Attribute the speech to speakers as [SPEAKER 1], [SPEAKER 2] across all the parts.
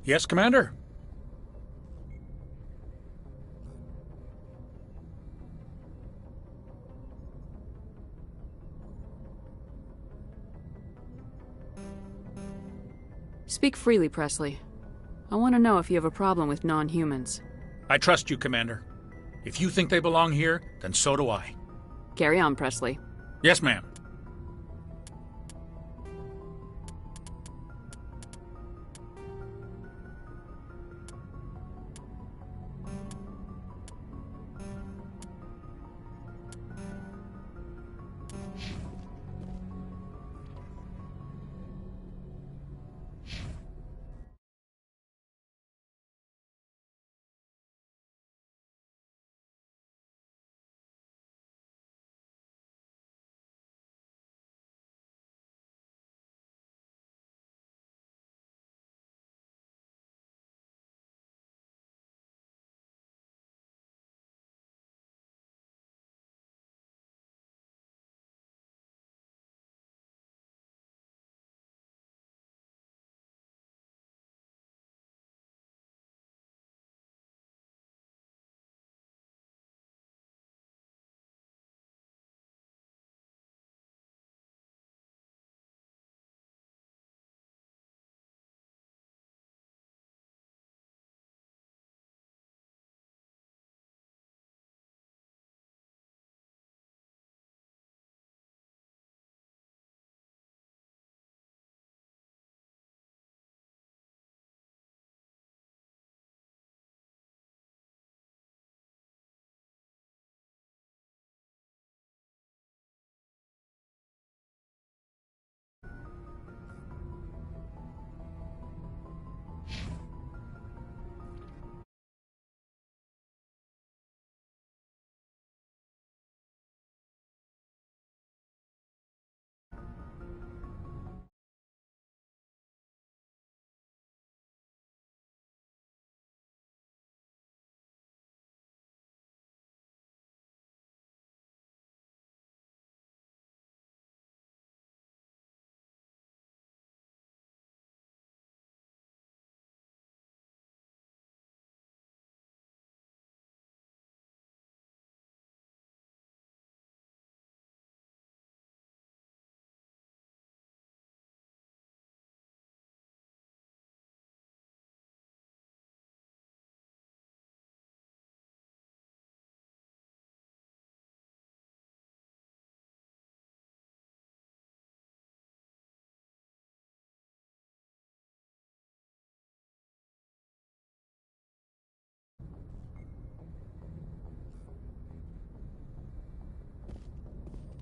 [SPEAKER 1] Yes, Commander?
[SPEAKER 2] Speak freely, Presley. I want to know if you have a problem with non-humans.
[SPEAKER 1] I trust you, Commander. If you think they belong here, then so do I.
[SPEAKER 2] Carry on, Presley.
[SPEAKER 1] Yes, ma'am.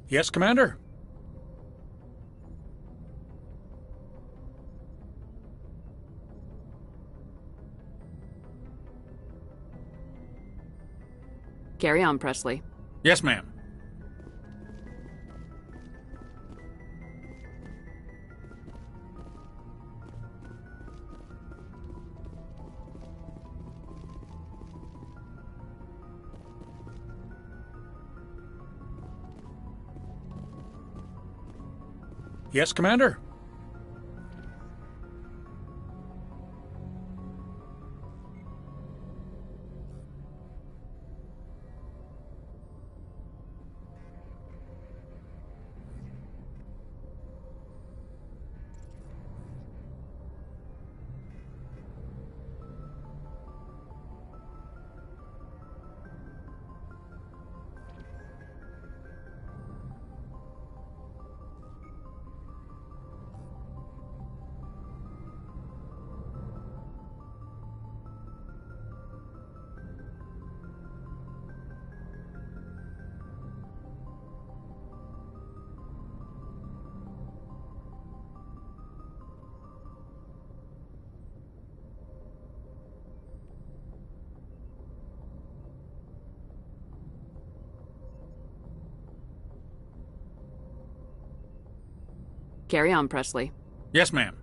[SPEAKER 1] Yes, Commander?
[SPEAKER 2] Carry on, Presley.
[SPEAKER 1] Yes, ma'am. Yes, Commander?
[SPEAKER 2] Carry on, Presley.
[SPEAKER 1] Yes, ma'am.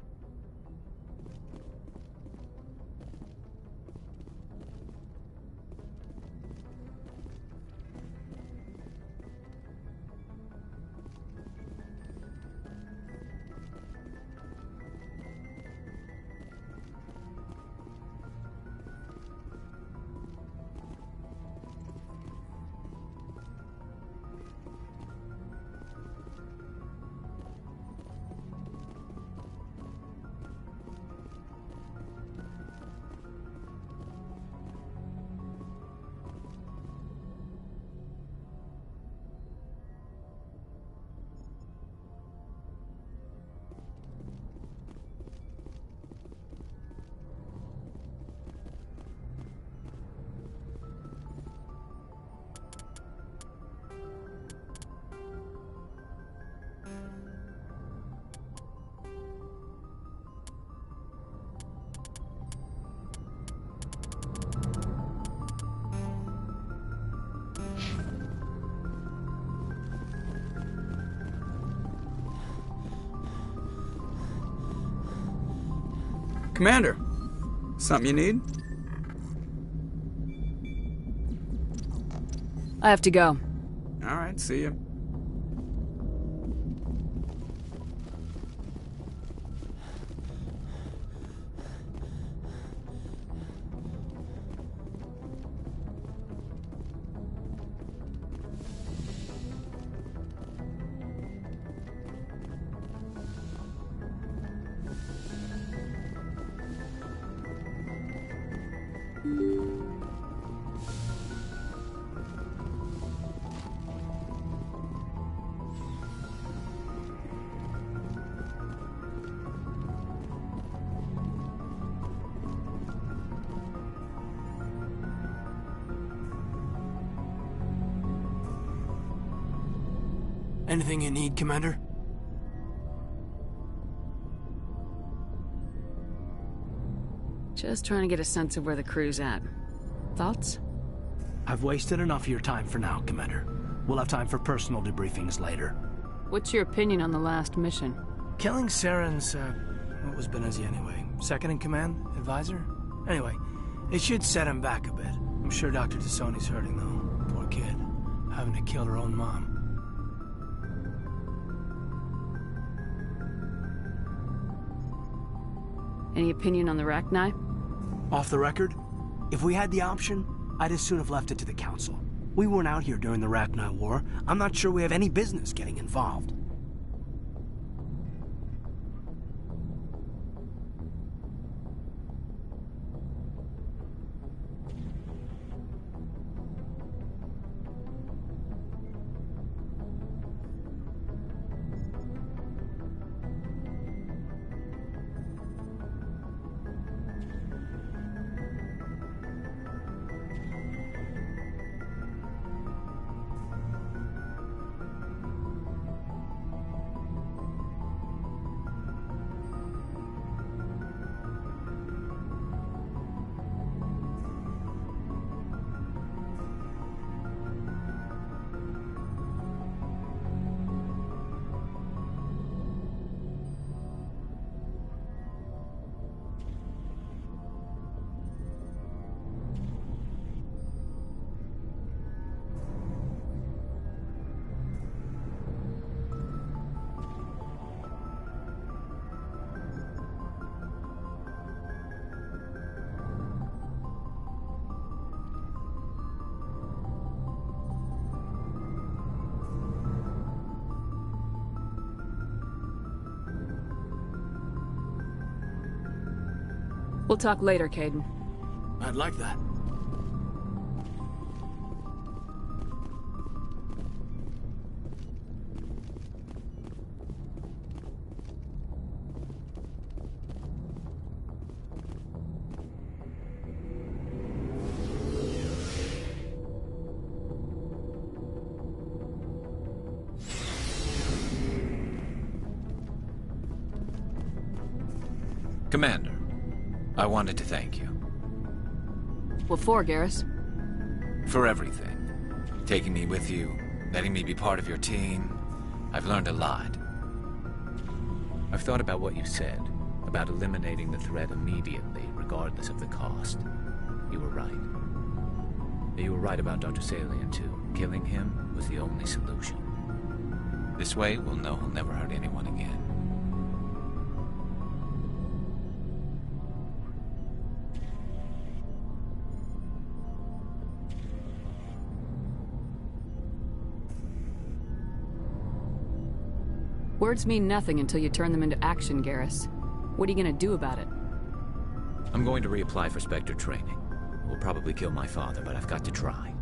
[SPEAKER 3] Commander, something you need?
[SPEAKER 2] I have to go.
[SPEAKER 3] All right, see you.
[SPEAKER 4] Anything you need, Commander?
[SPEAKER 2] Just trying to get a sense of where the crew's at. Thoughts?
[SPEAKER 4] I've wasted enough of your time for now, Commander. We'll have time for personal debriefings later.
[SPEAKER 2] What's your opinion on the last mission?
[SPEAKER 4] Killing Saren's, what was Benezi anyway? Second in command? Advisor? Anyway, it should set him back a bit. I'm sure Dr. T'Soni's hurting, though. Poor kid. Having to kill her own mom.
[SPEAKER 2] Any opinion on the Rachni?
[SPEAKER 4] Off the record, if we had the option, I'd as soon have left it to the Council. We weren't out here during the Rachni War. I'm not sure we have any business getting involved.
[SPEAKER 2] We'll talk later, Caden.
[SPEAKER 4] I'd like that.
[SPEAKER 5] Commander, I wanted to thank you.
[SPEAKER 2] What for, Garrus?
[SPEAKER 5] For everything. Taking me with you, letting me be part of your team. I've learned a lot. I've thought about what you said, about eliminating the threat immediately, regardless of the cost. You were right. You were right about Dr. Salian, too. Killing him was the only solution. This way, we'll know he'll never hurt anyone again.
[SPEAKER 2] Words mean nothing until you turn them into action, Garrus. What are you gonna do about it?
[SPEAKER 5] I'm going to reapply for Spectre training. Will probably kill my father, but I've got to try.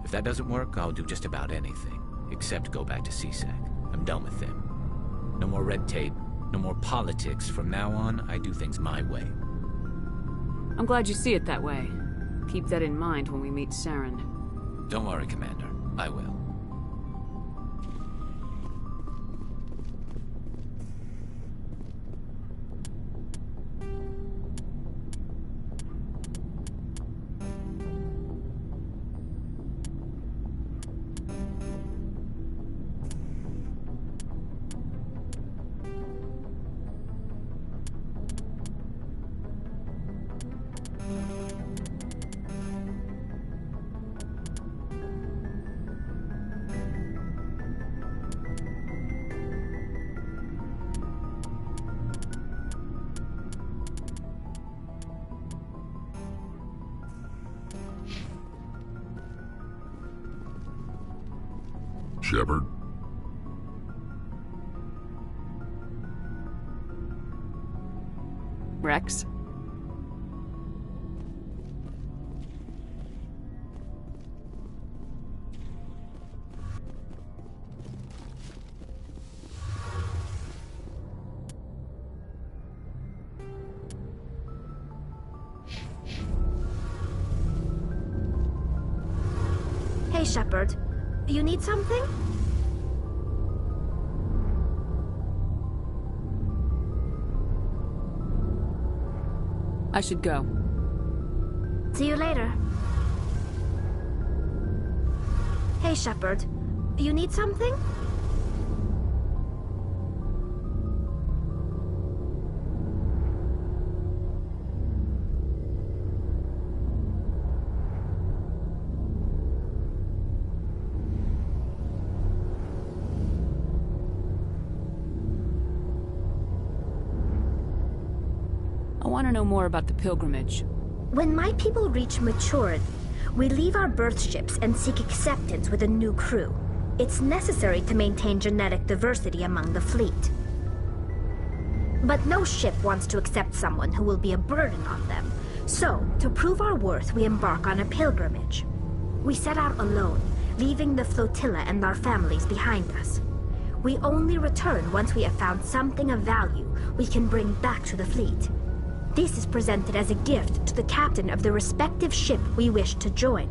[SPEAKER 5] If that doesn't work, I'll do just about anything, except go back to C-Sec. I'm done with them. No more red tape, no more politics. From now on, I do things my way.
[SPEAKER 2] I'm glad you see it that way. Keep that in mind when we meet Saren.
[SPEAKER 5] Don't worry, Commander. I will.
[SPEAKER 6] Shepard?
[SPEAKER 2] Rex?
[SPEAKER 7] Hey, Shepard. You need something?
[SPEAKER 2] I should go.
[SPEAKER 7] See you later. Hey, Shepard. You need something?
[SPEAKER 2] I want to know more about the pilgrimage.
[SPEAKER 7] When my people reach maturity, we leave our birth ships and seek acceptance with a new crew. It's necessary to maintain genetic diversity among the fleet. But no ship wants to accept someone who will be a burden on them. So, to prove our worth, we embark on a pilgrimage. We set out alone, leaving the flotilla and our families behind us. We only return once we have found something of value we can bring back to the fleet. This is presented as a gift to the captain of the respective ship we wish to join.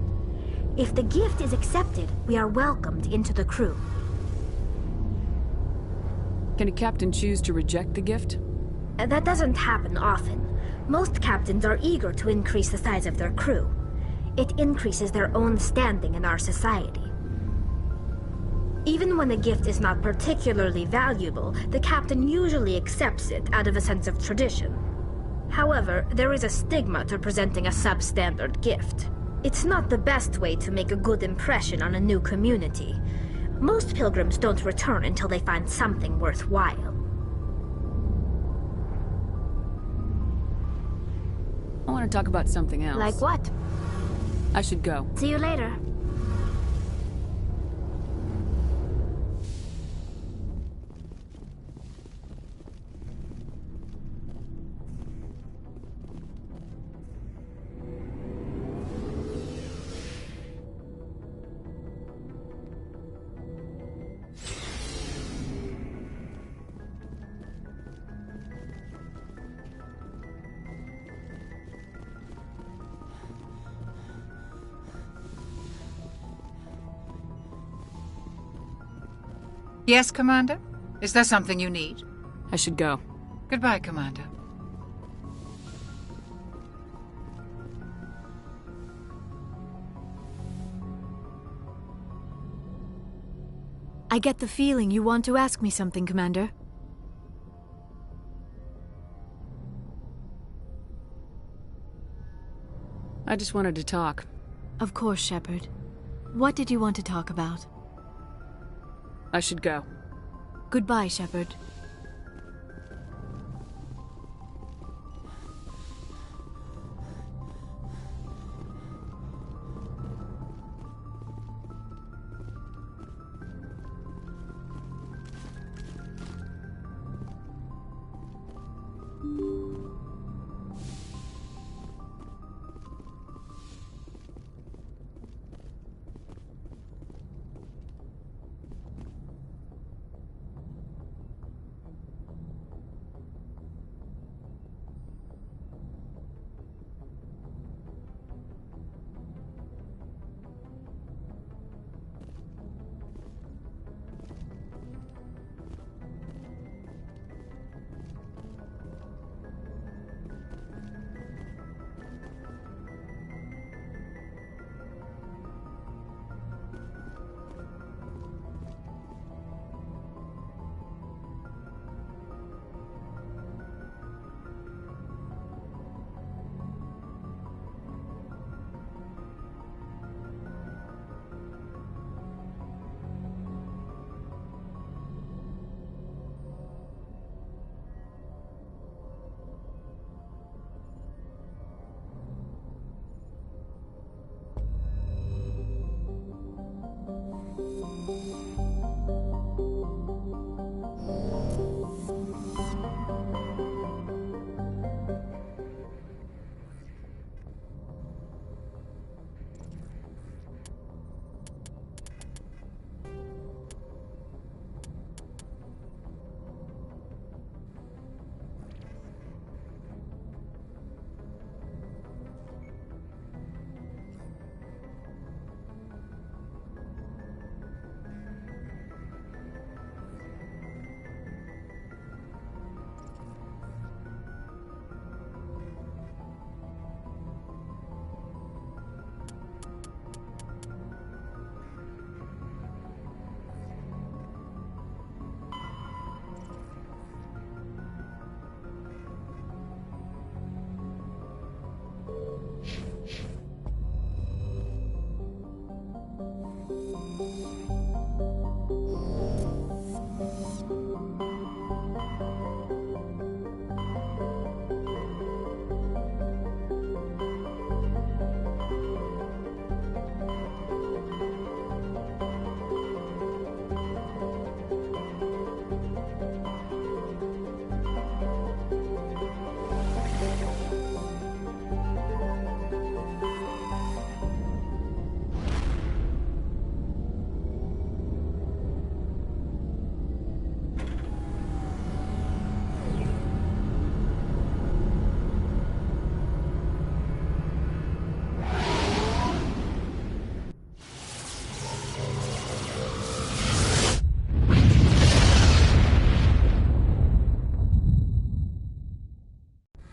[SPEAKER 7] If the gift is accepted, we are welcomed into the crew.
[SPEAKER 2] Can a captain choose to reject the gift?
[SPEAKER 7] That doesn't happen often. Most captains are eager to increase the size of their crew. It increases their own standing in our society. Even when a gift is not particularly valuable, the captain usually accepts it out of a sense of tradition. However, there is a stigma to presenting a substandard gift. It's not the best way to make a good impression on a new community. Most pilgrims don't return until they find something worthwhile.
[SPEAKER 2] I want to talk about something else.
[SPEAKER 7] Like what?
[SPEAKER 2] I should go.
[SPEAKER 7] See you later.
[SPEAKER 6] Yes, Commander? Is there something you need?
[SPEAKER 2] I should go.
[SPEAKER 6] Goodbye, Commander.
[SPEAKER 8] I get the feeling you want to ask me something, Commander.
[SPEAKER 2] I just wanted to talk.
[SPEAKER 8] Of course, Shepard. What did you want to talk about?
[SPEAKER 2] I should go.
[SPEAKER 8] Goodbye, Shepard.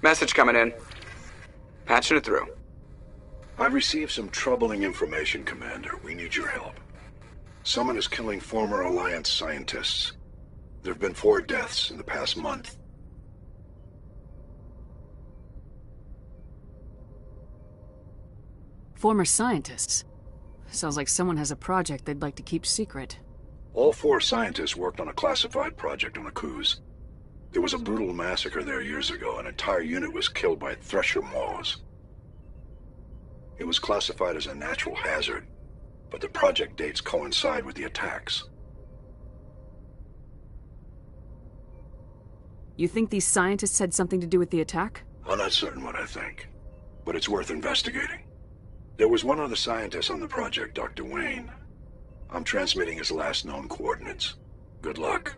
[SPEAKER 3] Message coming in. Patching it through.
[SPEAKER 9] I've received some troubling information, Commander. We need your help. Someone is killing former Alliance scientists. There have been 4 deaths in the past month.
[SPEAKER 2] Former scientists. Sounds like someone has a project they'd like to keep secret.
[SPEAKER 9] All 4 scientists worked on a classified project on Akuz. There was a brutal massacre there years ago. An entire unit was killed by Thresher Maws. It was classified as a natural hazard, but the project dates coincide with the attacks.
[SPEAKER 2] You think these scientists had something to do with the attack?
[SPEAKER 9] I'm not certain what I think, but it's worth investigating. There was one other scientist on the project, Dr. Wayne. I'm transmitting his last known coordinates. Good luck.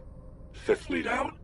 [SPEAKER 9] 5th Fleet out.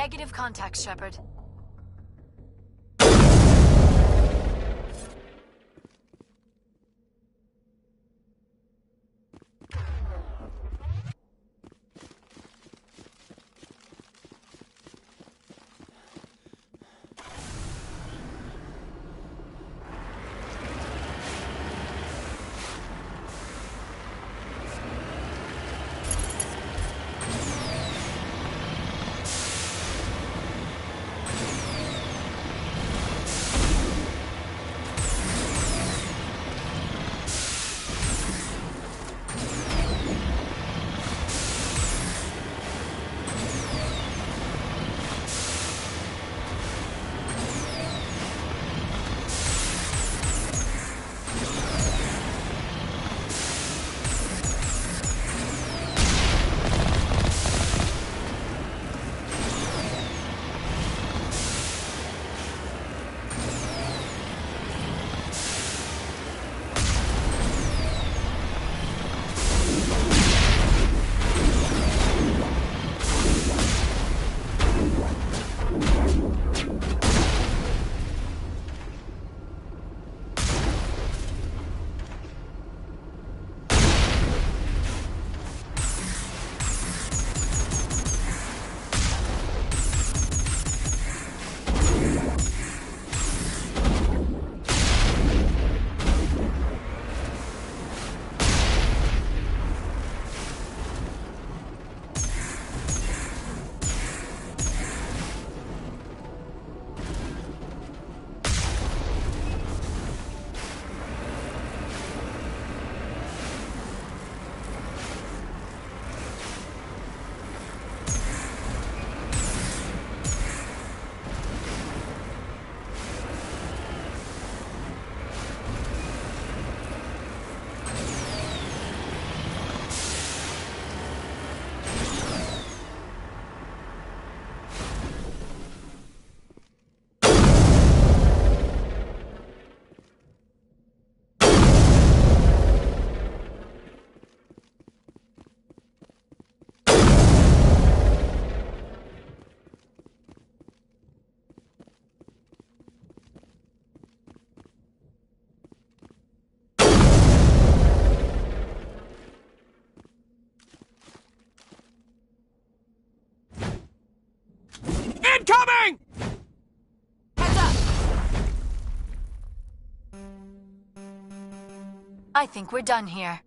[SPEAKER 8] Negative contact, Shepard.
[SPEAKER 4] Incoming!
[SPEAKER 8] Heads up! I think we're done here.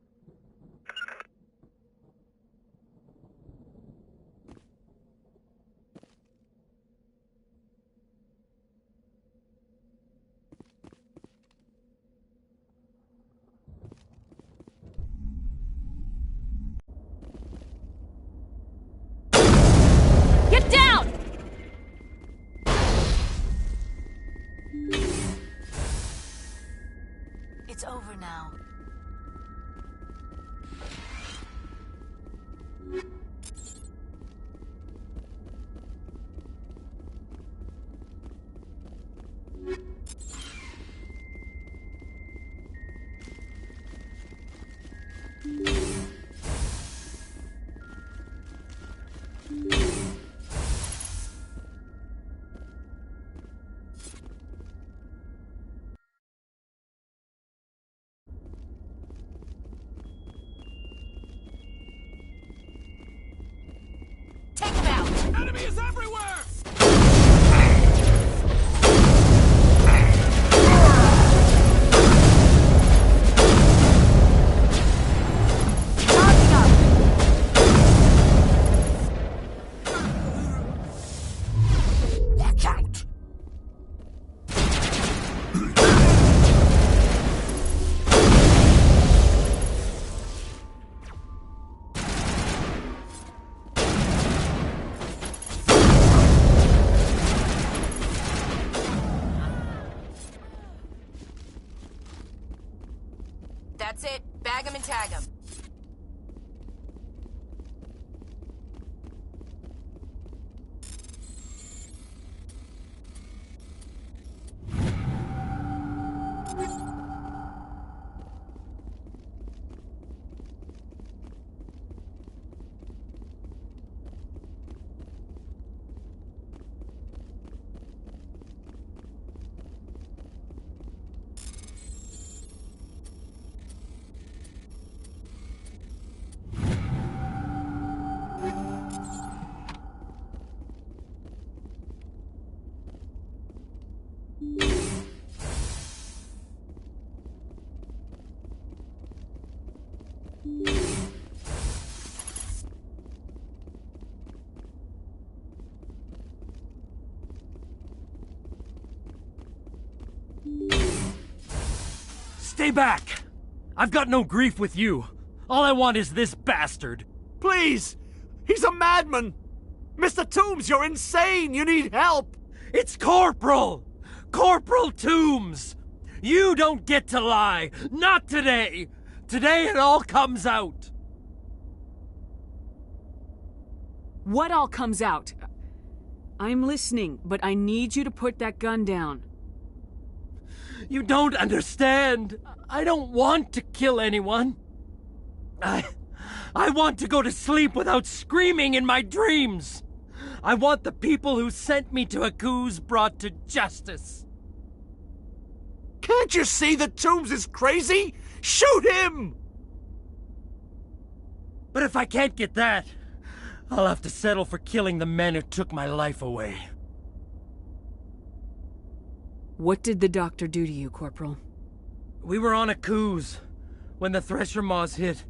[SPEAKER 8] Get down! It's over now. Take him out!
[SPEAKER 4] Enemy is everywhere!
[SPEAKER 8] Charging up!
[SPEAKER 9] Watch out!
[SPEAKER 8] That's it. Bag him and tag him.
[SPEAKER 10] Stay back! I've got no grief with you. All I want is this bastard.
[SPEAKER 11] Please! He's a madman! Mr. Toombs, you're insane! You need help!
[SPEAKER 10] It's Corporal! Corporal Toombs! You don't get to lie! Not today! Today it all comes out!
[SPEAKER 2] What all comes out? I'm listening, but I need you to put that gun down.
[SPEAKER 10] You don't understand! I don't want to kill anyone. I want to go to sleep without screaming in my dreams! I want the people who sent me to Akuze brought to justice.
[SPEAKER 11] Can't you see that Toombs is crazy? Shoot him!
[SPEAKER 10] But if I can't get that, I'll have to settle for killing the men who took my life away.
[SPEAKER 2] What did the doctor do to you, Corporal?
[SPEAKER 10] We were on Akuze. When the Thresher Maws hit,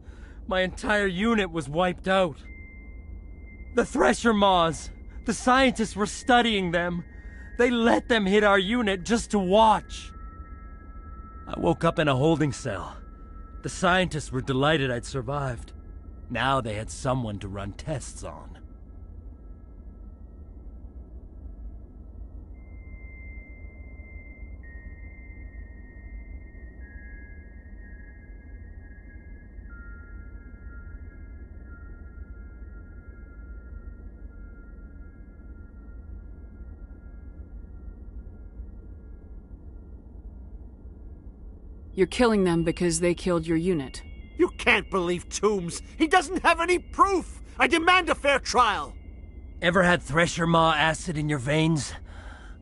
[SPEAKER 10] my entire unit was wiped out. The Thresher Maws, the scientists were studying them. They let them hit our unit just to watch. I woke up in a holding cell. The scientists were delighted I'd survived. Now they had someone to run tests on.
[SPEAKER 2] You're killing them because they killed your unit.
[SPEAKER 11] You can't believe Toombs! He doesn't have any proof! I demand a fair trial!
[SPEAKER 10] Ever had Thresher Maw acid in your veins?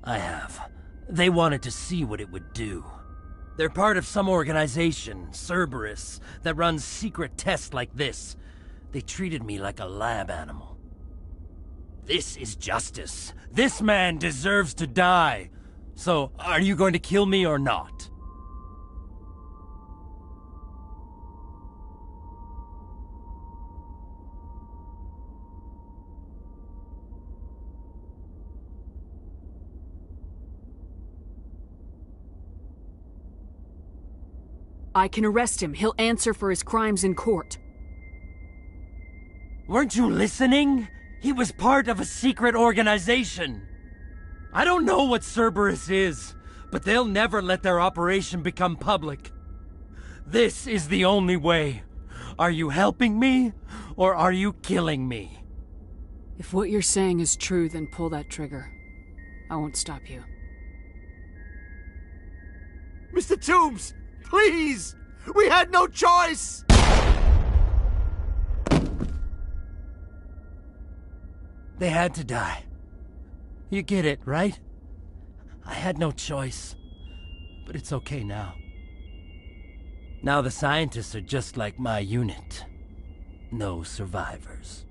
[SPEAKER 10] I have. They wanted to see what it would do. They're part of some organization, Cerberus, that runs secret tests like this. They treated me like a lab animal. This is justice. This man deserves to die. So, are you going to kill me or not?
[SPEAKER 2] I can arrest him. He'll answer for his crimes in court.
[SPEAKER 10] Weren't you listening? He was part of a secret organization. I don't know what Cerberus is, but they'll never let their operation become public. This is the only way. Are you helping me, or are you killing me?
[SPEAKER 2] If what you're saying is true, then pull that trigger. I won't stop you.
[SPEAKER 11] Mr. Toombs! Please! We had no choice!
[SPEAKER 10] They had to die. You get it, right? I had no choice. But it's okay now. Now the scientists are just like my unit. No survivors.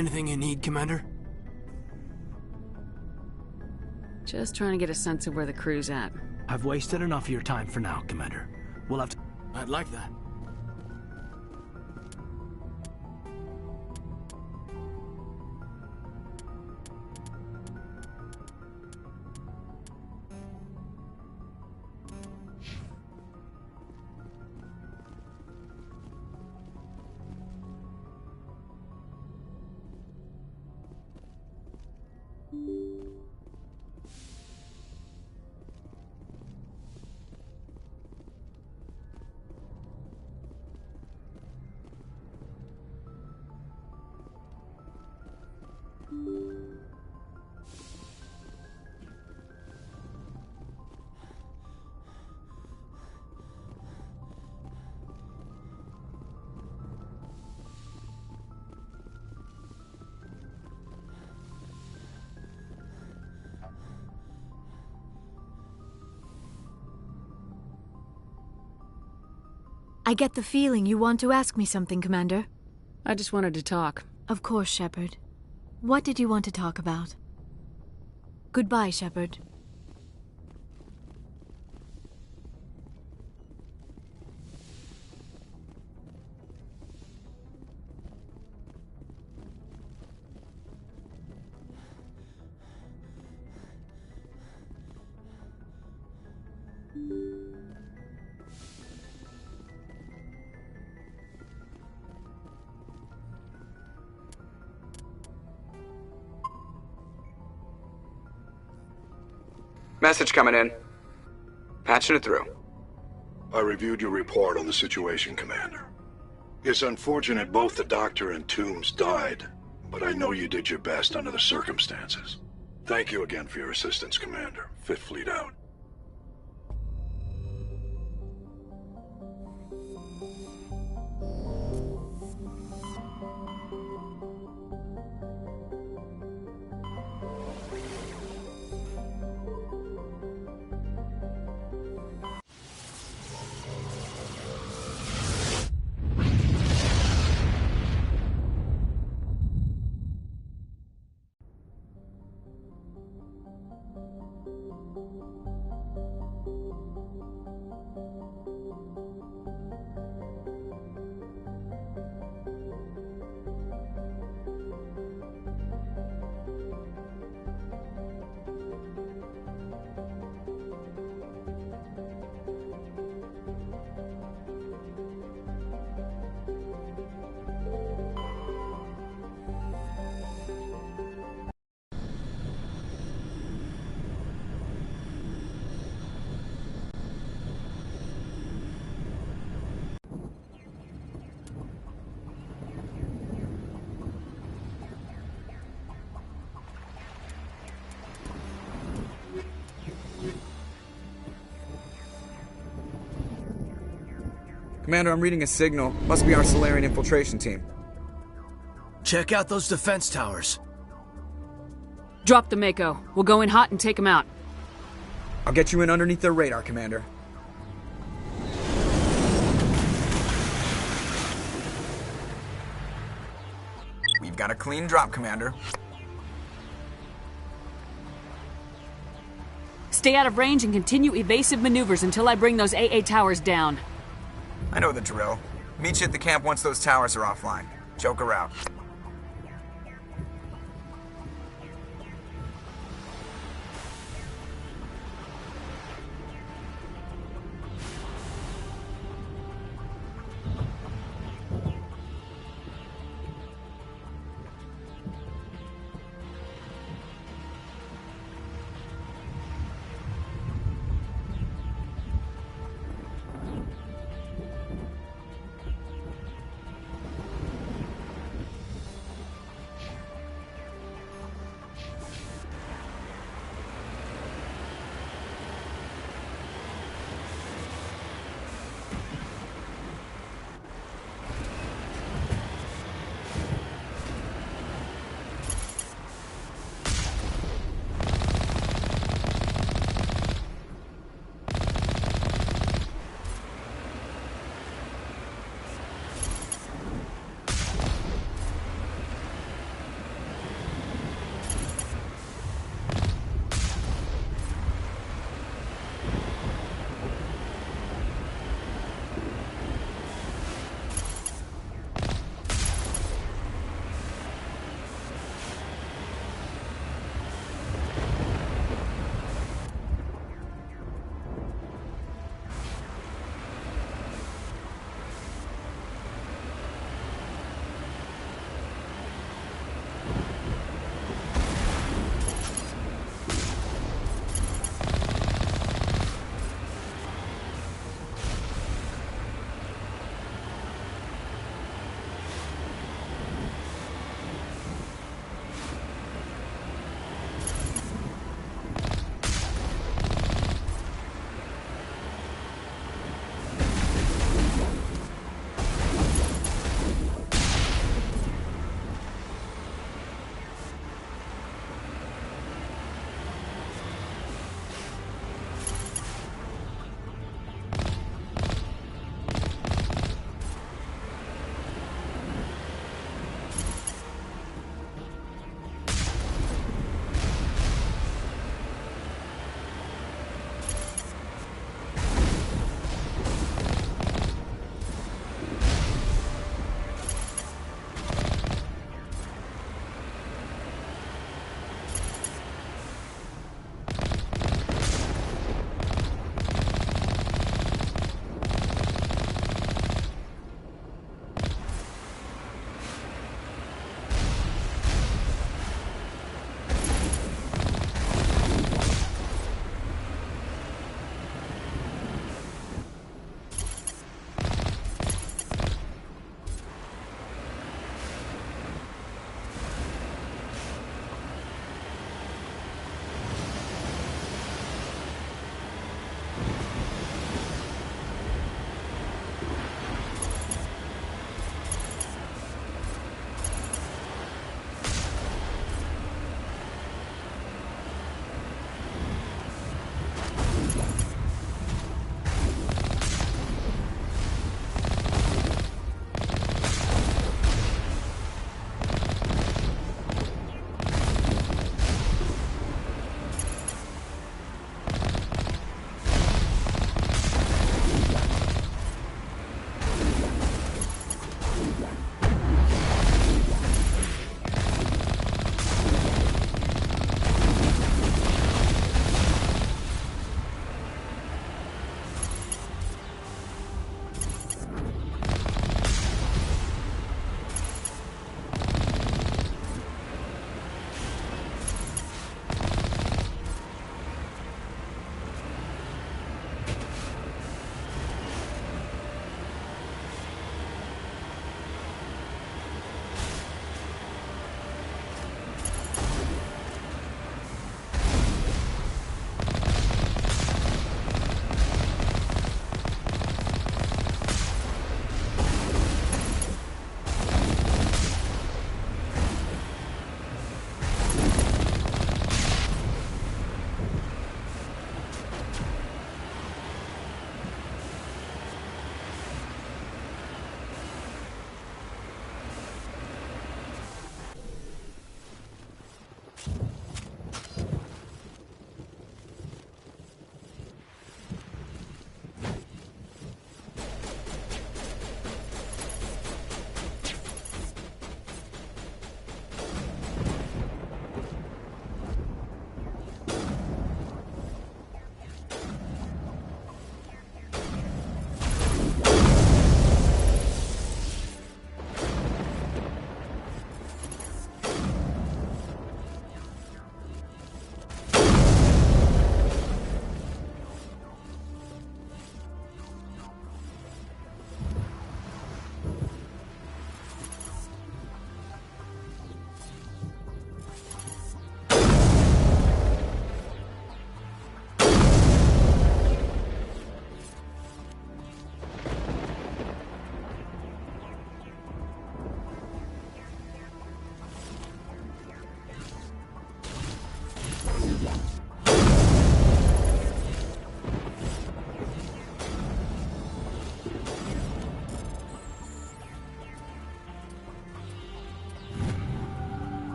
[SPEAKER 4] Anything you need, Commander?
[SPEAKER 2] Just trying to get a sense of where the crew's at.
[SPEAKER 4] I've wasted enough of your time for now, Commander. We'll have to... I'd like that.
[SPEAKER 8] I get the feeling you want to ask me something, Commander.
[SPEAKER 2] I just wanted to talk.
[SPEAKER 8] Of course, Shepard. What did you want to talk about? Goodbye, Shepard.
[SPEAKER 3] Message coming in. Patching it through.
[SPEAKER 9] I reviewed your report on the situation, Commander. It's unfortunate both the Doctor and Toombs died, but I know you did your best under the circumstances. Thank you again for your assistance, Commander. Fifth Fleet out.
[SPEAKER 12] Commander, I'm reading a signal. Must be our Salarian infiltration team.
[SPEAKER 4] Check out those defense towers.
[SPEAKER 2] Drop the Mako. We'll go in hot and take them out.
[SPEAKER 12] I'll get you in underneath their radar, Commander. We've got a clean drop, Commander.
[SPEAKER 2] Stay out of range and continue evasive maneuvers until I bring those AA towers down.
[SPEAKER 12] I know the drill. Meet you at the camp once those towers are offline. Joker out.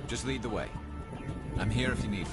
[SPEAKER 5] Just lead the way. I'm here if you need me.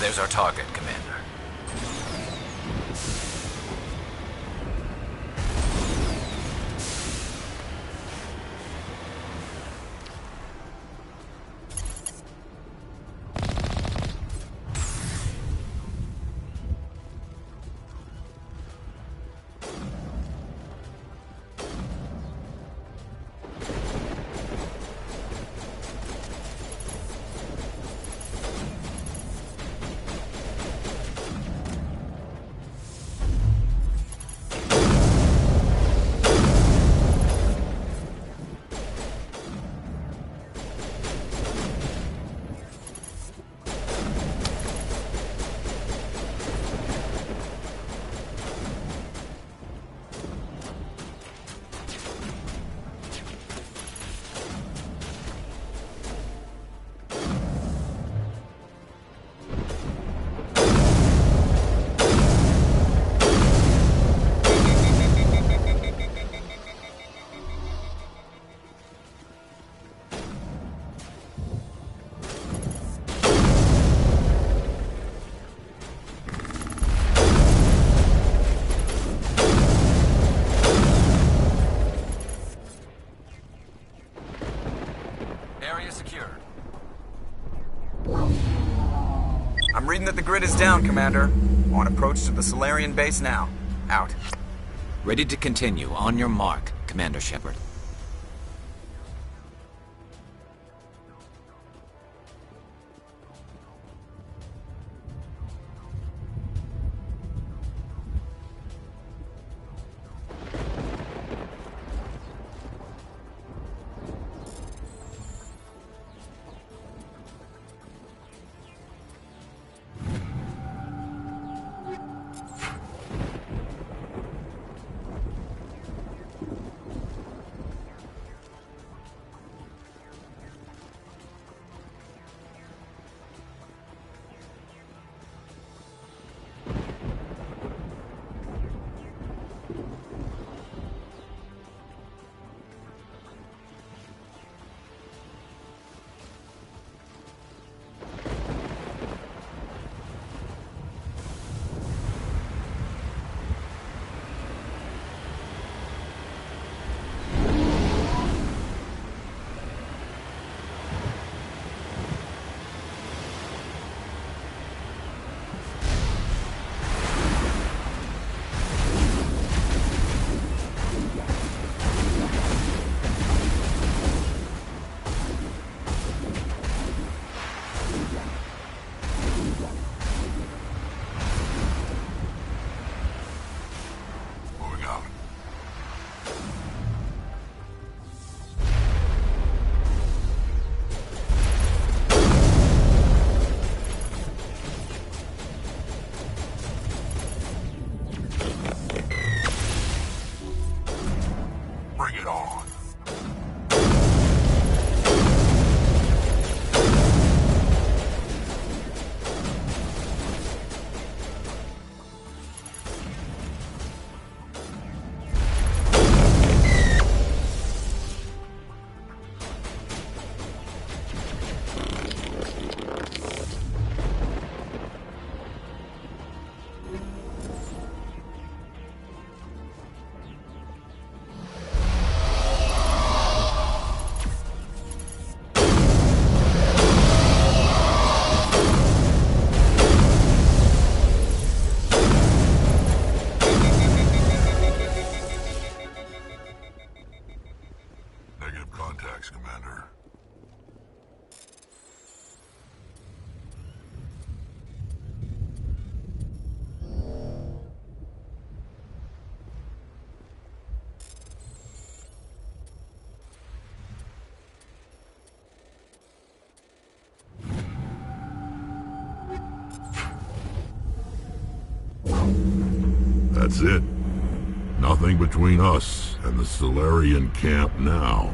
[SPEAKER 5] There's our target, Commander. Area secured.
[SPEAKER 12] I'm reading that the grid is down, Commander. On approach to the Solarian base now. Out.
[SPEAKER 5] Ready to continue. On your mark, Commander Shepard.
[SPEAKER 13] That's it. Nothing between us and the Solarian camp now.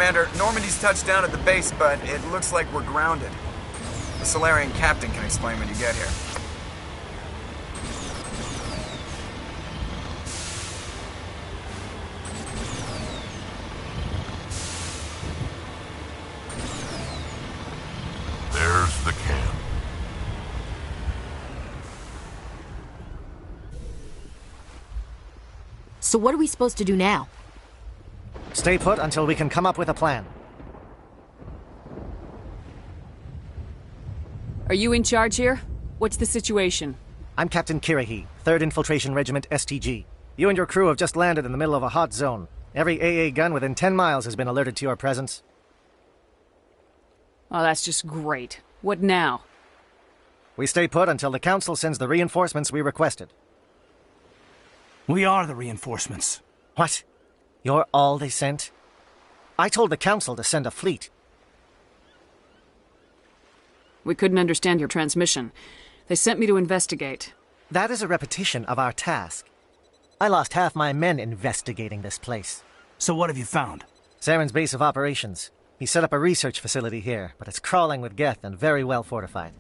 [SPEAKER 12] Commander, Normandy's touched down at the base, but it looks like we're grounded. The Solarian captain can explain when you get here.
[SPEAKER 13] There's the camp.
[SPEAKER 14] So what are we supposed to do now?
[SPEAKER 15] Stay put until we can come up with a plan.
[SPEAKER 2] Are you in charge here? What's the situation?
[SPEAKER 15] I'm Captain Kirrahe, 3rd Infiltration Regiment STG. You and your crew have just landed in the middle of a hot zone. Every AA gun within 10 miles has been alerted to your presence.
[SPEAKER 2] Oh, that's just great. What now?
[SPEAKER 15] We stay put until the Council sends the reinforcements we requested.
[SPEAKER 4] We are the reinforcements.
[SPEAKER 15] What? You're all they sent? I told the Council to send a fleet.
[SPEAKER 2] We couldn't understand your transmission. They sent me to investigate.
[SPEAKER 15] That is a repetition of our task. I lost half my men investigating this place.
[SPEAKER 4] So what have you found?
[SPEAKER 15] Saren's base of operations. He set up a research facility here, but it's crawling with Geth and very well fortified.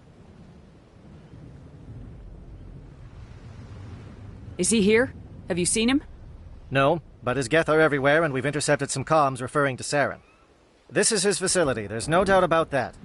[SPEAKER 2] Is he here? Have you seen him?
[SPEAKER 15] No, but his Geth are everywhere, and we've intercepted some comms referring to Saren. This is his facility, there's no doubt about that.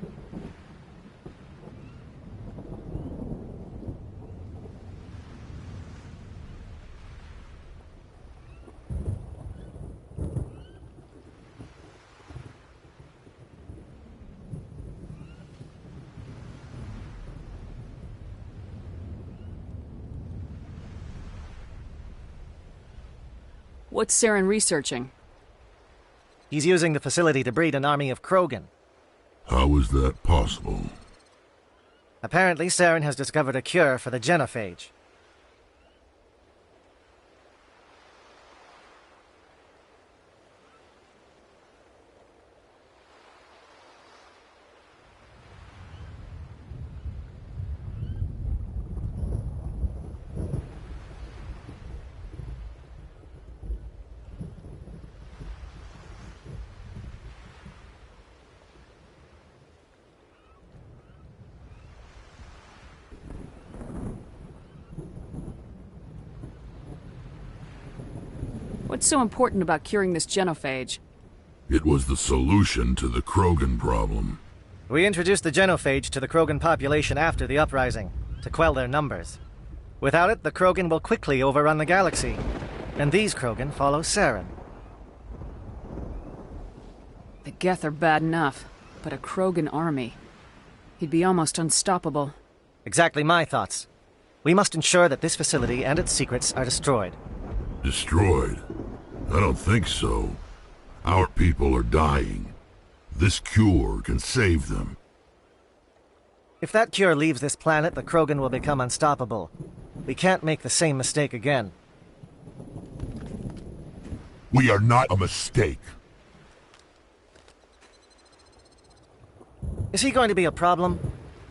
[SPEAKER 2] What's Saren researching?
[SPEAKER 15] He's using the facility to breed an army of Krogan.
[SPEAKER 13] How is that possible?
[SPEAKER 15] Apparently, Saren has discovered a cure for the genophage.
[SPEAKER 2] What's so important about curing this genophage?
[SPEAKER 13] It was the solution to the Krogan problem.
[SPEAKER 15] We introduced the genophage to the Krogan population after the uprising, to quell their numbers. Without it, the Krogan will quickly overrun the galaxy. And these Krogan follow Saren.
[SPEAKER 2] The Geth are bad enough, but a Krogan army. He'd be almost unstoppable.
[SPEAKER 15] Exactly my thoughts. We must ensure that this facility and its secrets are destroyed.
[SPEAKER 13] Destroyed? I don't think so. Our people are dying. This cure can save them.
[SPEAKER 15] If that cure leaves this planet, the Krogan will become unstoppable. We can't make the same mistake again.
[SPEAKER 13] We are not a mistake.
[SPEAKER 15] Is he going to be a problem?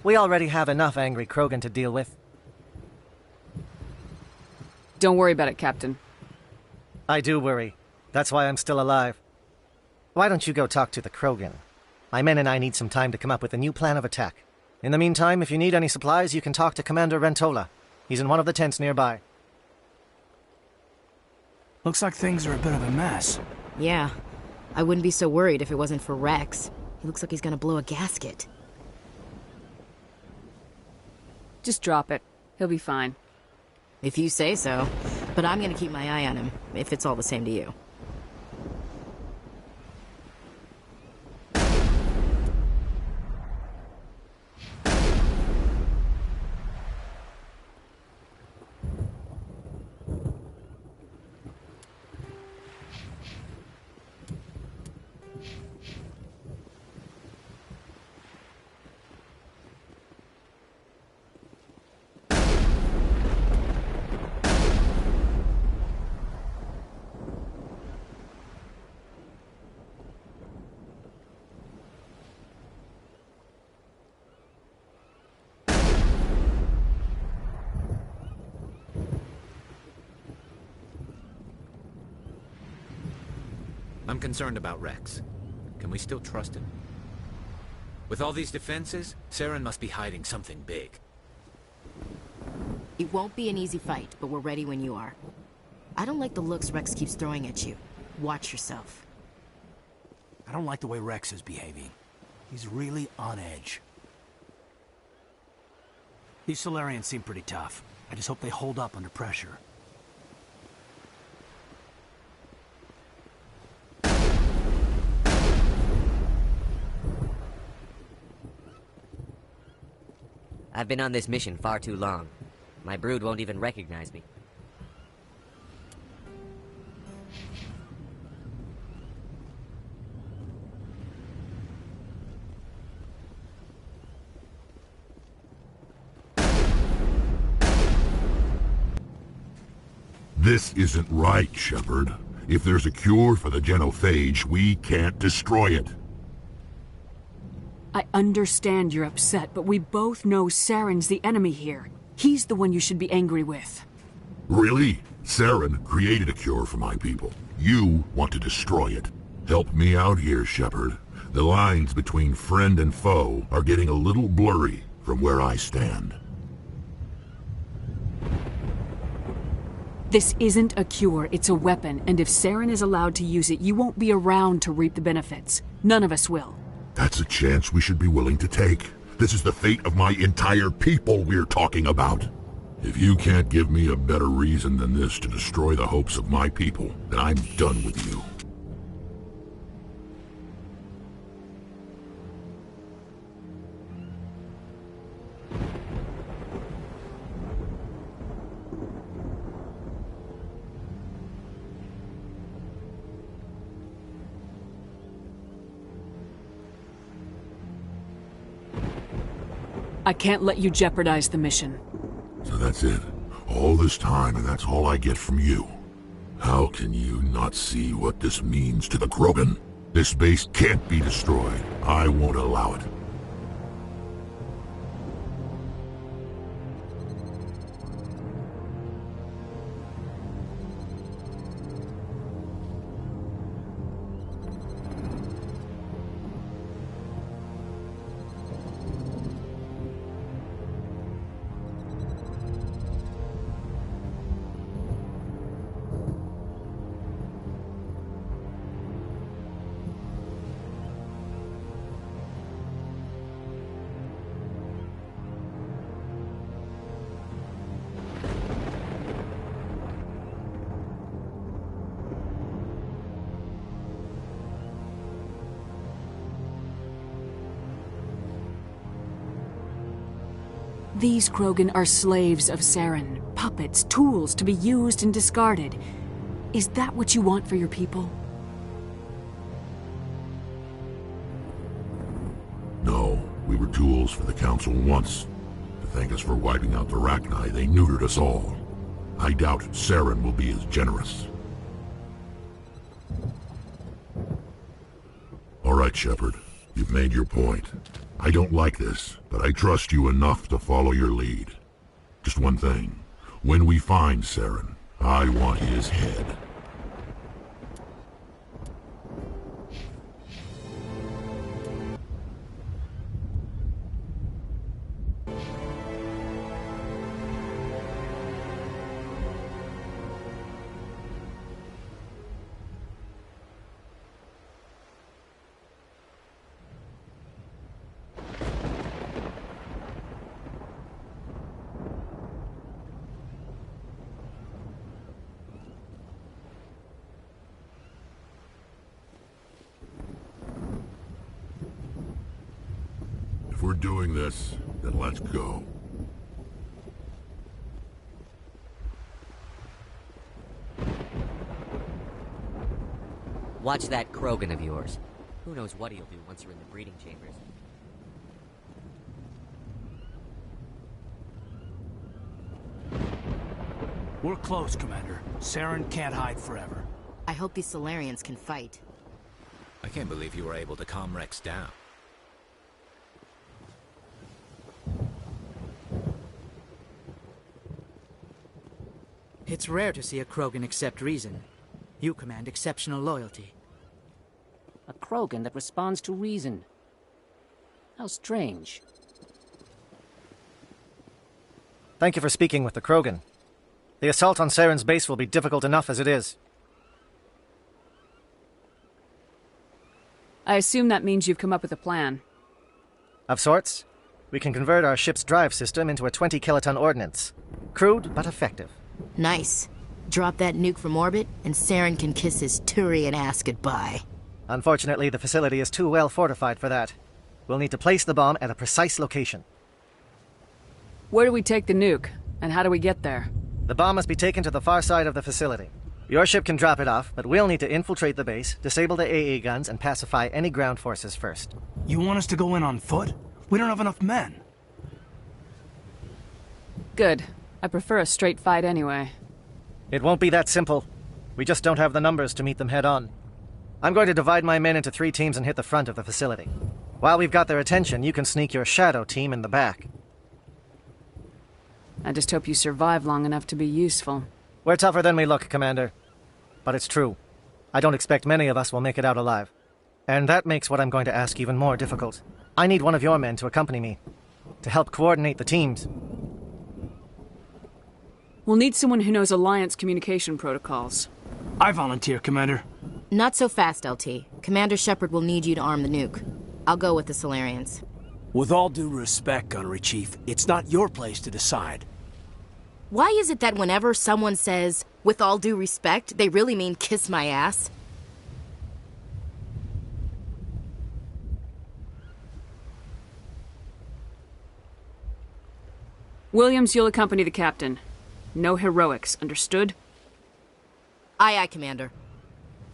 [SPEAKER 15] We already have enough angry Krogan to deal with.
[SPEAKER 2] Don't worry about it, Captain.
[SPEAKER 15] I do worry. That's why I'm still alive. Why don't you go talk to the Krogan? My men and I need some time to come up with a new plan of attack. In the meantime, if you need any supplies, you can talk to Commander Rentola. He's in one of the tents nearby.
[SPEAKER 4] Looks like things are a bit of a mess.
[SPEAKER 14] Yeah. I wouldn't be so worried if it wasn't for Rex. He looks like he's gonna blow a gasket.
[SPEAKER 2] Just drop it. He'll be fine.
[SPEAKER 14] If you say so. But I'm gonna keep my eye on him, if it's all the same to you.
[SPEAKER 5] I'm concerned about Rex. Can we still trust him? With all these defenses, Saren must be hiding something big.
[SPEAKER 14] It won't be an easy fight, but we're ready when you are. I don't like the looks Rex keeps throwing at you. Watch yourself.
[SPEAKER 4] I don't like the way Rex is behaving. He's really on edge. These Salarians seem pretty tough. I just hope they hold up under pressure.
[SPEAKER 16] I've been on this mission far too long. My brood won't even recognize me.
[SPEAKER 13] This isn't right, Shepard. If there's a cure for the genophage, we can't destroy it.
[SPEAKER 2] I understand you're upset, but we both know Saren's the enemy here. He's the one you should be angry with.
[SPEAKER 13] Really? Saren created a cure for my people. You want to destroy it. Help me out here, Shepard. The lines between friend and foe are getting a little blurry from where I stand.
[SPEAKER 2] This isn't a cure, it's a weapon, and if Saren is allowed to use it, you won't be around to reap the benefits. None of us will.
[SPEAKER 13] That's a chance we should be willing to take. This is the fate of my entire people we're talking about. If you can't give me a better reason than this to destroy the hopes of my people, then I'm done with you.
[SPEAKER 2] I can't let you jeopardize the mission.
[SPEAKER 13] So that's it. All this time, and that's all I get from you. How can you not see what this means to the Krogan? This base can't be destroyed. I won't allow it.
[SPEAKER 2] These Krogan are slaves of Saren, puppets, tools to be used and discarded. Is that what you want for your people?
[SPEAKER 13] No, we were tools for the Council once. To thank us for wiping out the Rachni, they neutered us all. I doubt Saren will be as generous. All right, Shepard. You've made your point. I don't like this, but I trust you enough to follow your lead. Just one thing. When we find Saren, I want his head. If we're doing this, then let's go.
[SPEAKER 16] Watch that Krogan of yours. Who knows what he'll do once you're in the breeding chambers.
[SPEAKER 4] We're close, Commander. Saren can't hide forever.
[SPEAKER 14] I hope these Salarians can fight.
[SPEAKER 5] I can't believe you were able to calm Rex down.
[SPEAKER 17] It's rare to see a Krogan accept reason. You command exceptional loyalty.
[SPEAKER 18] A Krogan that responds to reason. How strange.
[SPEAKER 15] Thank you for speaking with the Krogan. The assault on Saren's base will be difficult enough as it is.
[SPEAKER 2] I assume that means you've come up with a plan.
[SPEAKER 15] Of sorts. We can convert our ship's drive system into a 20-kiloton ordnance. Crude, but effective.
[SPEAKER 14] Nice. Drop that nuke from orbit, and Saren can kiss his Turian ass goodbye.
[SPEAKER 15] Unfortunately, the facility is too well fortified for that. We'll need to place the bomb at a precise location.
[SPEAKER 2] Where do we take the nuke, and how do we get there?
[SPEAKER 15] The bomb must be taken to the far side of the facility. Your ship can drop it off, but we'll need to infiltrate the base, disable the AA guns, and pacify any ground forces first.
[SPEAKER 4] You want us to go in on foot? We don't have enough men.
[SPEAKER 2] Good. I prefer a straight fight anyway.
[SPEAKER 15] It won't be that simple. We just don't have the numbers to meet them head-on. I'm going to divide my men into 3 teams and hit the front of the facility. While we've got their attention, you can sneak your shadow team in the back.
[SPEAKER 2] I just hope you survive long enough to be useful.
[SPEAKER 15] We're tougher than we look, Commander. But it's true. I don't expect many of us will make it out alive. And that makes what I'm going to ask even more difficult. I need one of your men to accompany me, to help coordinate the teams.
[SPEAKER 2] We'll need someone who knows Alliance communication protocols.
[SPEAKER 4] I volunteer, Commander.
[SPEAKER 14] Not so fast, LT. Commander Shepard will need you to arm the nuke. I'll go with the Solarians.
[SPEAKER 11] With all due respect, Gunnery Chief, it's not your place to decide.
[SPEAKER 14] Why is it that whenever someone says, with all due respect, they really mean kiss my ass?
[SPEAKER 2] Williams, you'll accompany the captain. No heroics, understood?
[SPEAKER 14] Aye, aye, Commander.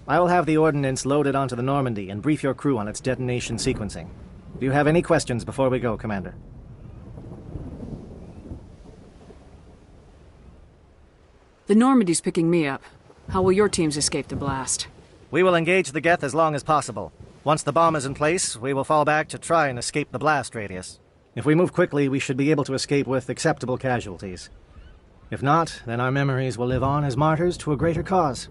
[SPEAKER 15] I will have the ordnance loaded onto the Normandy and brief your crew on its detonation sequencing. Do you have any questions before we go, Commander?
[SPEAKER 2] The Normandy's picking me up. How will your teams escape the blast?
[SPEAKER 15] We will engage the Geth as long as possible. Once the bomb is in place, we will fall back to try and escape the blast radius. If we move quickly, we should be able to escape with acceptable casualties. If not, then our memories will live on as martyrs to a greater cause.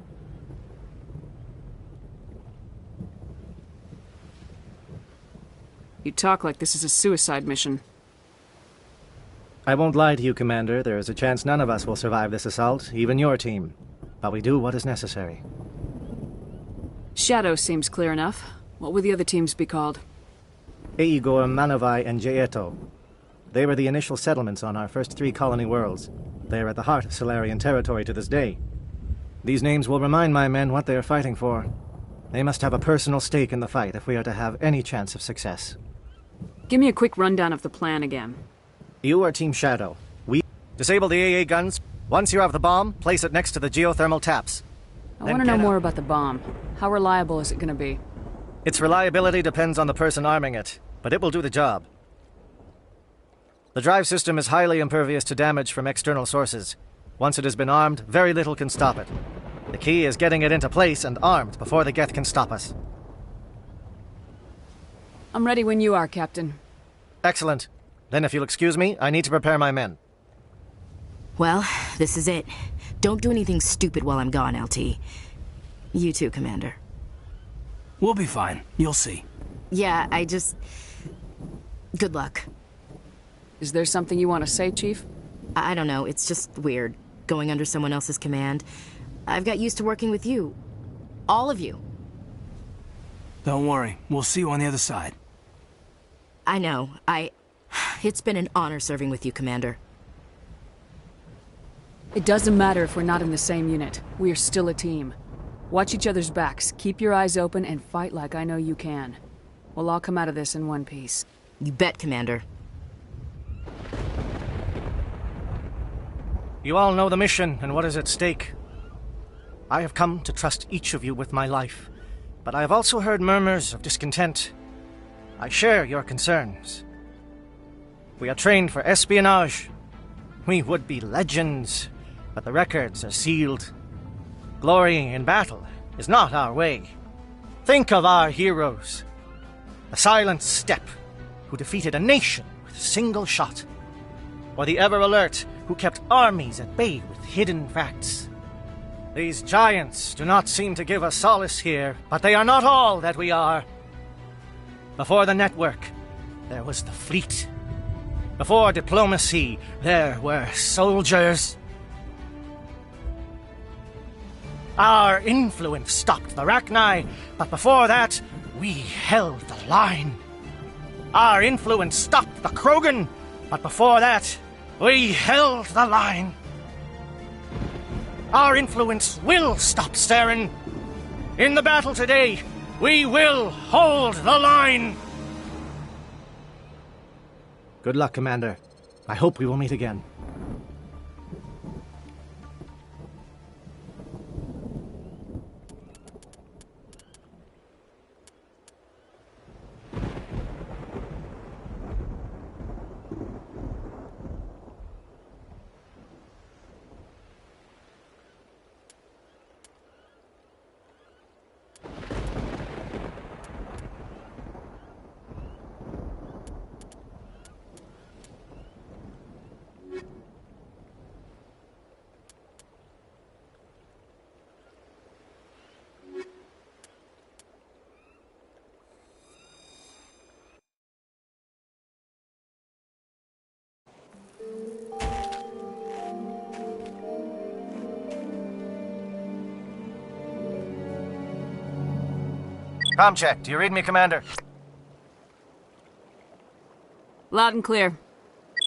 [SPEAKER 2] You talk like this is a suicide mission.
[SPEAKER 15] I won't lie to you, Commander. There is a chance none of us will survive this assault, even your team. But we do what is necessary.
[SPEAKER 2] Shadow seems clear enough. What would the other teams be called?
[SPEAKER 15] Aegor, Manavai, and Jaeto. They were the initial settlements on our first 3 colony worlds. They are at the heart of Solarian territory to this day. These names will remind my men what they are fighting for. They must have a personal stake in the fight if we are to have any chance of success.
[SPEAKER 2] Give me a quick rundown of the plan again.
[SPEAKER 15] You are Team Shadow. We disable the AA guns. Once you have the bomb, place it next to the geothermal taps.
[SPEAKER 2] I want to know more about the bomb. How reliable is it going to be?
[SPEAKER 15] Its reliability depends on the person arming it, but it will do the job. The drive system is highly impervious to damage from external sources. Once it has been armed, very little can stop it. The key is getting it into place and armed before the Geth can stop us.
[SPEAKER 2] I'm ready when you are, Captain.
[SPEAKER 15] Excellent. Then if you'll excuse me, I need to prepare my men.
[SPEAKER 14] Well, this is it. Don't do anything stupid while I'm gone, LT. You too, Commander.
[SPEAKER 4] We'll be fine. You'll see.
[SPEAKER 14] Yeah, Good luck.
[SPEAKER 2] Is there something you want to say, Chief?
[SPEAKER 14] I don't know. It's just weird, going under someone else's command. I've got used to working with you. All of you.
[SPEAKER 4] Don't worry. We'll see you on the other side.
[SPEAKER 14] I know. It's been an honor serving with you, Commander.
[SPEAKER 2] It doesn't matter if we're not in the same unit. We are still a team. Watch each other's backs, keep your eyes open, and fight like I know you can. We'll all come out of this in one piece.
[SPEAKER 14] You bet, Commander.
[SPEAKER 15] You all know the mission and what is at stake. I have come to trust each of you with my life, but I have also heard murmurs of discontent. I share your concerns. We are trained for espionage. We would be legends, but the records are sealed. Glory in battle is not our way. Think of our heroes. The Silent Steppe, who defeated a nation with a single shot. Or the Ever Alert, who kept armies at bay with hidden facts. These giants do not seem to give us solace here, but they are not all that we are. Before the network, there was the fleet. Before diplomacy, there were soldiers. Our influence stopped the Rachni, but before that, we held the line. Our influence stopped the Krogan, but before that, we held the line. Our influence will stop Saren. In the battle today, we will hold the line. Good luck, Commander. I hope we will meet again. Comm check. Do you read me, Commander?
[SPEAKER 2] Loud and clear.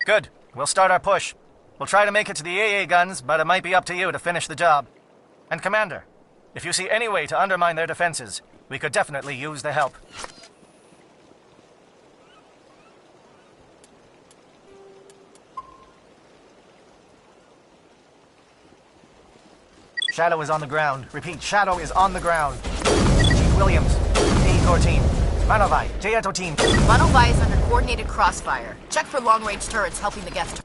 [SPEAKER 15] Good. We'll start our push. We'll try to make it to the AA guns, but it might be up to you to finish the job. And Commander, if you see any way to undermine their defenses, we could definitely use the help. Shadow is on the ground. Repeat, Shadow is on the ground. Chief Williams, A-Corps team. Manovai, Jaeto team.
[SPEAKER 14] Manovai is under coordinated crossfire. Check for long-range turrets helping the guest.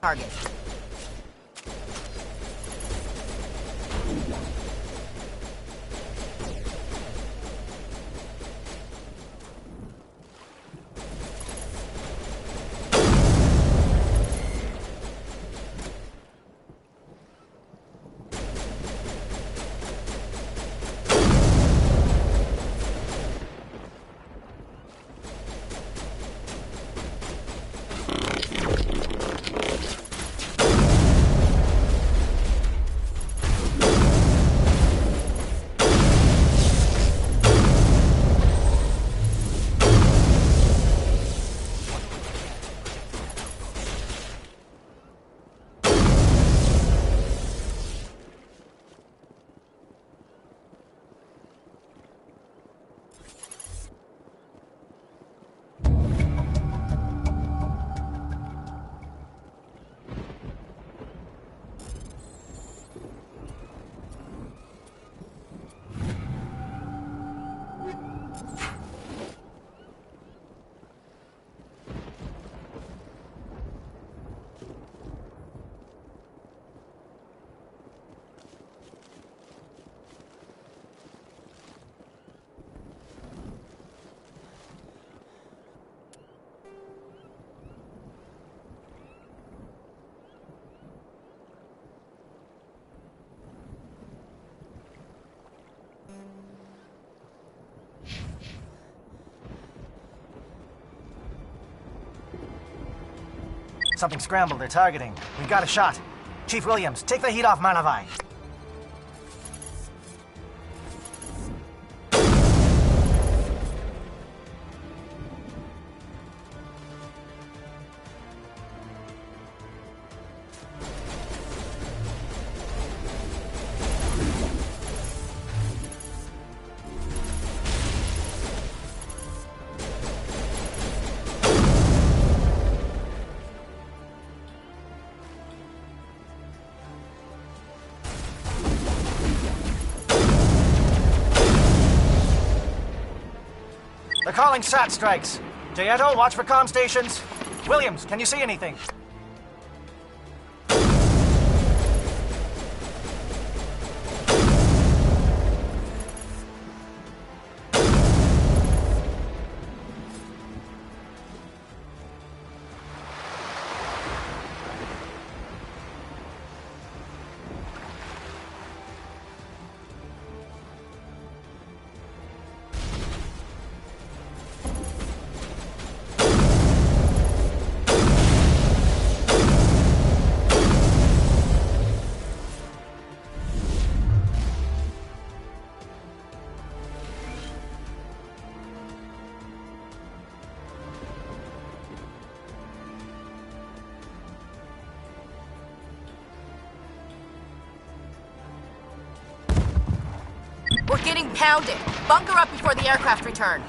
[SPEAKER 14] Target.
[SPEAKER 15] Something scrambled. They're targeting. We got a shot. Chief Williams, take the heat off Manovai. They're calling SAT strikes. Jaeto, watch for comm stations. Williams, can you see anything?
[SPEAKER 14] We're getting pounded. Bunker up before the aircraft return.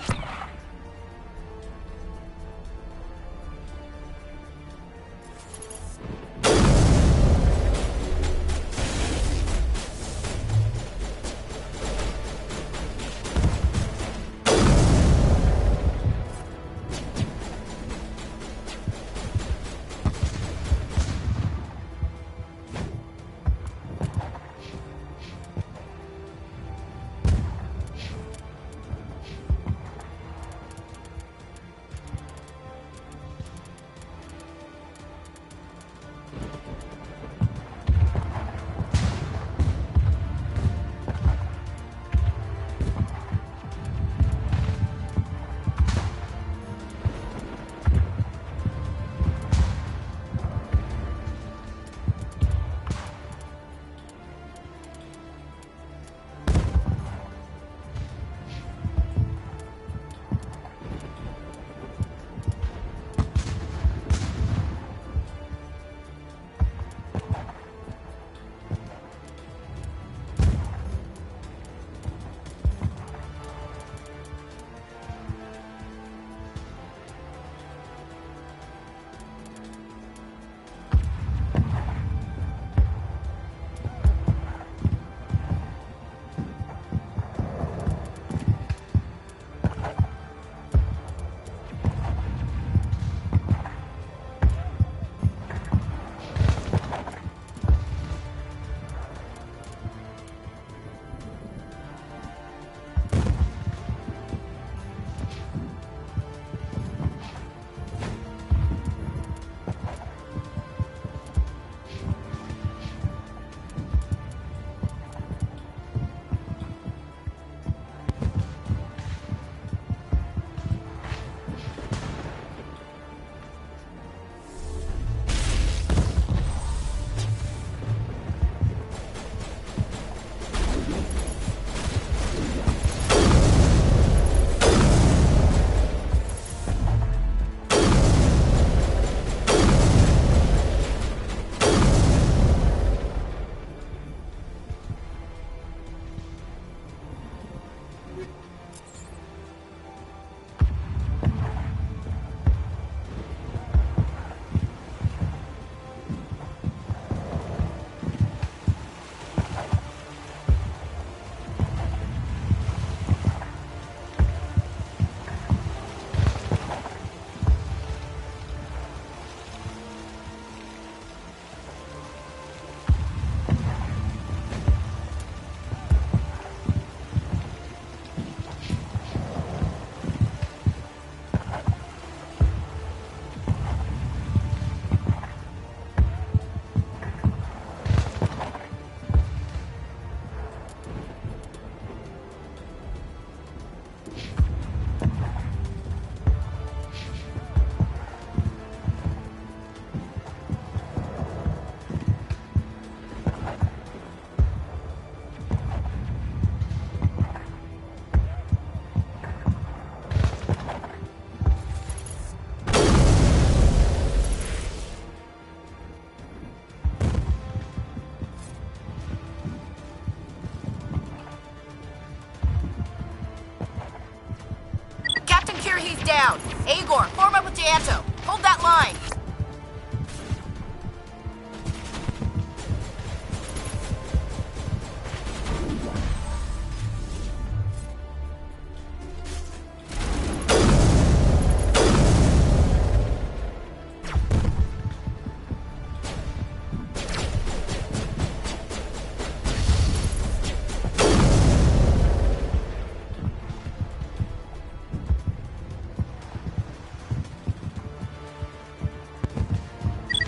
[SPEAKER 14] He's down. Agor, form up with Gianto. Hold that line.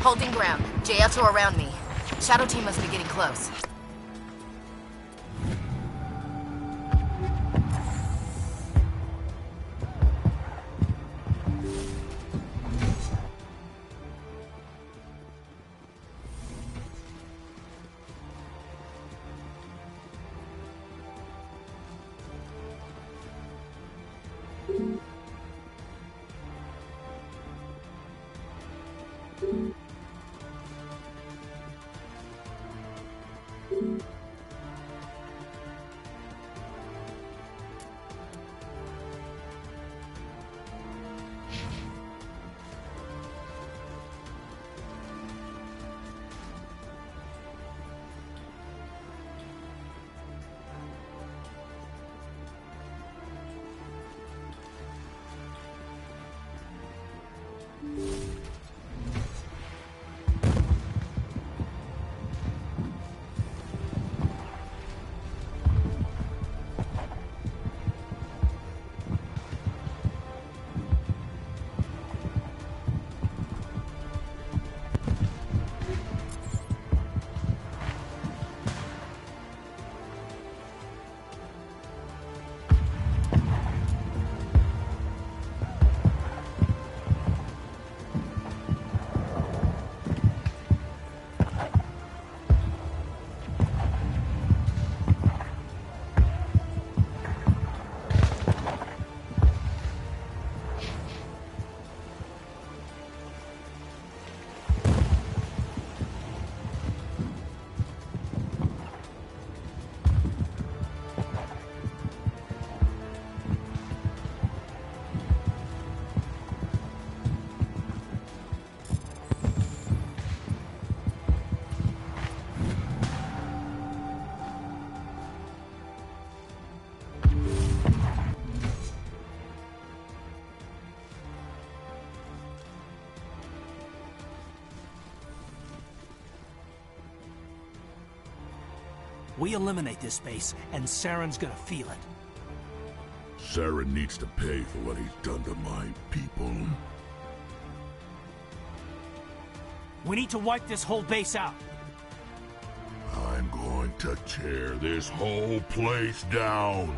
[SPEAKER 14] Holding ground. Gianto around me. Shadow team must be getting close.
[SPEAKER 4] We eliminate this base, and Saren's gonna feel it.
[SPEAKER 13] Saren needs to pay for what he's done to my people.
[SPEAKER 4] We need to wipe this whole base out.
[SPEAKER 13] I'm going to tear this whole place down.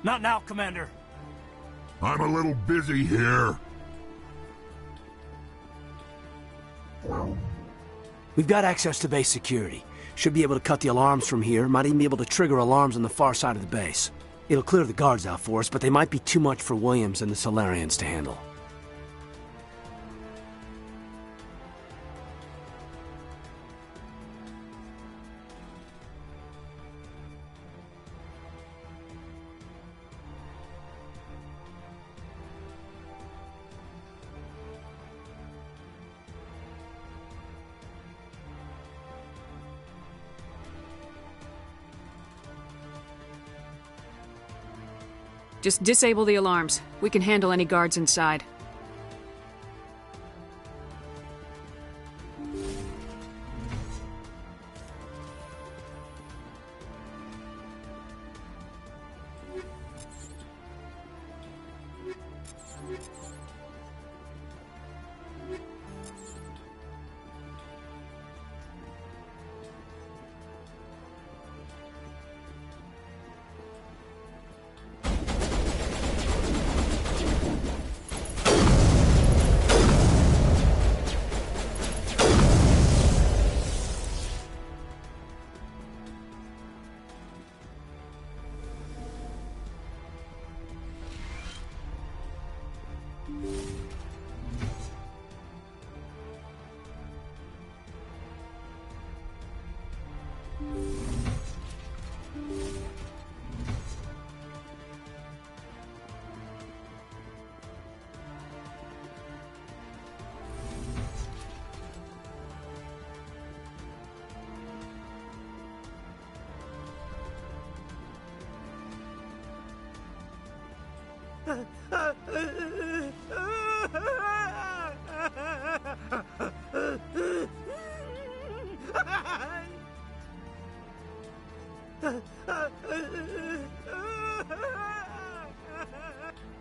[SPEAKER 4] Not now, Commander.
[SPEAKER 13] I'm a little busy here.
[SPEAKER 11] We've got access to base security. Should be able to cut the alarms from here. Might even be able to trigger alarms on the far side of the base. It'll clear the guards out for us, but they might be too much for Williams and the Solarians to handle.
[SPEAKER 2] Just disable the alarms. We can handle any guards inside.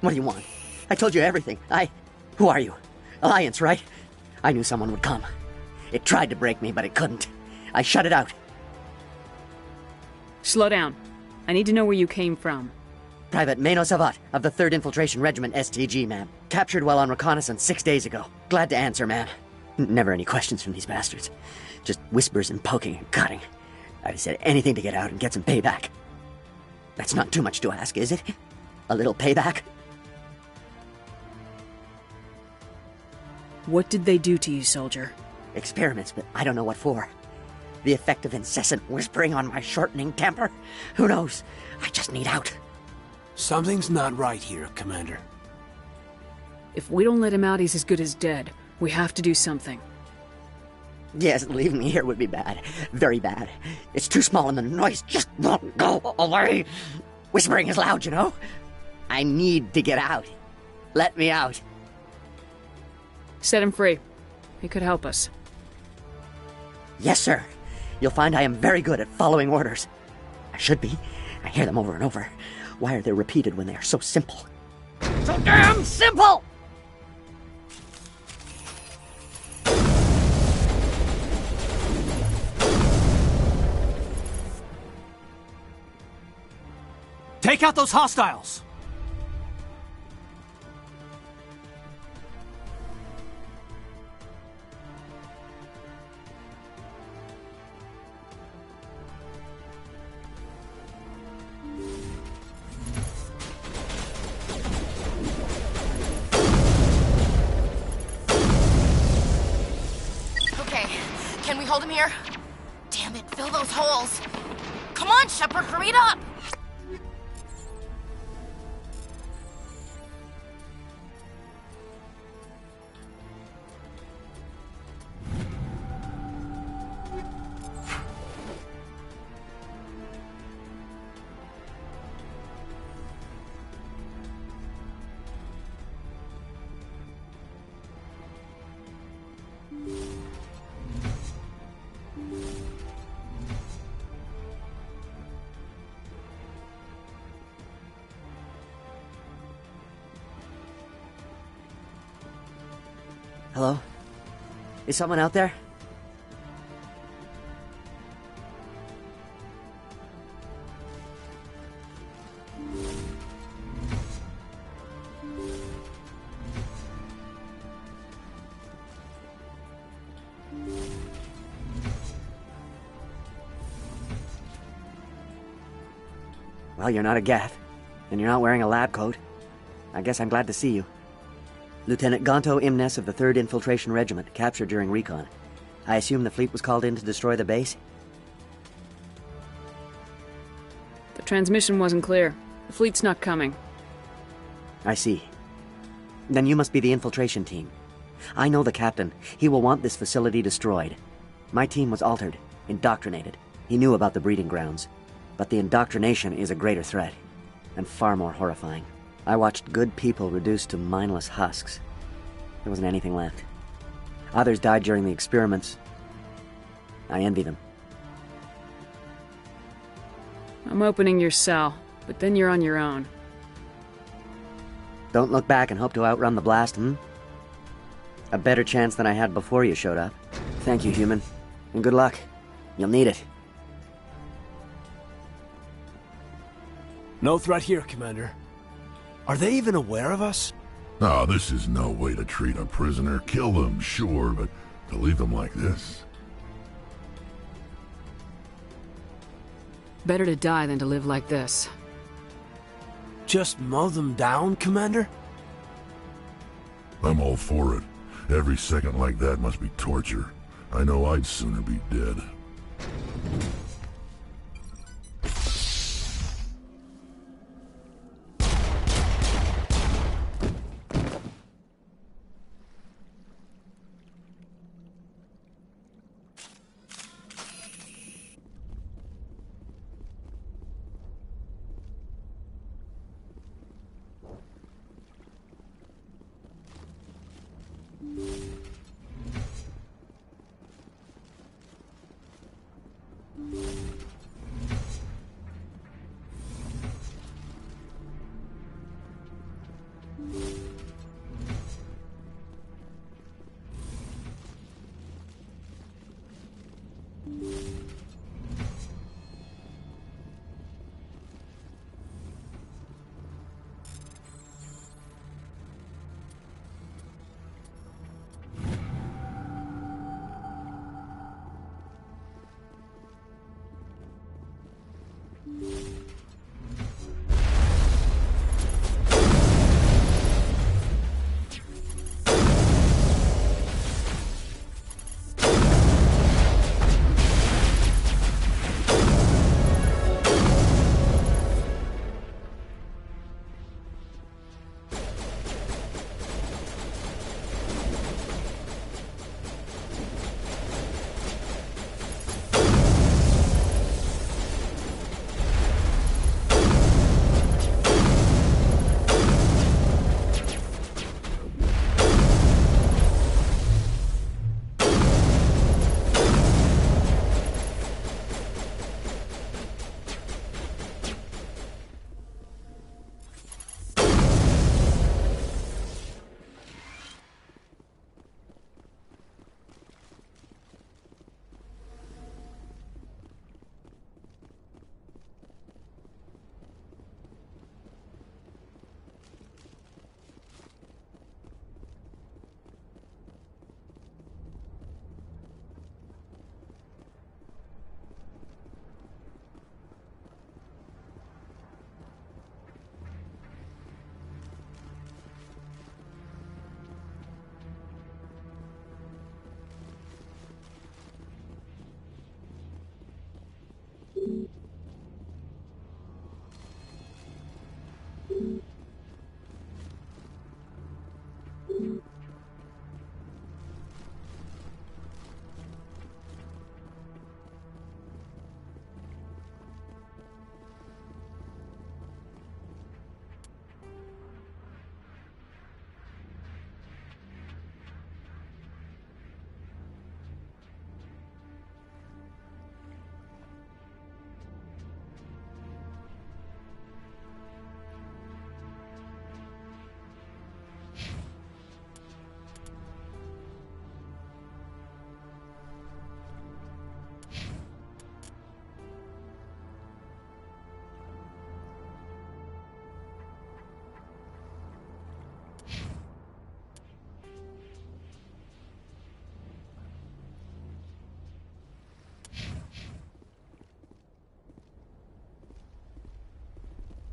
[SPEAKER 19] What do you want? I told you everything. Who are you? Alliance, right? I knew someone would come. It tried to break me, but it couldn't. I shut it out.
[SPEAKER 2] Slow down. I need to know where you came from.
[SPEAKER 19] Private Mano Savat of the 3rd Infiltration Regiment STG, ma'am. Captured while on reconnaissance 6 days ago. Glad to answer, ma'am. Never any questions from these bastards. Just whispers and poking and cutting. I said anything to get out and get some payback. That's not too much to ask, is it? A little payback?
[SPEAKER 2] What did they do to you, soldier?
[SPEAKER 19] Experiments, but I don't know what for. The effect of incessant whispering on my shortening temper? Who knows? I just need out.
[SPEAKER 11] Something's not right here, Commander.
[SPEAKER 2] If we don't let him out, he's as good as dead. We have to do something.
[SPEAKER 19] Yes, leaving me here would be bad. Very bad. It's too small and the noise just won't go away. Whispering is loud, you know? I need to get out. Let me out.
[SPEAKER 2] Set him free. He could help us.
[SPEAKER 19] Yes, sir. You'll find I am very good at following orders. I should be. I hear them over and over. Why are they repeated when they are so simple? So damn simple!
[SPEAKER 11] Take out those hostiles!
[SPEAKER 14] Can we hold him here? Damn it, fill those holes. Come on, Shepard, hurry it up!
[SPEAKER 19] Hello? Is someone out there? Well, you're not a Geth, and you're not wearing a lab coat. I guess I'm glad to see you. Lieutenant Gonto Imnes of the 3rd Infiltration Regiment, captured during recon. I assume the fleet was called in to destroy the base?
[SPEAKER 2] The transmission wasn't clear. The fleet's not coming.
[SPEAKER 19] I see. Then you must be the infiltration team. I know the captain. He will want this facility destroyed. My team was altered, indoctrinated. He knew about the breeding grounds. But the indoctrination is a greater threat, and far more horrifying. I watched good people reduced to mindless husks. There wasn't anything left. Others died during the experiments. I envy them.
[SPEAKER 2] I'm opening your cell, but then you're on your own.
[SPEAKER 19] Don't look back and hope to outrun the blast, A better chance than I had before you showed up. Thank you, human. And good luck. You'll need it.
[SPEAKER 11] No threat here, Commander. Are they even aware of us?
[SPEAKER 13] Oh, this is no way to treat a prisoner. Kill them, sure, but to leave them like this?
[SPEAKER 2] Better to die than to live like this.
[SPEAKER 11] Just mow them down, Commander?
[SPEAKER 13] I'm all for it. Every second like that must be torture. I know I'd sooner be dead.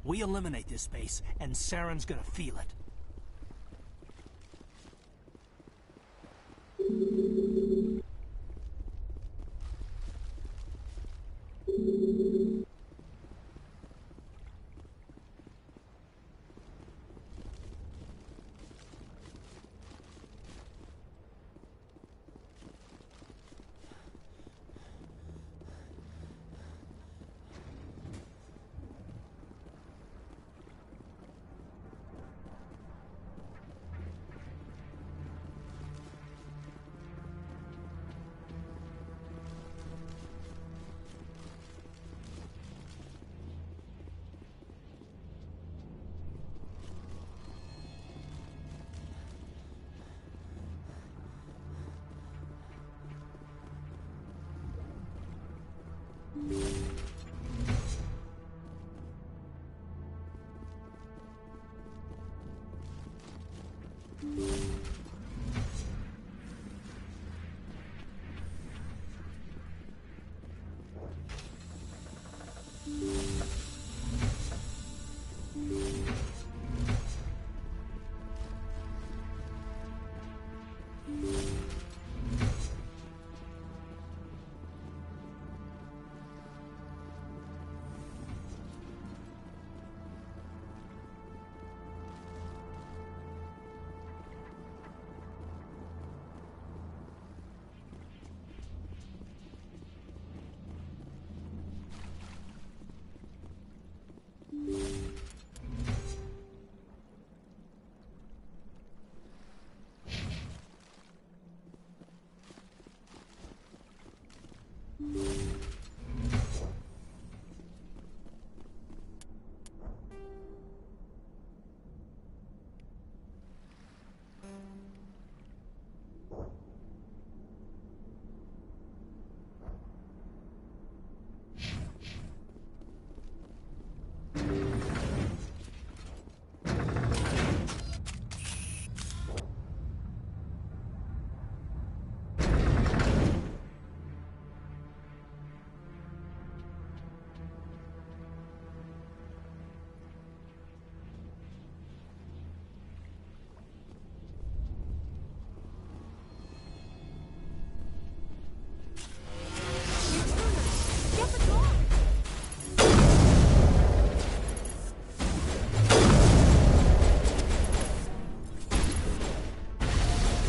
[SPEAKER 11] We eliminate this base, and Saren's gonna feel it.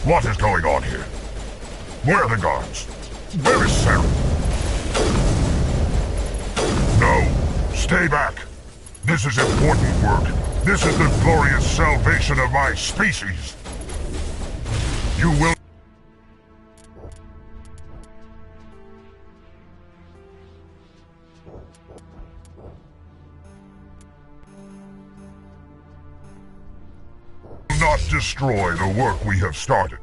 [SPEAKER 13] What is going on here? Where are the guards? Where is Saren? No, stay back. This is important work. This is the glorious salvation of my species. You will... not destroy the work we have started.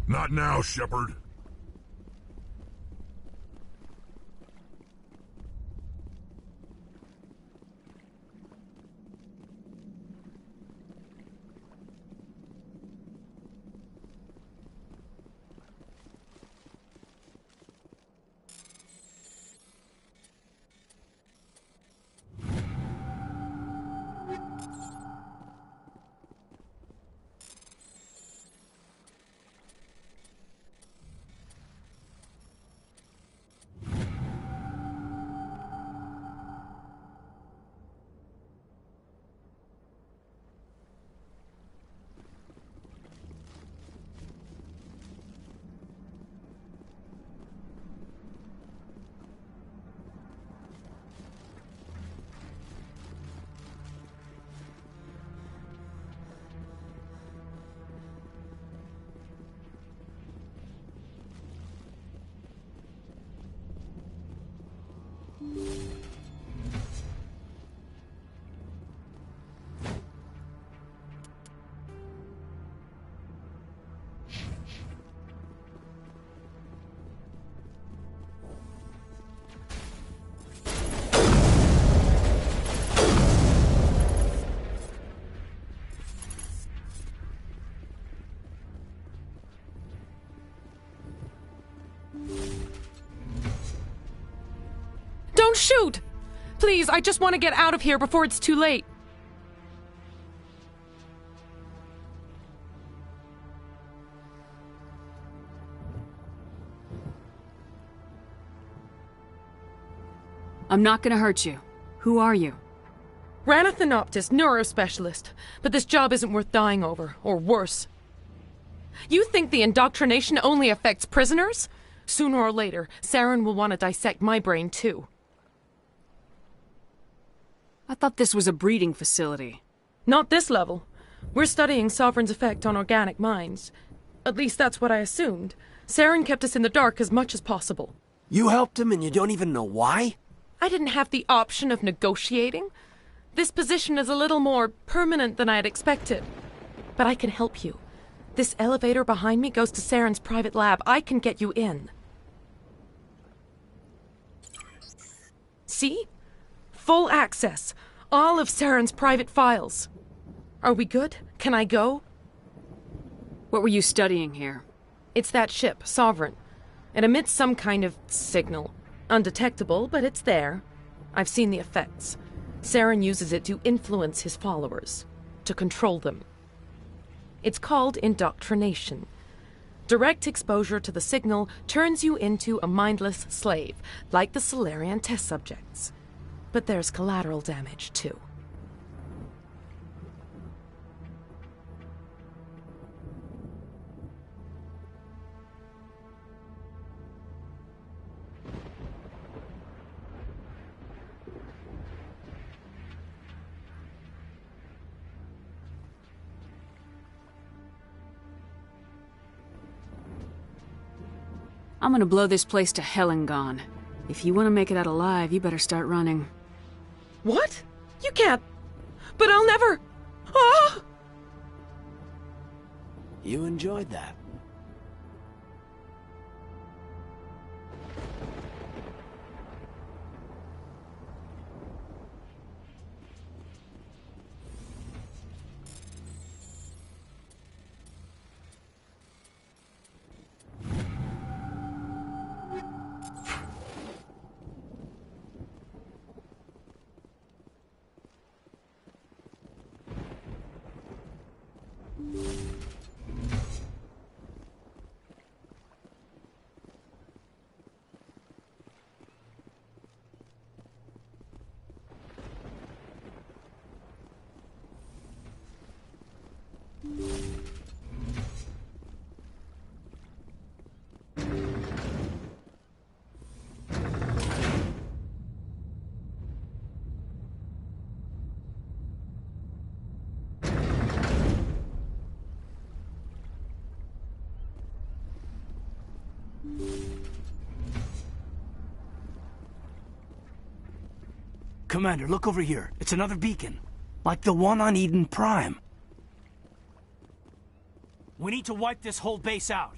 [SPEAKER 13] Not now, Shepard.
[SPEAKER 20] shoot! Please, I just want to get out of here before it's too late.
[SPEAKER 2] I'm not gonna hurt you. Who are you?
[SPEAKER 20] Rana Thanoptis, neurospecialist. But this job isn't worth dying over, or worse. You think the indoctrination only affects prisoners? Sooner or later, Saren will want to dissect my brain too.
[SPEAKER 2] I thought this was a breeding facility.
[SPEAKER 20] Not this level. We're studying Sovereign's effect on organic minds. At least that's what I assumed. Saren kept us in the dark as much as possible.
[SPEAKER 11] You helped him and you don't even know why?
[SPEAKER 20] I didn't have the option of negotiating. This position is a little more permanent than I had expected. But I can help you. This elevator behind me goes to Saren's private lab. I can get you in. See? Full access. All of Saren's private files. Are we good? Can I go?
[SPEAKER 2] What were you studying here?
[SPEAKER 20] It's that ship, Sovereign. It emits some kind of signal. Undetectable, but it's there. I've seen the effects. Saren uses it to influence his followers, to control them. It's called indoctrination. Direct exposure to the signal turns you into a mindless slave, like the Salarian test subjects. But there's collateral damage, too.
[SPEAKER 2] I'm gonna blow this place to hell and gone. If you want to make it out alive, you better start running.
[SPEAKER 20] What? You can't. But I'll never. Ah!
[SPEAKER 11] You enjoyed that. Commander, look over here. It's another beacon. Like the one on Eden Prime. We need to wipe this whole base out.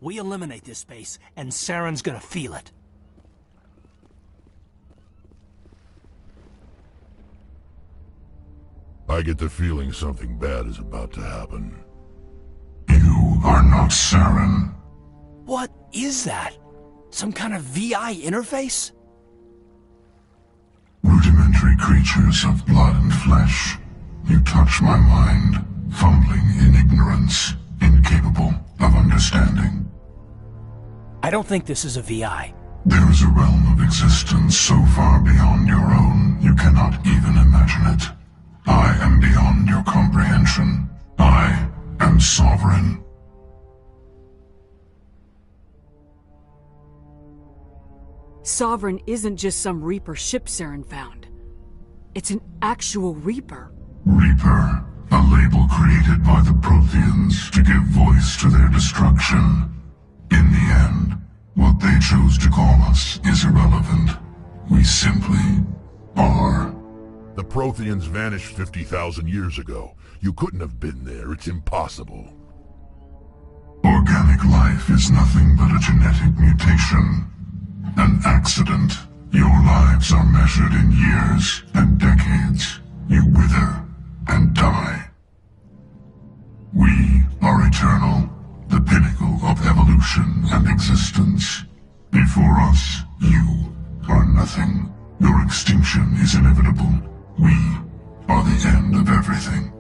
[SPEAKER 11] We eliminate this base, and Saren's gonna feel it.
[SPEAKER 13] I get the feeling something bad is about to happen.
[SPEAKER 9] You are not Saren.
[SPEAKER 11] What is that? Some kind of VI interface?
[SPEAKER 9] Rudimentary creatures of blood and flesh. You touch my mind, fumbling in ignorance, incapable of understanding.
[SPEAKER 11] I don't think this is a VI.
[SPEAKER 9] There is a realm of existence so far beyond your own, you cannot even imagine it.
[SPEAKER 13] I am beyond your comprehension. I am sovereign.
[SPEAKER 2] Sovereign isn't just some Reaper ship Saren found. It's an actual Reaper.
[SPEAKER 13] Reaper, a label created by the Protheans to give voice to their destruction. In the end, what they chose to call us is irrelevant. We simply are. The Protheans vanished 50,000 years ago. You couldn't have been there. It's impossible. Organic life is nothing but a genetic mutation. An accident. Your lives are measured in years and decades. You wither and die. We are eternal, the pinnacle of evolution and existence. Before us, you are nothing. Your extinction is inevitable. We are the end of everything.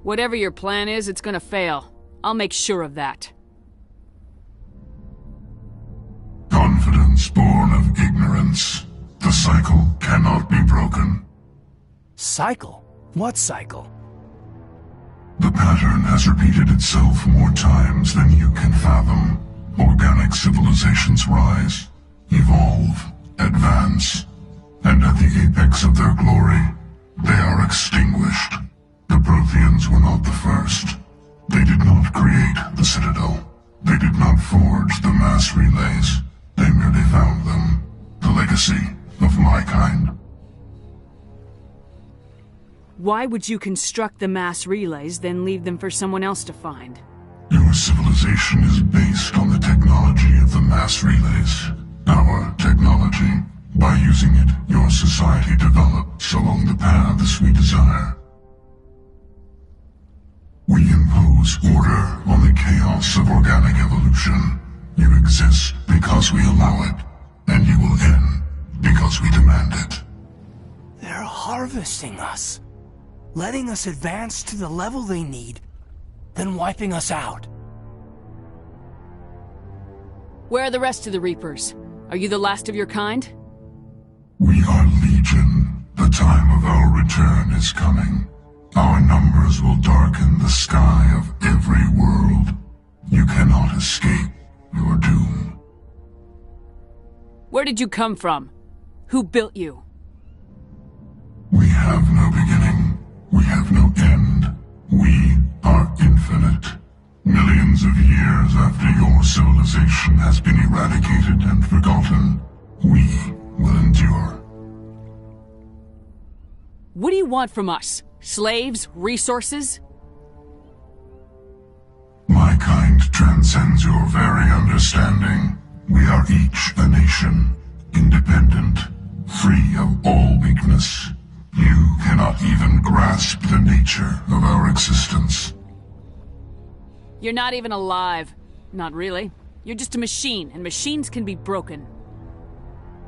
[SPEAKER 2] Whatever your plan is, it's gonna fail. I'll make sure of that.
[SPEAKER 13] Confidence born of ignorance. The cycle cannot be broken.
[SPEAKER 11] Cycle? What cycle?
[SPEAKER 13] The pattern has repeated itself more times than you can fathom. Organic civilizations rise, evolve, advance, and at the apex of their glory, they are extinguished. The Protheans were not the first. They did not create the Citadel. They did not forge the mass relays. They merely found them. The legacy of my kind.
[SPEAKER 2] Why would you construct the mass relays, then leave them for someone else to find?
[SPEAKER 13] Your civilization is based on the technology of the mass relays. Our technology. By using it, your society develops along the paths we desire. We impose order on the chaos of organic evolution. You exist because we allow it, and you will end because we demand it.
[SPEAKER 11] They're harvesting us. Letting us advance to the level they need, then wiping us out.
[SPEAKER 2] Where are the rest of the Reapers? Are you the last of your kind?
[SPEAKER 13] We are Legion. The time of our return is coming. Our numbers will darken the sky of every world. You cannot escape your doom.
[SPEAKER 2] Where did you come from? Who built you?
[SPEAKER 13] We have no beginning. We have no end. We are infinite. Millions of years after your civilization has been eradicated and forgotten, we will endure.
[SPEAKER 2] What do you want from us? Slaves? Resources?
[SPEAKER 13] My kind transcends your very understanding. We are each a nation, independent, free of all weakness. You cannot even grasp the nature of our existence.
[SPEAKER 2] You're not even alive. Not really. You're just a machine, and machines can be broken.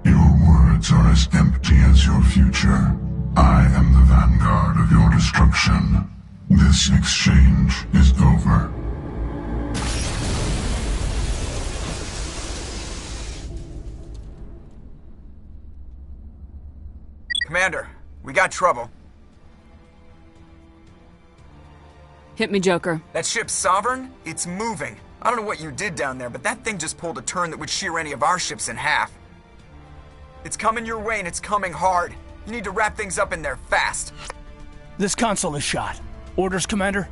[SPEAKER 13] Your words are as empty as your future. I am the vanguard of your destruction. This exchange is over.
[SPEAKER 12] Commander, we got trouble.
[SPEAKER 2] Hit me, Joker.
[SPEAKER 12] That ship's Sovereign? It's moving. I don't know what you did down there, but that thing just pulled a turn that would shear any of our ships in half. It's coming your way, and it's coming hard. You need to wrap things up in there fast.
[SPEAKER 11] This console is shot. Orders, Commander?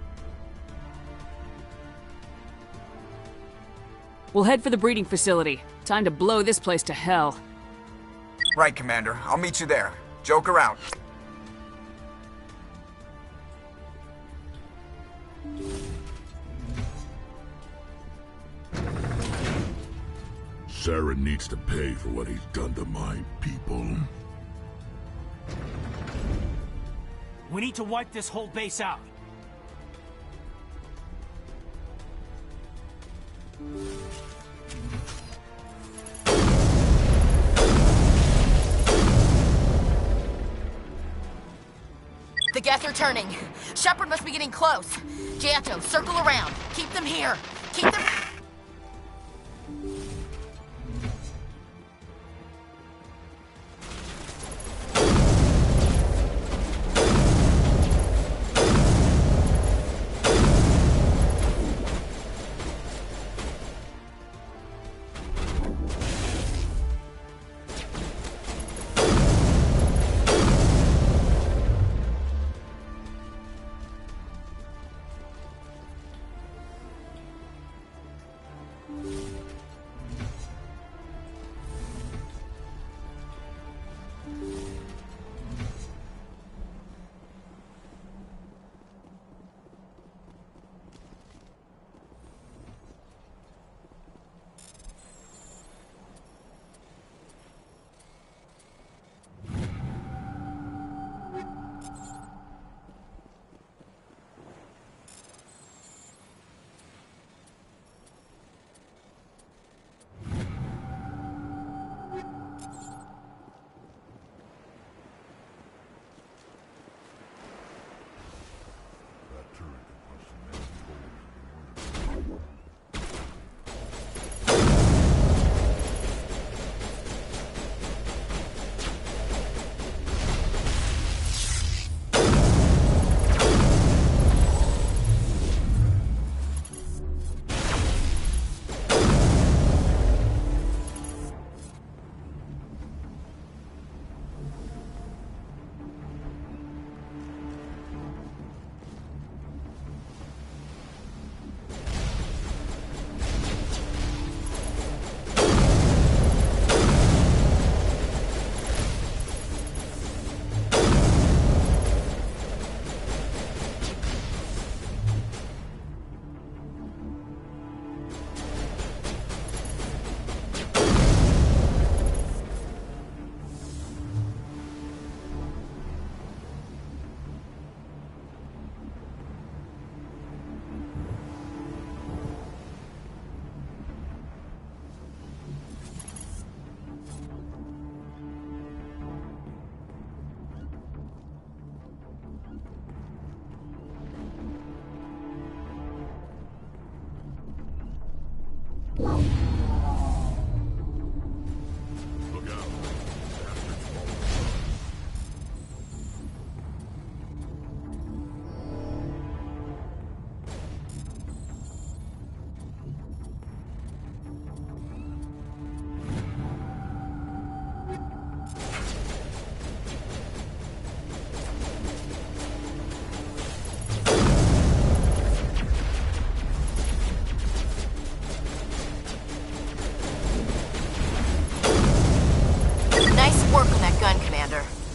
[SPEAKER 2] We'll head for the breeding facility. Time to blow this place to hell.
[SPEAKER 12] Right, Commander. I'll meet you there. Joker out.
[SPEAKER 13] Saren needs to pay for what he's done to my people.
[SPEAKER 11] We need to wipe this whole base out.
[SPEAKER 14] The Geth are turning. Shepard must be getting close. Jato, circle around. Keep them here. Keep them...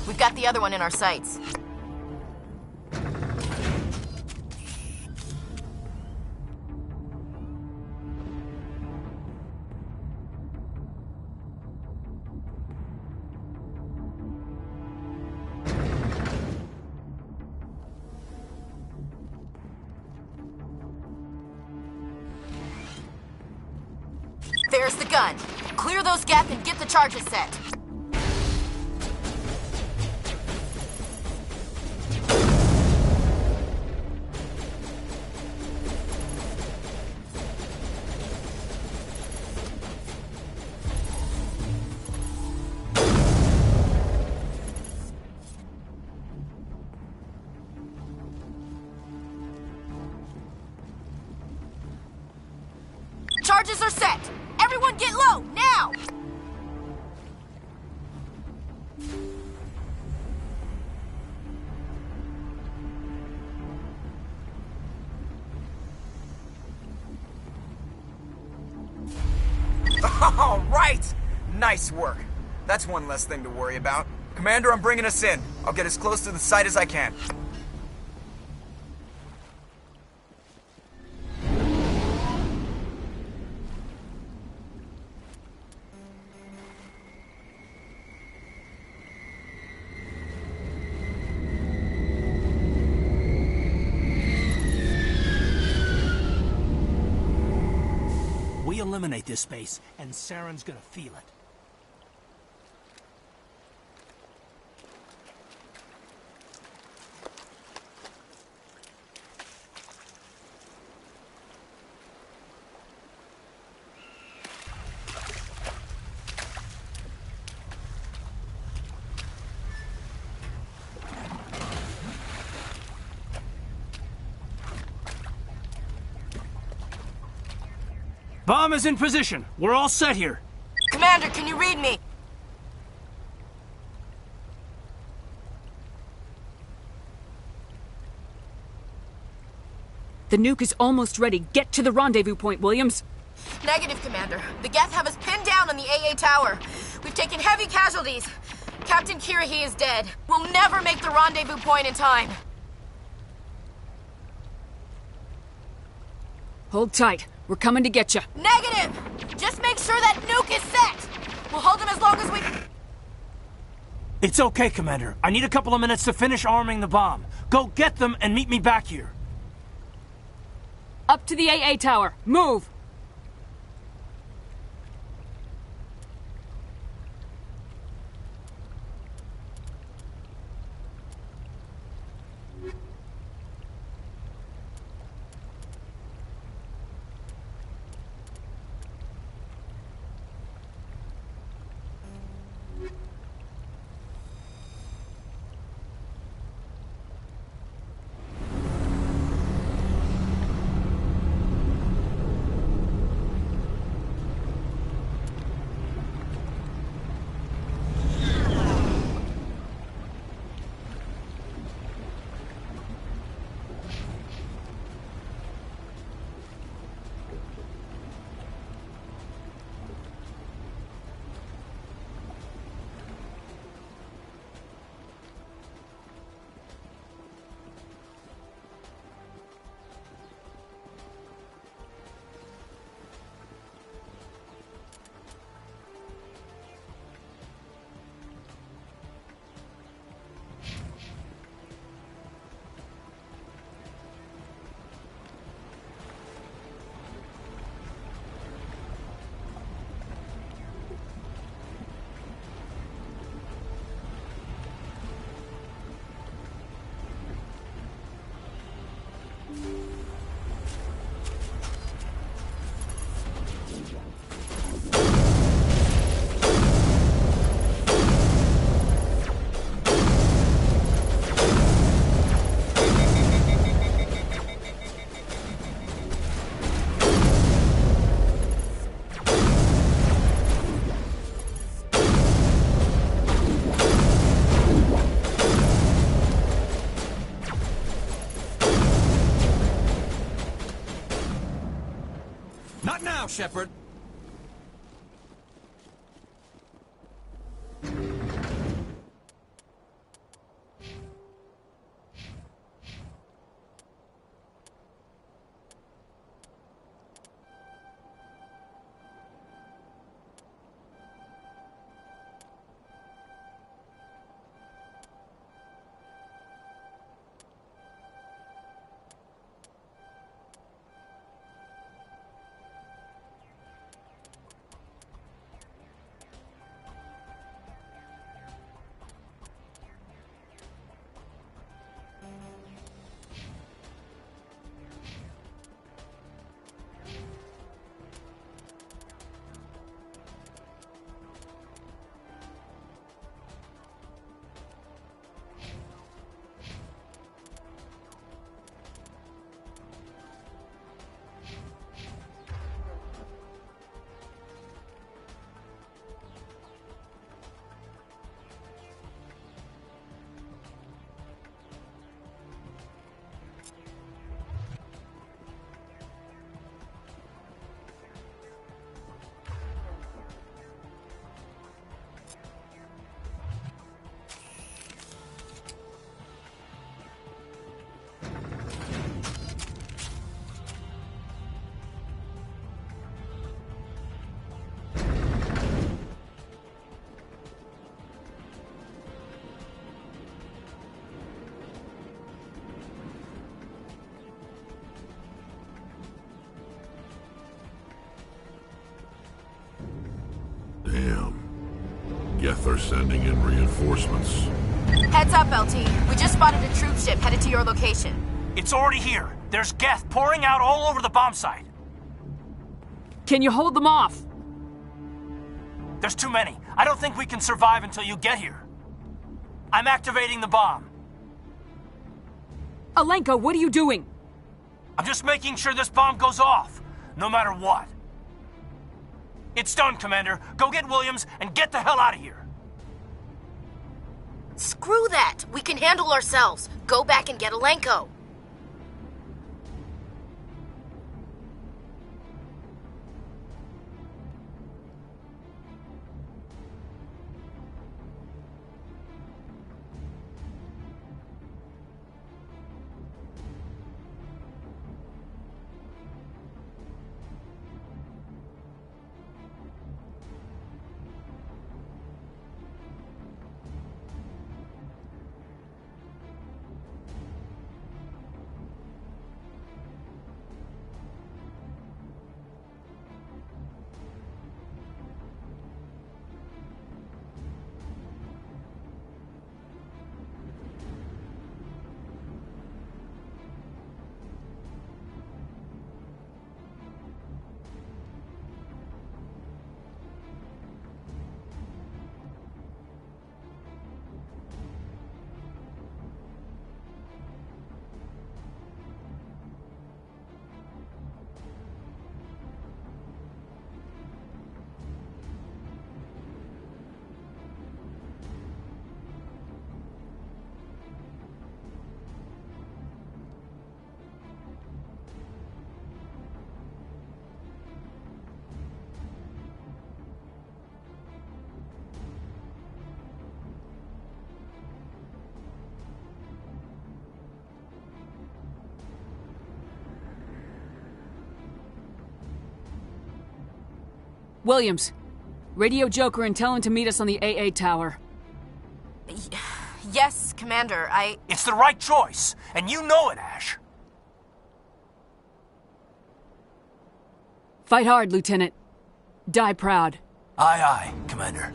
[SPEAKER 14] We've got the other one in our sights. There's the gun. Clear those gaps and get the charges set. Charges are set! Everyone get low, now!
[SPEAKER 12] All right! Nice work. That's one less thing to worry about. Commander, I'm bringing us in. I'll get as close to the site as I can.
[SPEAKER 11] We eliminate this space, and Saren's gonna feel it. Bomb is in position. We're all set here.
[SPEAKER 14] Commander, can you read me?
[SPEAKER 2] The nuke is almost ready. Get to the rendezvous point, Williams.
[SPEAKER 14] Negative, Commander. The Geth have us pinned down on the AA tower. We've taken heavy casualties. Captain Kirrahe is dead. We'll never make the rendezvous point in time.
[SPEAKER 2] Hold tight. We're coming to get you.
[SPEAKER 14] Negative! Just make sure that nuke is set! We'll hold them as long as we...
[SPEAKER 11] It's okay, Commander. I need a couple of minutes to finish arming the bomb. Go get them and meet me back here.
[SPEAKER 2] Up to the AA tower. Move!
[SPEAKER 5] Shepard.
[SPEAKER 13] Geth are sending in reinforcements.
[SPEAKER 14] Heads up, LT. We just spotted a troop ship headed to your location.
[SPEAKER 11] It's already here. There's Geth pouring out all over the bomb site.
[SPEAKER 2] Can you hold them off?
[SPEAKER 11] There's too many. I don't think we can survive until you get here. I'm activating the bomb.
[SPEAKER 2] Alenka, what are you doing?
[SPEAKER 11] I'm just making sure this bomb goes off, no matter what.
[SPEAKER 4] It's done, Commander. Go get Williams and get the hell out of here.
[SPEAKER 14] Screw that! We can handle ourselves. Go back and get Alenko.
[SPEAKER 2] Williams, radio Joker and tell him to meet us on the AA tower.
[SPEAKER 14] Yes, Commander,
[SPEAKER 4] It's the right choice, and you know it, Ash.
[SPEAKER 2] Fight hard, Lieutenant. Die proud.
[SPEAKER 4] Aye, aye, Commander.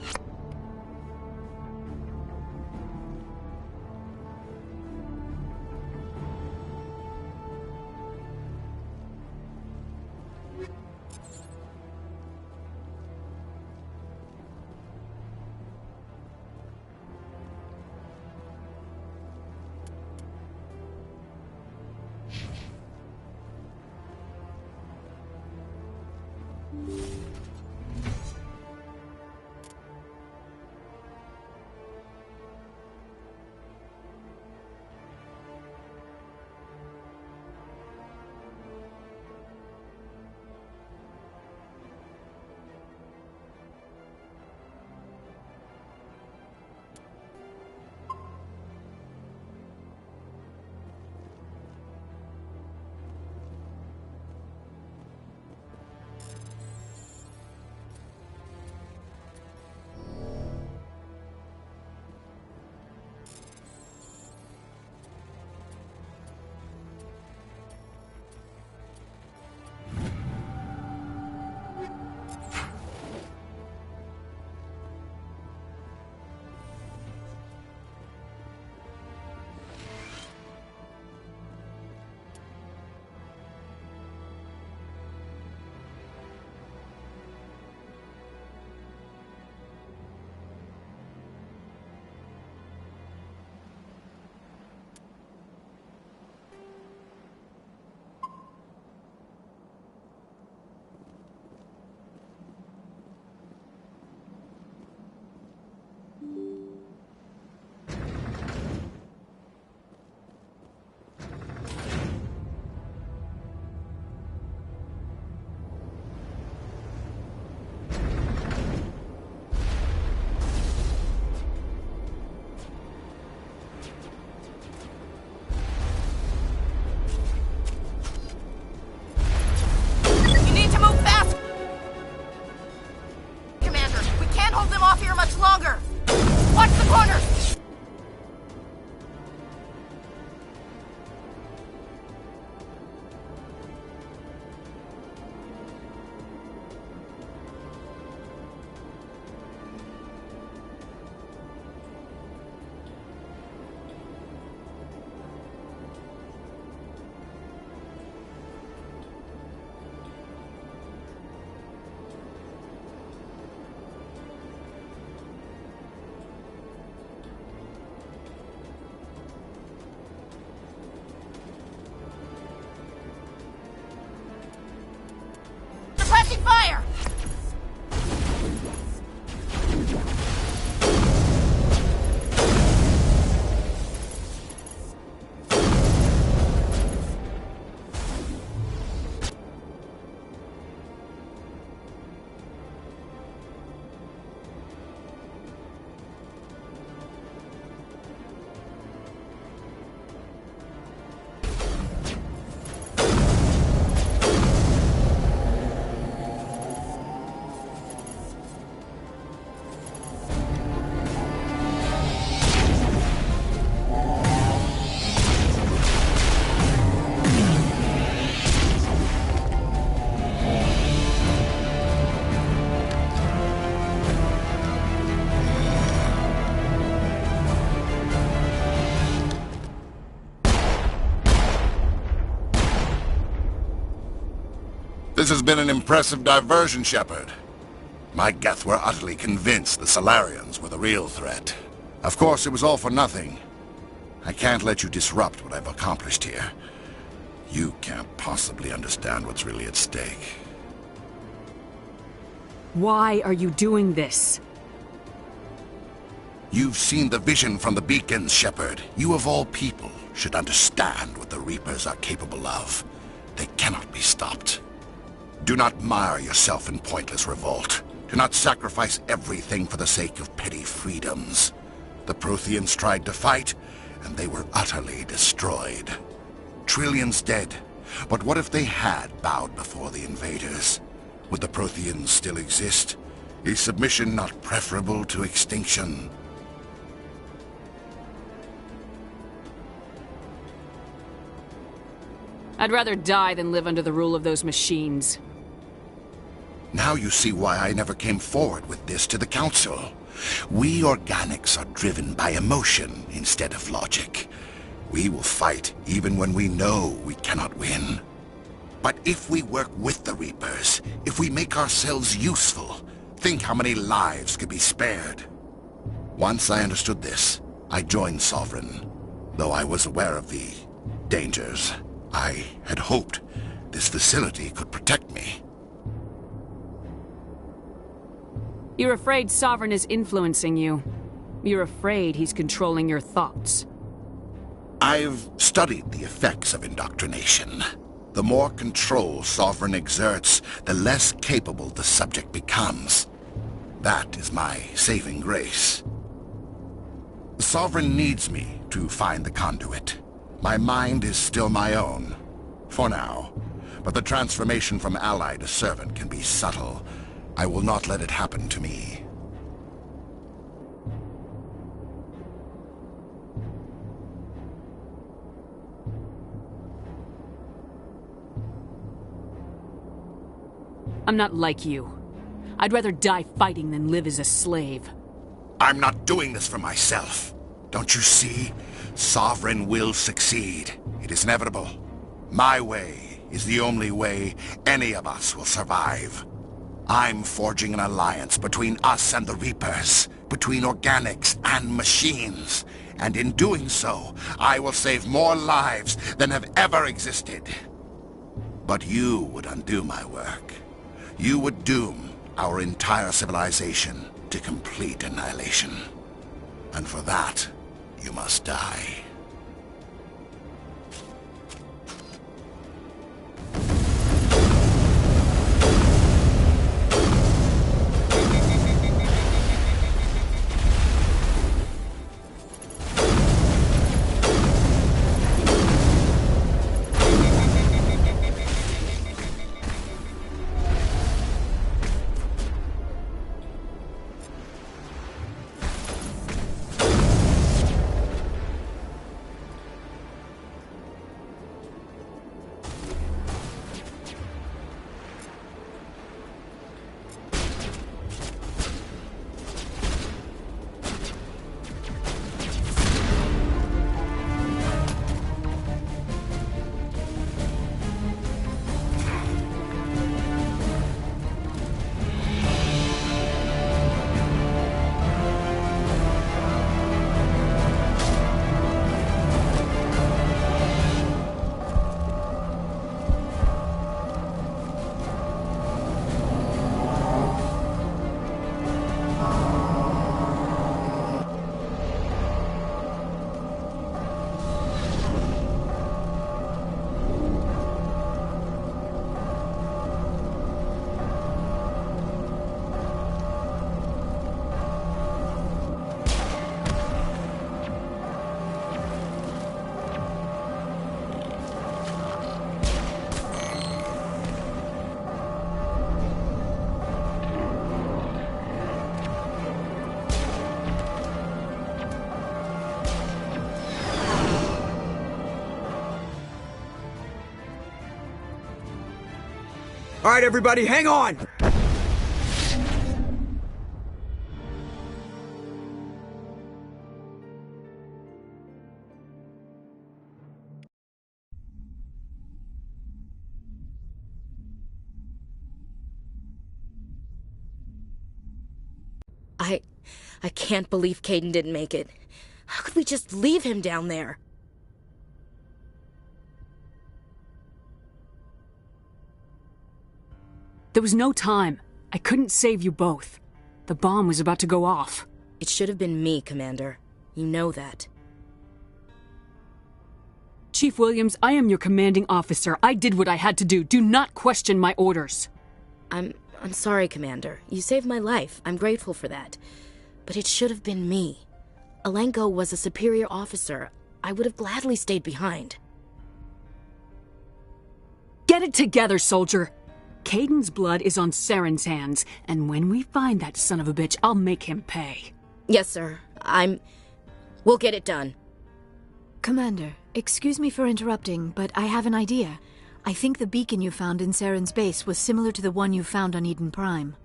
[SPEAKER 13] This has been an impressive diversion, Shepard. My Geth were utterly convinced the Salarians were the real threat. Of course, it was all for nothing. I can't let you disrupt what I've accomplished here. You can't possibly understand what's really at stake.
[SPEAKER 2] Why are you doing this?
[SPEAKER 13] You've seen the vision from the beacons, Shepard. You of all people should understand what the Reapers are capable of. They cannot be stopped. Do not mire yourself in pointless revolt. Do not sacrifice everything for the sake of petty freedoms. The Protheans tried to fight, and they were utterly destroyed. Trillions dead, but what if they had bowed before the invaders? Would the Protheans still exist? Is submission not preferable to extinction?
[SPEAKER 2] I'd rather die than live under the rule of those machines.
[SPEAKER 13] Now you see why I never came forward with this to the Council. We organics are driven by emotion instead of logic. We will fight even when we know we cannot win. But if we work with the Reapers, if we make ourselves useful, think how many lives could be spared. Once I understood this, I joined Sovereign. Though I was aware of the dangers, I had hoped this facility could protect me.
[SPEAKER 2] You're afraid Sovereign is influencing you. You're afraid he's controlling your thoughts.
[SPEAKER 13] I've studied the effects of indoctrination. The more control Sovereign exerts, the less capable the subject becomes. That is my saving grace. Sovereign needs me to find the conduit. My mind is still my own, for now. But the transformation from ally to servant can be subtle. I will not let it happen to me.
[SPEAKER 2] I'm not like you. I'd rather die fighting than live as a slave.
[SPEAKER 13] I'm not doing this for myself. Don't you see? Sovereign will succeed. It is inevitable. My way is the only way any of us will survive. I'm forging an alliance between us and the Reapers, between organics and machines. And in doing so, I will save more lives than have ever existed. But you would undo my work. You would doom our entire civilization to complete annihilation. And for that, you must die.
[SPEAKER 12] All right, everybody, hang on!
[SPEAKER 14] I can't believe Kaidan didn't make it. How could we just leave him down there?
[SPEAKER 2] There was no time. I couldn't save you both. The bomb was about to go off.
[SPEAKER 14] It should have been me, Commander. You know that.
[SPEAKER 2] Chief Williams, I am your commanding officer. I did what I had to do. Do not question my orders.
[SPEAKER 14] I'm sorry, Commander. You saved my life. I'm grateful for that. But it should have been me. Alenko was a superior officer. I would have gladly stayed behind.
[SPEAKER 2] Get it together, soldier. Kaidan's blood is on Saren's hands, and when we find that son of a bitch, I'll make him pay.
[SPEAKER 14] Yes, sir. We'll get it done.
[SPEAKER 8] Commander, excuse me for interrupting, but I have an idea. I think the beacon you found in Saren's base was similar to the one you found on Eden Prime.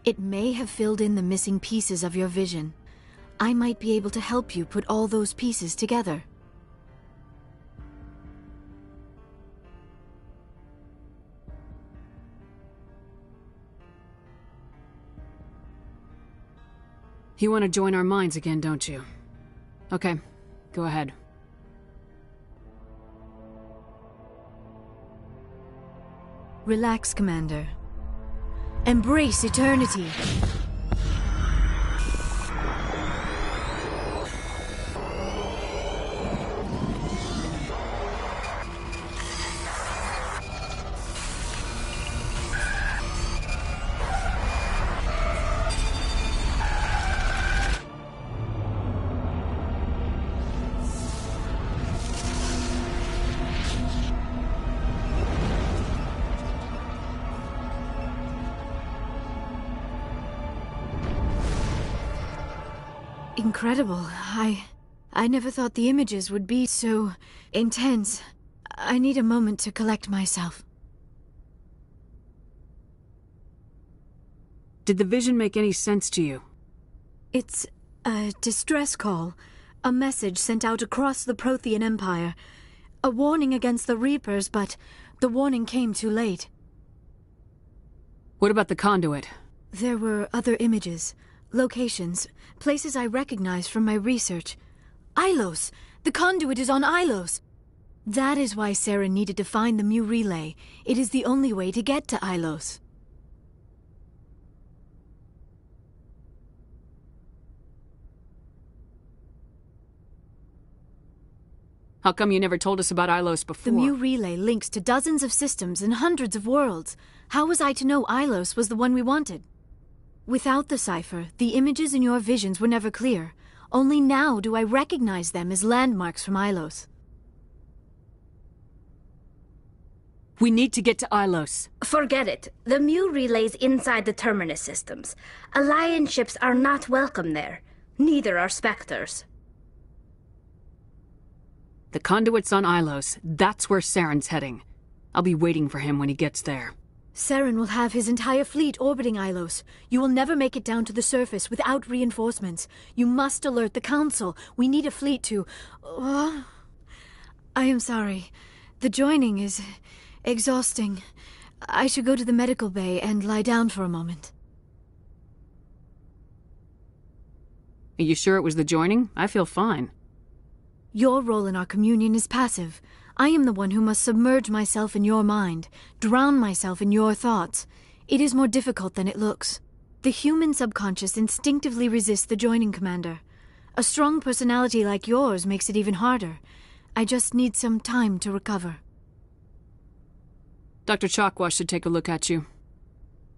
[SPEAKER 8] It may have filled in the missing pieces of your vision. I might be able to help you put all those pieces together.
[SPEAKER 2] You want to join our minds again, don't you? Okay, go ahead.
[SPEAKER 8] Relax, Commander. Embrace eternity. Incredible. I never thought the images would be so intense. I need a moment to collect myself.
[SPEAKER 2] Did the vision make any sense to you?
[SPEAKER 8] It's a distress call. A message sent out across the Prothean Empire. A warning against the Reapers, but the warning came too late.
[SPEAKER 2] What about the conduit?
[SPEAKER 8] There were other images. Locations, places I recognize from my research. Ilos! The conduit is on Ilos! That is why Saren needed to find the Mu relay. It is the only way to get to Ilos.
[SPEAKER 2] How come you never told us about Ilos before?
[SPEAKER 8] The Mu relay links to dozens of systems and hundreds of worlds. How was I to know Ilos was the one we wanted? Without the cipher, the images in your visions were never clear. Only now do I recognize them as landmarks from Ilos.
[SPEAKER 2] We need to get to Ilos.
[SPEAKER 7] Forget it. The Mu relay's inside the Terminus systems. Alliance ships are not welcome there. Neither are Spectres.
[SPEAKER 2] The conduit's on Ilos. That's where Saren's heading. I'll be waiting for him when he gets there.
[SPEAKER 8] Saren will have his entire fleet orbiting Ilos. You will never make it down to the surface without reinforcements. You must alert the Council. We need a fleet to... I am sorry. The joining is exhausting. I should go to the medical bay and lie down for a moment.
[SPEAKER 2] Are you sure it was the joining? I feel fine.
[SPEAKER 8] Your role in our communion is passive. I am the one who must submerge myself in your mind, drown myself in your thoughts. It is more difficult than it looks. The human subconscious instinctively resists the joining, Commander. A strong personality like yours makes it even harder. I just need some time to recover.
[SPEAKER 2] Dr. Chakwas should take a look at you.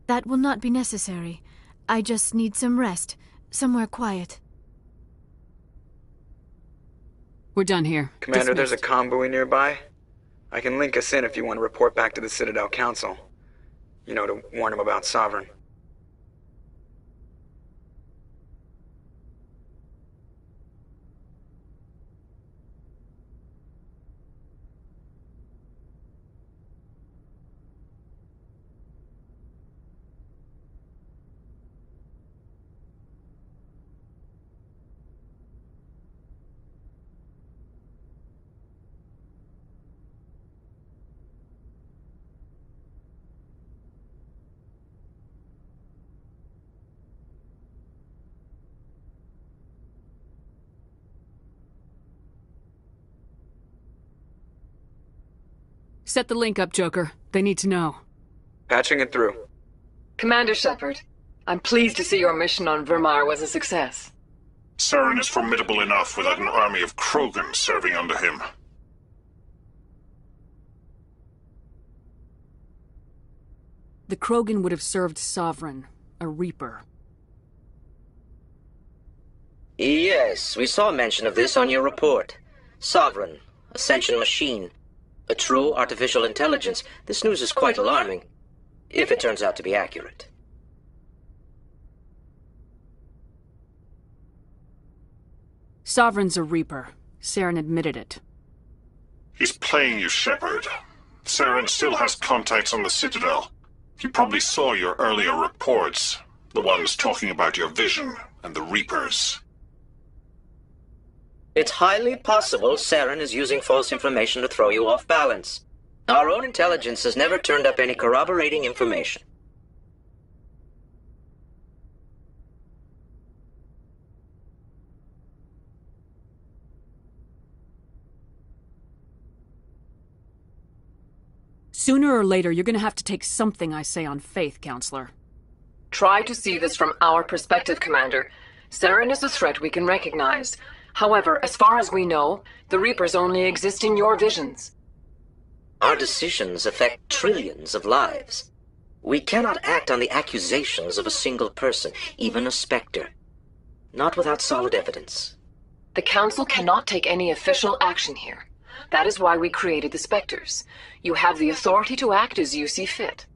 [SPEAKER 8] That will not be necessary. I just need some rest, somewhere quiet.
[SPEAKER 2] We're done here.
[SPEAKER 3] Commander,
[SPEAKER 2] Dismissed.
[SPEAKER 3] there's a convoy nearby. I can link us in if you want to report back to the Citadel Council. You know, to warn them about Sovereign.
[SPEAKER 2] Set the link up, Joker. They need to know.
[SPEAKER 3] Patching it through.
[SPEAKER 21] Commander Shepard, I'm pleased to see your mission on Vermar was a success.
[SPEAKER 22] Saren is formidable enough without an army of Krogan serving under him.
[SPEAKER 2] The Krogan would have served Sovereign, a Reaper.
[SPEAKER 23] Yes, we saw mention of this on your report. Sovereign, Ascension machine, a true artificial intelligence. This news is quite alarming, if it turns out to be accurate.
[SPEAKER 2] Sovereign's a Reaper. Saren admitted it.
[SPEAKER 22] He's playing you, Shepard. Saren still has contacts on the Citadel. He probably saw your earlier reports, the ones talking about your vision and the Reapers.
[SPEAKER 23] It's highly possible Saren is using false information to throw you off balance. Our own intelligence has never turned up any corroborating information.
[SPEAKER 2] Sooner or later, you're gonna have to take something I say on faith, Counselor.
[SPEAKER 21] Try to see this from our perspective, Commander. Saren is a threat we can recognize. However, as far as we know, the Reapers only exist in your visions.
[SPEAKER 23] Our decisions affect trillions of lives. We cannot act on the accusations of a single person, even a Spectre. Not without solid evidence.
[SPEAKER 21] The Council cannot take any official action here. That is why we created the Spectres. You have the authority to act as you see fit.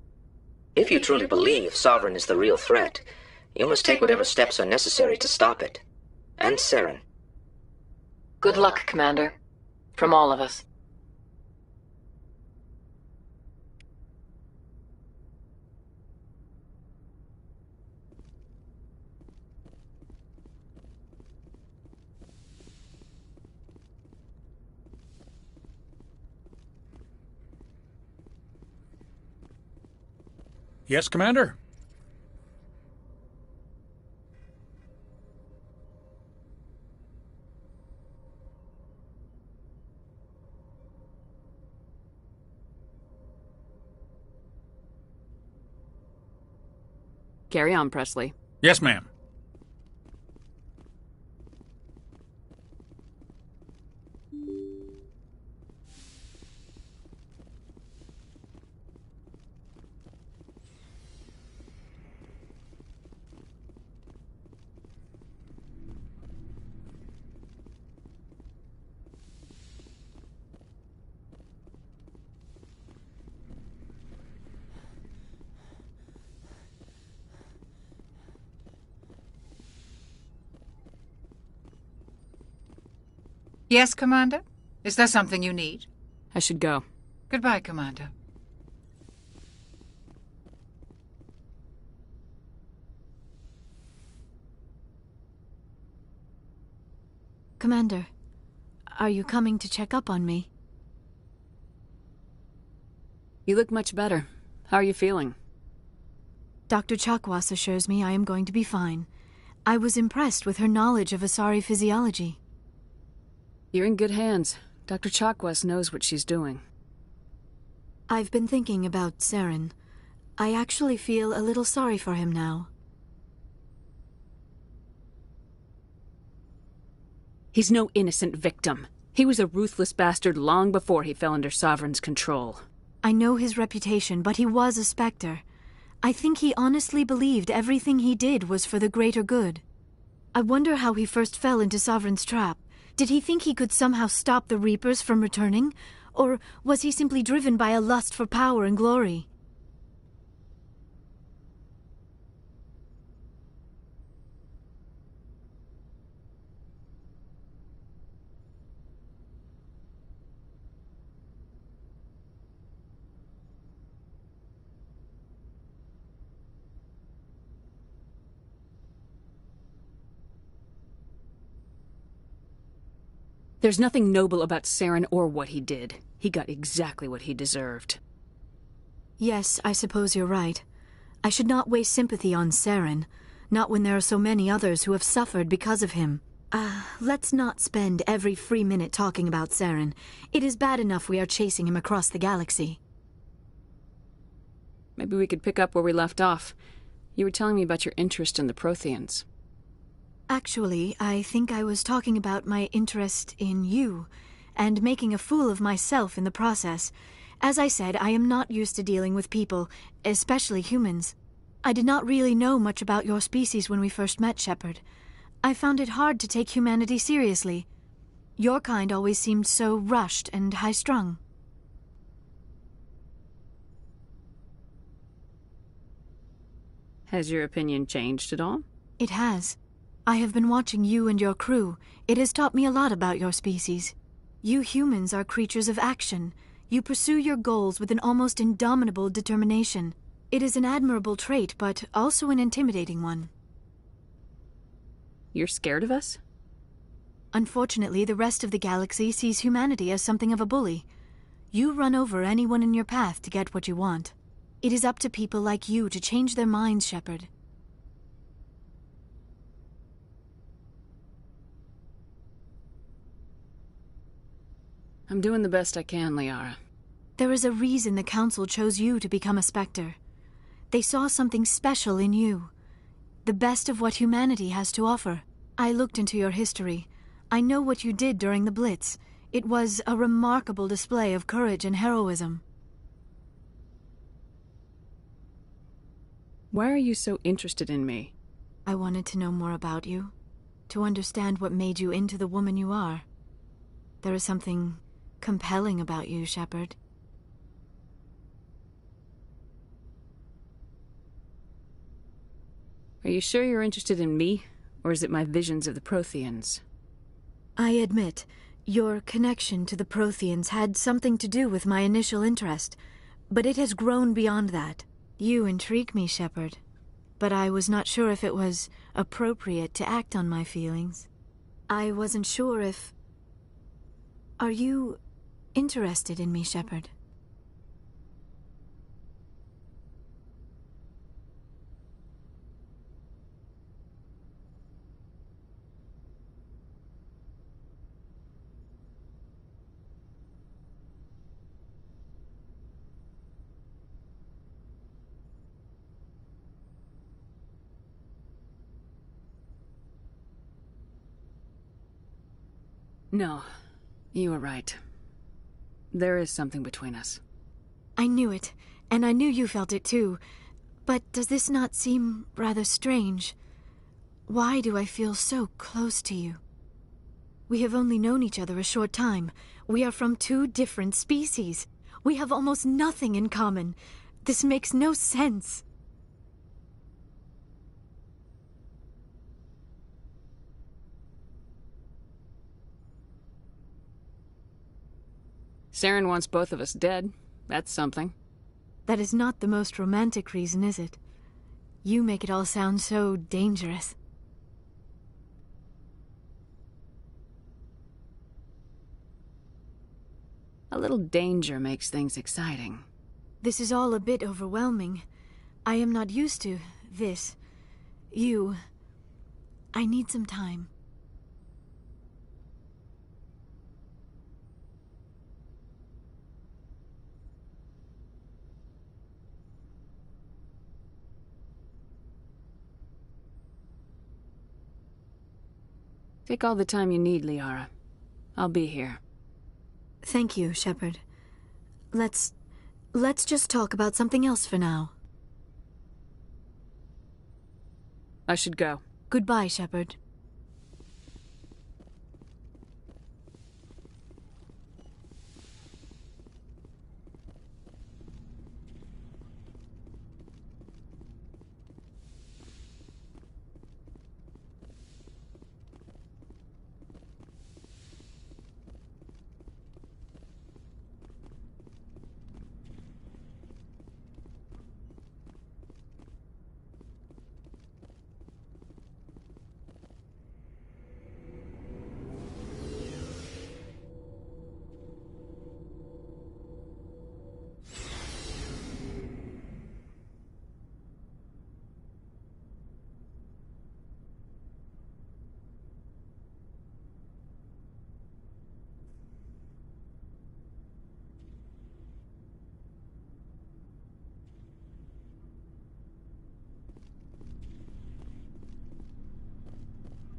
[SPEAKER 23] If you truly believe Sovereign is the real threat, you must take whatever steps are necessary to stop it. And Saren.
[SPEAKER 21] Good luck, Commander. From all of us.
[SPEAKER 1] Yes, Commander?
[SPEAKER 2] Carry on, Presley.
[SPEAKER 1] Yes, ma'am.
[SPEAKER 6] Yes, Commander? Is there something you need?
[SPEAKER 2] I should go.
[SPEAKER 6] Goodbye, Commander.
[SPEAKER 8] Commander, are you coming to check up on me?
[SPEAKER 2] You look much better. How are you feeling?
[SPEAKER 8] Dr. Chakwas assures me I am going to be fine. I was impressed with her knowledge of Asari physiology.
[SPEAKER 2] You're in good hands. Dr. Chakwas knows what she's doing.
[SPEAKER 8] I've been thinking about Saren. I actually feel a little sorry for him now.
[SPEAKER 2] He's no innocent victim. He was a ruthless bastard long before he fell under Sovereign's control.
[SPEAKER 8] I know his reputation, but he was a Spectre. I think he honestly believed everything he did was for the greater good. I wonder how he first fell into Sovereign's trap. Did he think he could somehow stop the Reapers from returning? Or was he simply driven by a lust for power and glory?
[SPEAKER 2] There's nothing noble about Saren or what he did. He got exactly what he deserved.
[SPEAKER 8] Yes, I suppose you're right. I should not waste sympathy on Saren, not when there are so many others who have suffered because of him. Let's not spend every free minute talking about Saren. It is bad enough we are chasing him across the galaxy.
[SPEAKER 2] Maybe we could pick up where we left off. You were telling me about your interest in the Protheans.
[SPEAKER 8] Actually, I think I was talking about my interest in you, and making a fool of myself in the process. As I said, I am not used to dealing with people, especially humans. I did not really know much about your species when we first met, Shepard. I found it hard to take humanity seriously. Your kind always seemed so rushed and high-strung.
[SPEAKER 2] Has your opinion changed at all?
[SPEAKER 8] It has. I have been watching you and your crew. It has taught me a lot about your species. You humans are creatures of action. You pursue your goals with an almost indomitable determination. It is an admirable trait, but also an intimidating one.
[SPEAKER 2] You're scared of us?
[SPEAKER 8] Unfortunately, the rest of the galaxy sees humanity as something of a bully. You run over anyone in your path to get what you want. It is up to people like you to change their minds, Shepard.
[SPEAKER 2] I'm doing the best I can, Liara.
[SPEAKER 8] There is a reason the Council chose you to become a Spectre. They saw something special in you. The best of what humanity has to offer. I looked into your history. I know what you did during the Blitz. It was a remarkable display of courage and heroism.
[SPEAKER 2] Why are you so interested in me?
[SPEAKER 8] I wanted to know more about you. To understand what made you into the woman you are. There is something compelling about you, Shepard.
[SPEAKER 2] Are you sure you're interested in me, or is it my visions of the Protheans?
[SPEAKER 8] I admit, your connection to the Protheans had something to do with my initial interest, but it has grown beyond that. You intrigue me, Shepard, but I was not sure if it was appropriate to act on my feelings. I wasn't sure if... Are you interested in me, Shepard?
[SPEAKER 2] No, you were right. There is something between us.
[SPEAKER 8] I knew it, and I knew you felt it too. But does this not seem rather strange? Why do I feel so close to you? We have only known each other a short time. We are from two different species. We have almost nothing in common. This makes no sense.
[SPEAKER 2] Saren wants both of us dead. That's something.
[SPEAKER 8] That is not the most romantic reason, is it? You make it all sound so dangerous.
[SPEAKER 2] A little danger makes things exciting.
[SPEAKER 8] This is all a bit overwhelming. I am not used to this. You... I need some time.
[SPEAKER 2] Take all the time you need, Liara. I'll be here.
[SPEAKER 8] Thank you, Shepard. Let's just talk about something else for now.
[SPEAKER 2] I should go.
[SPEAKER 8] Goodbye, Shepard.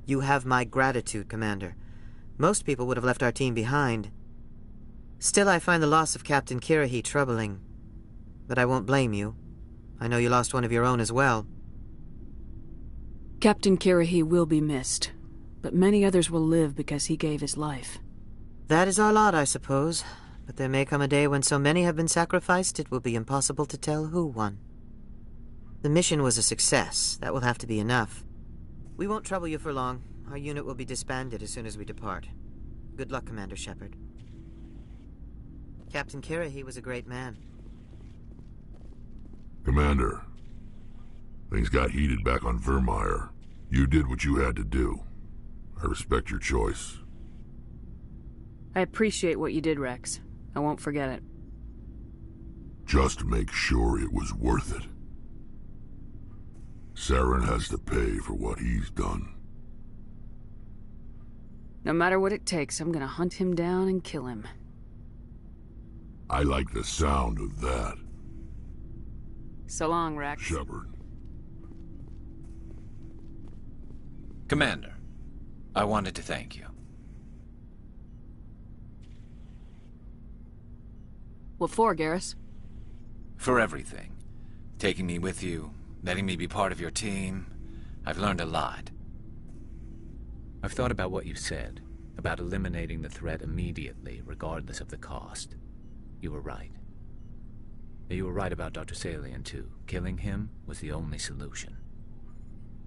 [SPEAKER 10] You have my gratitude, Commander. Most people would have left our team behind. Still, I find the loss of Captain Kirrahe troubling. But I won't blame you. I know you lost one of your own as well.
[SPEAKER 2] Captain Kirrahe will be missed, but many others will live because he gave his life.
[SPEAKER 10] That is our lot, I suppose. But there may come a day when so many have been sacrificed it will be impossible to tell who won. The mission was a success. That will have to be enough. We won't trouble you for long. Our unit will be disbanded as soon as we depart. Good luck, Commander Shepard. Captain Kirrahe was a great man.
[SPEAKER 13] Commander, things got heated back on Vermeer. You did what you had to do. I respect your choice.
[SPEAKER 2] I appreciate what you did, Rex. I won't forget it.
[SPEAKER 13] Just make sure it was worth it. Saren has to pay for what he's done.
[SPEAKER 2] No matter what it takes, I'm gonna hunt him down and kill him.
[SPEAKER 13] I like the sound of that.
[SPEAKER 2] So long, Rex.
[SPEAKER 13] Shepard.
[SPEAKER 5] Commander, I wanted to thank you.
[SPEAKER 2] What for, Garrus?
[SPEAKER 5] For everything. Taking me with you, letting me be part of your team. I've learned a lot. I've thought about what you said, about eliminating the threat immediately, regardless of the cost. You were right. You were right about Dr. Salian, too. Killing him was the only solution.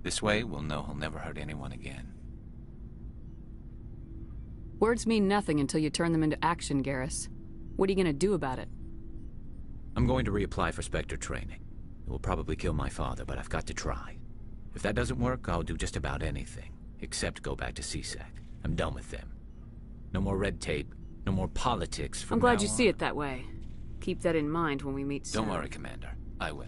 [SPEAKER 5] This way, we'll know he'll never hurt anyone again.
[SPEAKER 2] Words mean nothing until you turn them into action, Garrus. What are you gonna do about it?
[SPEAKER 5] I'm going to reapply for Spectre training. It will probably kill my father, but I've got to try. If that doesn't work, I'll do just about anything, except go back to CSEC. I'm done with them. No more red tape, no more politics from
[SPEAKER 2] I'm glad
[SPEAKER 5] now
[SPEAKER 2] you
[SPEAKER 5] on.
[SPEAKER 2] see it that way. Keep that in mind when we meet soon.
[SPEAKER 5] Don't worry, Commander. I will.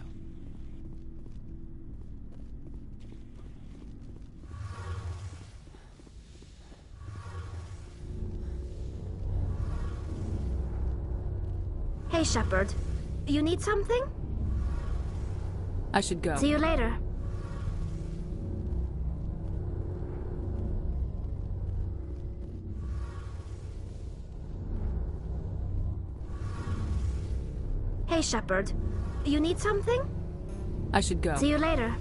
[SPEAKER 7] Hey, Shepard. You need something?
[SPEAKER 2] I should go.
[SPEAKER 7] See you later. Hey, Shepard. You need something?
[SPEAKER 2] I should go.
[SPEAKER 7] See you later.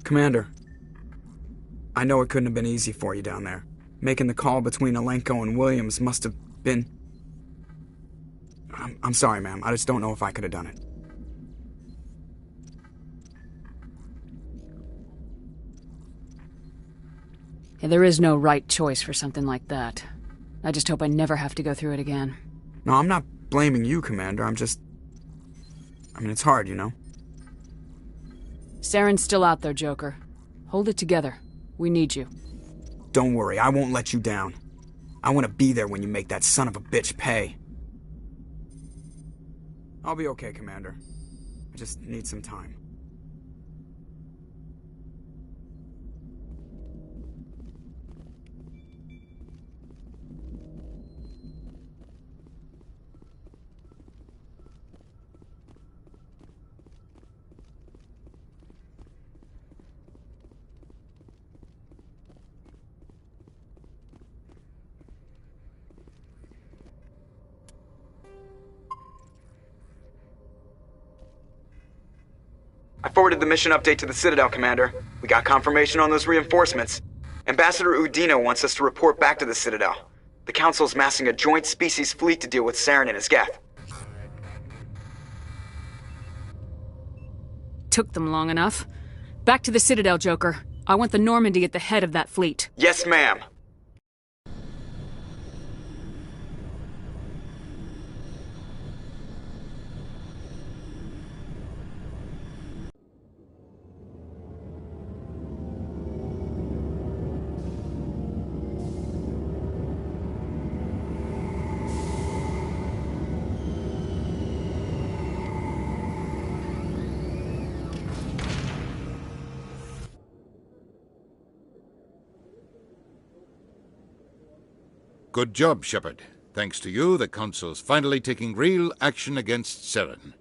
[SPEAKER 3] Commander, I know it couldn't have been easy for you down there. Making the call between Alenko and Williams must have been... I'm sorry, ma'am. I just don't know if I could have done it.
[SPEAKER 2] Yeah, there is no right choice for something like that. I just hope I never have to go through it again.
[SPEAKER 3] No, I'm not blaming you, Commander. I'm just... I mean, it's hard, you know?
[SPEAKER 2] Saren's still out there, Joker. Hold it together. We need you.
[SPEAKER 3] Don't worry, I won't let you down. I want to be there when you make that son of a bitch pay. I'll be okay, Commander. I just need some time. I forwarded the mission update to the Citadel, Commander. We got confirmation on those reinforcements. Ambassador Udina wants us to report back to the Citadel. The Council's massing a joint species fleet to deal with Saren and his Geth.
[SPEAKER 2] Took them long enough. Back to the Citadel, Joker. I want the Normandy at the head of that fleet.
[SPEAKER 3] Yes, ma'am.
[SPEAKER 16] Good job, Shepard. Thanks to you, the Council's finally taking real action against Saren.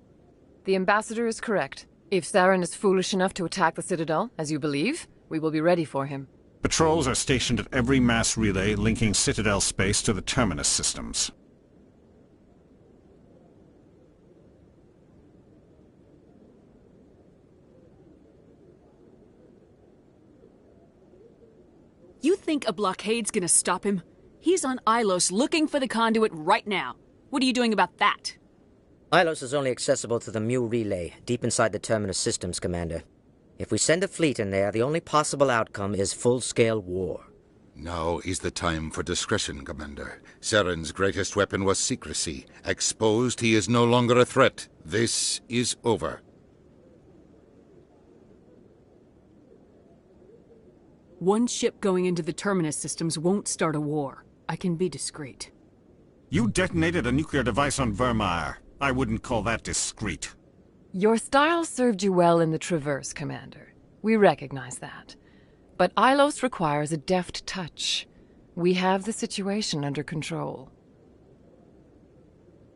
[SPEAKER 21] The Ambassador is correct. If Saren is foolish enough to attack the Citadel, as you believe, we will be ready for him.
[SPEAKER 22] Patrols are stationed at every mass relay linking Citadel space to the Terminus systems.
[SPEAKER 2] You think a blockade's gonna stop him? He's on Ilos looking for the conduit right now. What are you doing about that?
[SPEAKER 23] Ilos is only accessible to the Mu relay, deep inside the Terminus systems, Commander. If we send a fleet in there, the only possible outcome is full-scale war.
[SPEAKER 16] Now is the time for discretion, Commander. Saren's greatest weapon was secrecy. Exposed, he is no longer a threat. This is over.
[SPEAKER 2] One ship going into the Terminus systems won't start a war. I can be discreet.
[SPEAKER 22] You detonated a nuclear device on Vermeer. I wouldn't call that discreet.
[SPEAKER 21] Your style served you well in the Traverse, Commander. We recognize that. But Ilos requires a deft touch. We have the situation under control.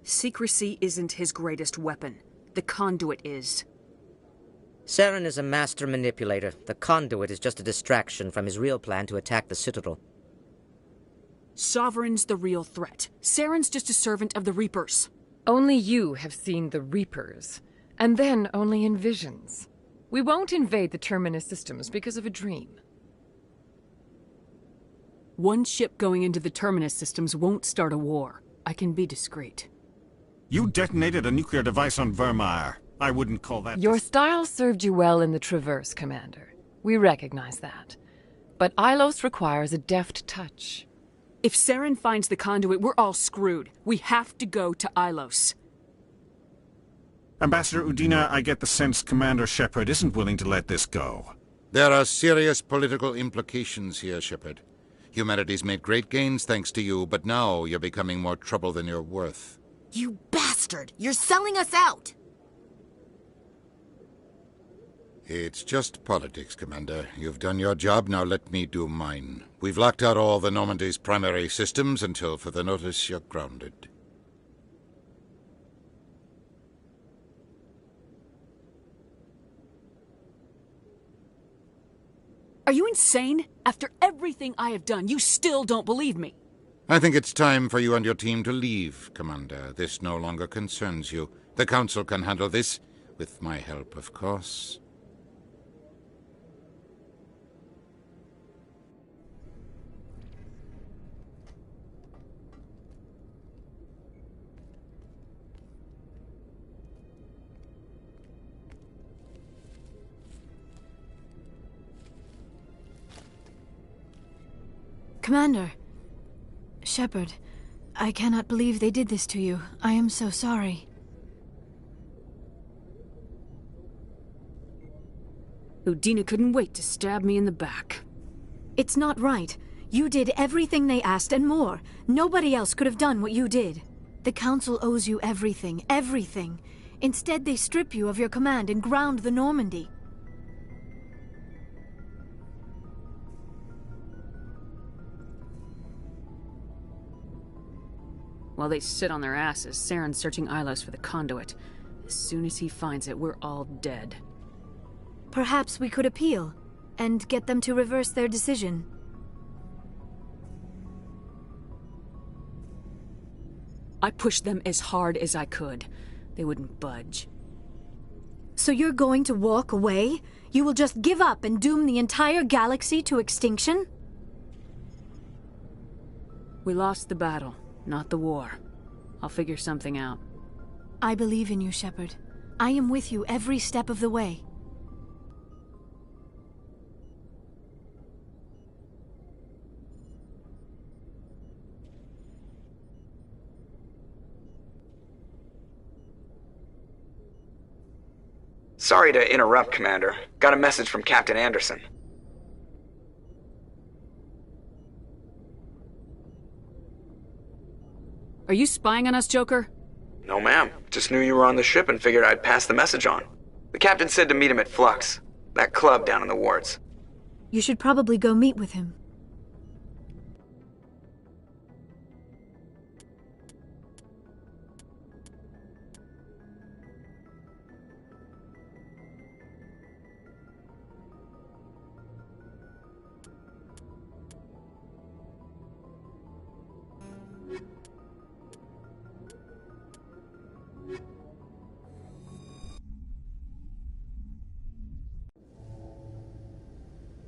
[SPEAKER 2] Secrecy isn't his greatest weapon. The conduit is.
[SPEAKER 23] Saren is a master manipulator. The conduit is just a distraction from his real plan to attack the Citadel.
[SPEAKER 2] Sovereign's the real threat. Saren's just a servant of the Reapers.
[SPEAKER 21] Only you have seen the Reapers, and then only in visions. We won't invade the Terminus systems because of a dream.
[SPEAKER 2] One ship going into the Terminus systems won't start a war. I can be discreet.
[SPEAKER 22] You detonated a nuclear device on Vermeer. I wouldn't call that...
[SPEAKER 21] Your style served you well in the Traverse, Commander. We recognize that. But Ilos requires a deft touch.
[SPEAKER 2] If Saren finds the conduit, we're all screwed. We have to go to Ilos.
[SPEAKER 22] Ambassador Udina, I get the sense Commander Shepard isn't willing to let this go.
[SPEAKER 16] There are serious political implications here, Shepard. Humanity's made great gains thanks to you, but now you're becoming more trouble than you're worth.
[SPEAKER 17] You bastard! You're selling us out!
[SPEAKER 16] It's just politics, Commander. You've done your job, now let me do mine. We've locked out all the Normandy's primary systems until further notice you're grounded.
[SPEAKER 2] Are you insane? After everything I have done, you still don't believe me.
[SPEAKER 16] I think it's time for you and your team to leave, Commander. This no longer concerns you. The Council can handle this, with my help, of course.
[SPEAKER 8] Commander. Shepard, I cannot believe they did this to you. I am so sorry.
[SPEAKER 2] Udina couldn't wait to stab me in the back.
[SPEAKER 8] It's not right. You did everything they asked and more. Nobody else could have done what you did. The Council owes you everything, everything. Instead, they strip you of your command and ground the Normandy.
[SPEAKER 2] While they sit on their asses, Saren's searching Ilos for the conduit. As soon as he finds it, we're all dead.
[SPEAKER 8] Perhaps we could appeal, and get them to reverse their decision.
[SPEAKER 2] I pushed them as hard as I could. They wouldn't budge.
[SPEAKER 8] So you're going to walk away? You will just give up and doom the entire galaxy to extinction?
[SPEAKER 2] We lost the battle, not the war. I'll figure something out.
[SPEAKER 8] I believe in you, Shepard. I am with you every step of the way.
[SPEAKER 3] Sorry to interrupt, Commander. Got a message from Captain Anderson.
[SPEAKER 2] Are you spying on us, Joker?
[SPEAKER 3] No, ma'am. Just knew you were on the ship and figured I'd pass the message on. The captain said to meet him at Flux, that club down in the wards.
[SPEAKER 8] You should probably go meet with him.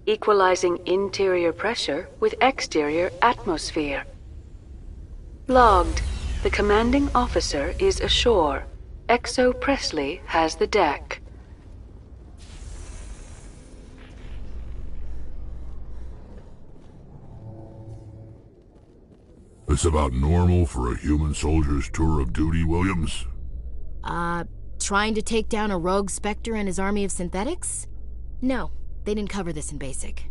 [SPEAKER 2] Equalizing interior pressure with exterior atmosphere. Logged. The commanding officer is ashore. Exo Presley has the deck.
[SPEAKER 13] This about normal for a human soldier's tour of duty, Williams?
[SPEAKER 17] Trying to take down a rogue Spectre and his army of synthetics? No. They didn't cover this in basic.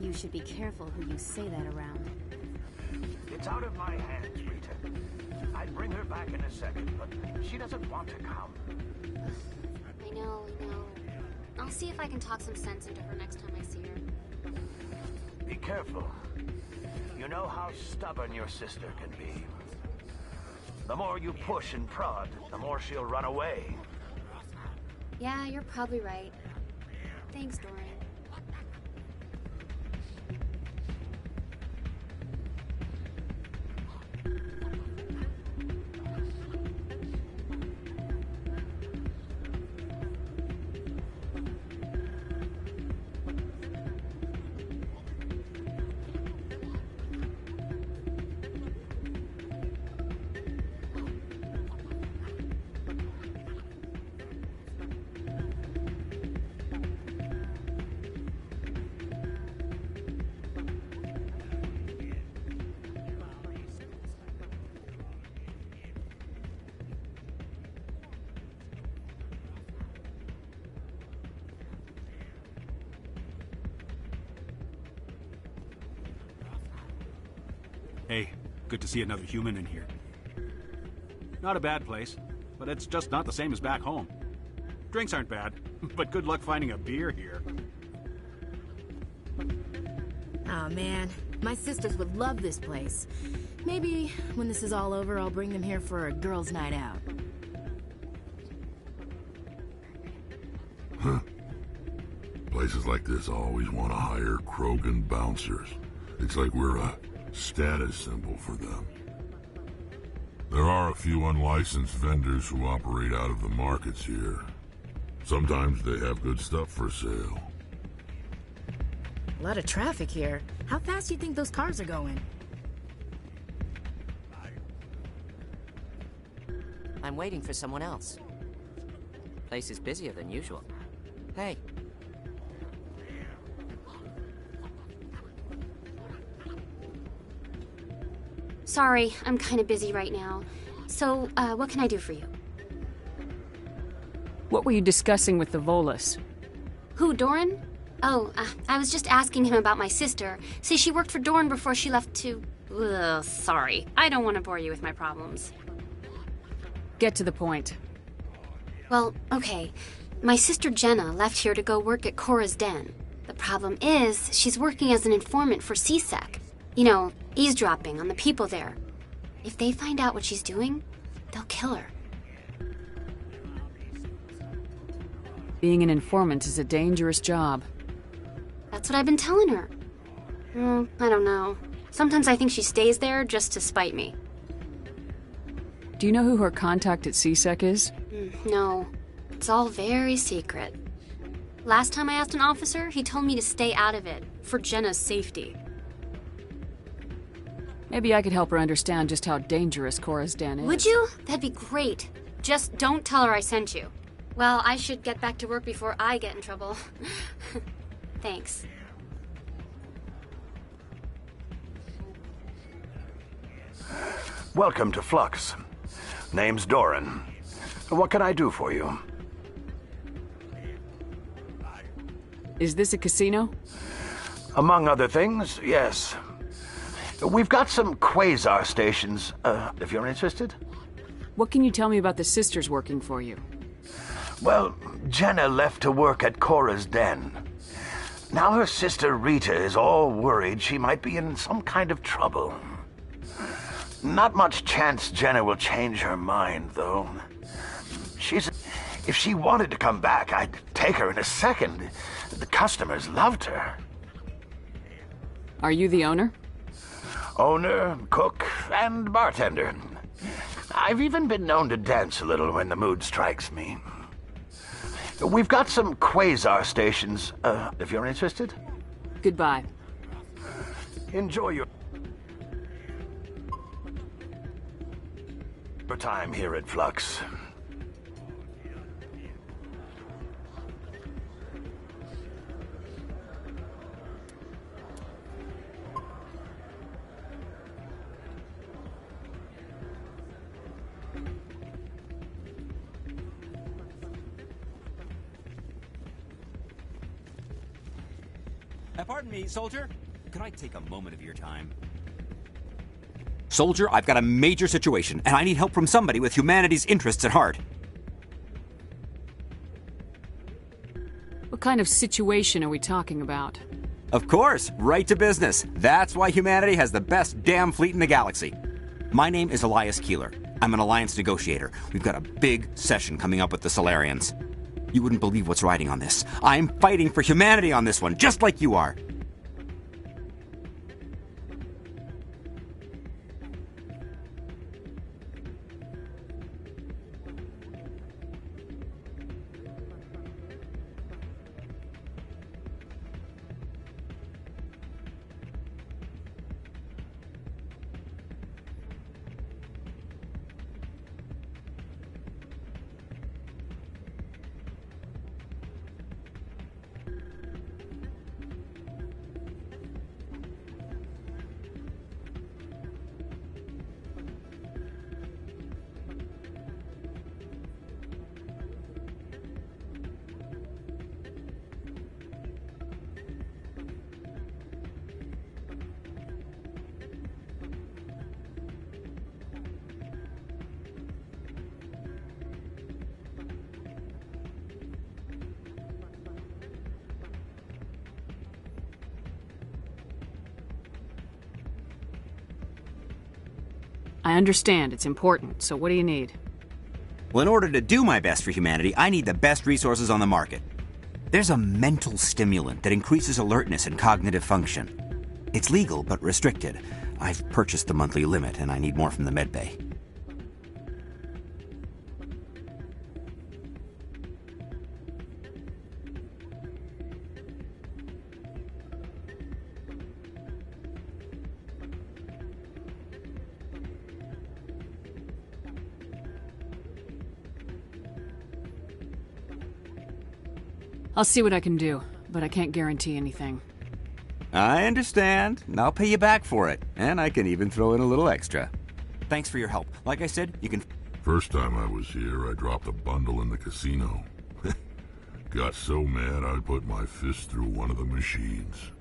[SPEAKER 15] You should be careful who you say that around.
[SPEAKER 18] It's out of my hands, Rita. I'd bring her back in a second, but she doesn't want to come.
[SPEAKER 15] I know. I'll see if I can talk some sense into her next time I see her.
[SPEAKER 18] Be careful. You know how stubborn your sister can be. The more you push and prod, the more she'll run away.
[SPEAKER 15] Yeah, you're probably right. Thanks, Dorian.
[SPEAKER 19] Hey,
[SPEAKER 9] Good to see another human in here. Not a bad place, but it's just not the same as back home. Drinks aren't bad, but good luck finding a beer here.
[SPEAKER 17] Oh man, my sisters would love this place. Maybe when this is all over, I'll bring them here for a girls' night out.
[SPEAKER 13] Huh. Places like this always want to hire Krogan bouncers. It's like we're a status symbol for them. There are a few unlicensed vendors who operate out of the markets here. Sometimes they have good stuff for sale.
[SPEAKER 17] A lot of traffic here. How fast do you think those cars are going?
[SPEAKER 19] I'm waiting for someone else. Place is busier than usual. Hey.
[SPEAKER 15] Sorry, I'm kind of busy right now. So, what can I do for you?
[SPEAKER 2] What were you discussing with the Volus?
[SPEAKER 15] Who, Doran? Oh, I was just asking him about my sister. Say she worked for Doran before she left to... Ugh, sorry. I don't want to bore you with my problems.
[SPEAKER 2] Get to the point.
[SPEAKER 15] Well, okay. My sister Jenna left here to go work at Cora's Den. The problem is, she's working as an informant for CSEC. You know, eavesdropping on the people there. If they find out what she's doing, they'll kill her.
[SPEAKER 2] Being an informant is a dangerous job.
[SPEAKER 15] That's what I've been telling her. I don't know. Sometimes I think she stays there just to spite me.
[SPEAKER 2] Do you know who her contact at CSEC is?
[SPEAKER 15] No. It's all very secret. Last time I asked an officer, he told me to stay out of it, for Jenna's safety.
[SPEAKER 2] Maybe I could help her understand just how dangerous Cora's Den is.
[SPEAKER 15] Would you? That'd be great. Just don't tell her I sent you. Well, I should get back to work before I get in trouble. Thanks.
[SPEAKER 18] Welcome to Flux. Name's Doran. What can I do for you?
[SPEAKER 2] Is this a casino?
[SPEAKER 18] Among other things, yes. We've got some quasar stations, if you're interested.
[SPEAKER 2] What can you tell me about the sisters working for you?
[SPEAKER 18] Well, Jenna left to work at Cora's Den. Now her sister Rita is all worried she might be in some kind of trouble. Not much chance Jenna will change her mind, though. If she wanted to come back, I'd take her in a second. The customers loved her.
[SPEAKER 2] Are you the owner?
[SPEAKER 18] Owner, cook, and bartender. I've even been known to dance a little when the mood strikes me. We've got some quasar stations, if you're interested.
[SPEAKER 2] Goodbye.
[SPEAKER 18] Enjoy your time here at Flux.
[SPEAKER 20] Pardon me, soldier. Could I take a moment of your time? Soldier, I've got a major situation, and I need help from somebody with humanity's interests at heart.
[SPEAKER 2] What kind of situation are we talking about?
[SPEAKER 20] Of course, right to business. That's why humanity has the best damn fleet in the galaxy. My name is Elias Keeler. I'm an alliance negotiator. We've got a big session coming up with the Solarians. You wouldn't believe what's riding on this. I'm fighting for humanity on this one, just like you are.
[SPEAKER 2] I understand, it's important, so what do you need?
[SPEAKER 20] Well, in order to do my best for humanity, I need the best resources on the market. There's a mental stimulant that increases alertness and cognitive function. It's legal, but restricted. I've purchased the monthly limit, and I need more from the medbay.
[SPEAKER 2] I'll see what I can do, but I can't guarantee anything.
[SPEAKER 20] I understand. I'll pay you back for it, and I can even throw in a little extra. Thanks for your help. Like I said, you can...
[SPEAKER 13] First time I was here, I dropped a bundle in the casino. Got so mad I put my fist through one of the machines.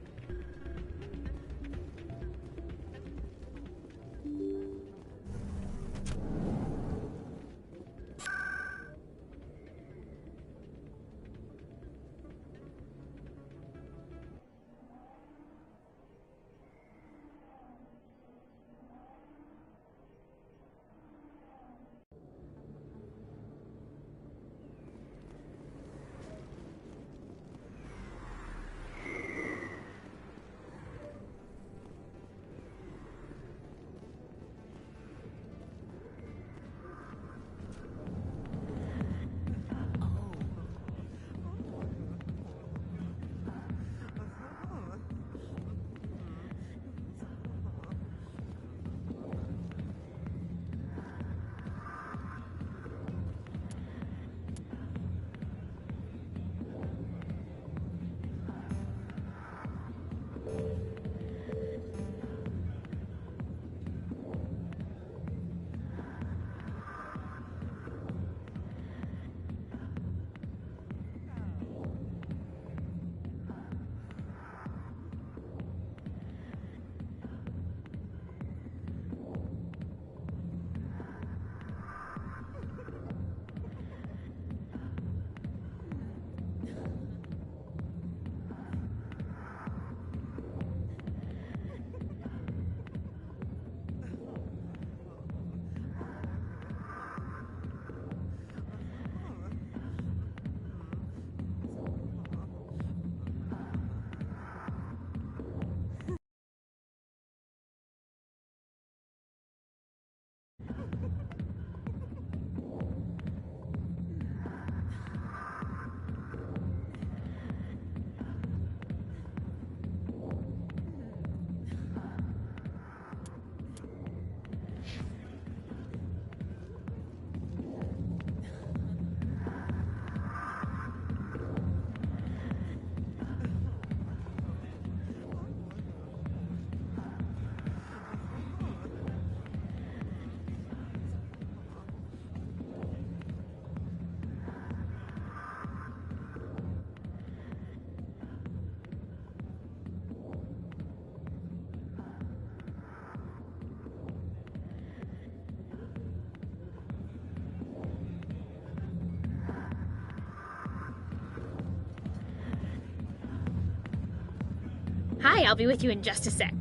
[SPEAKER 4] Hi, I'll be with you in just a sec.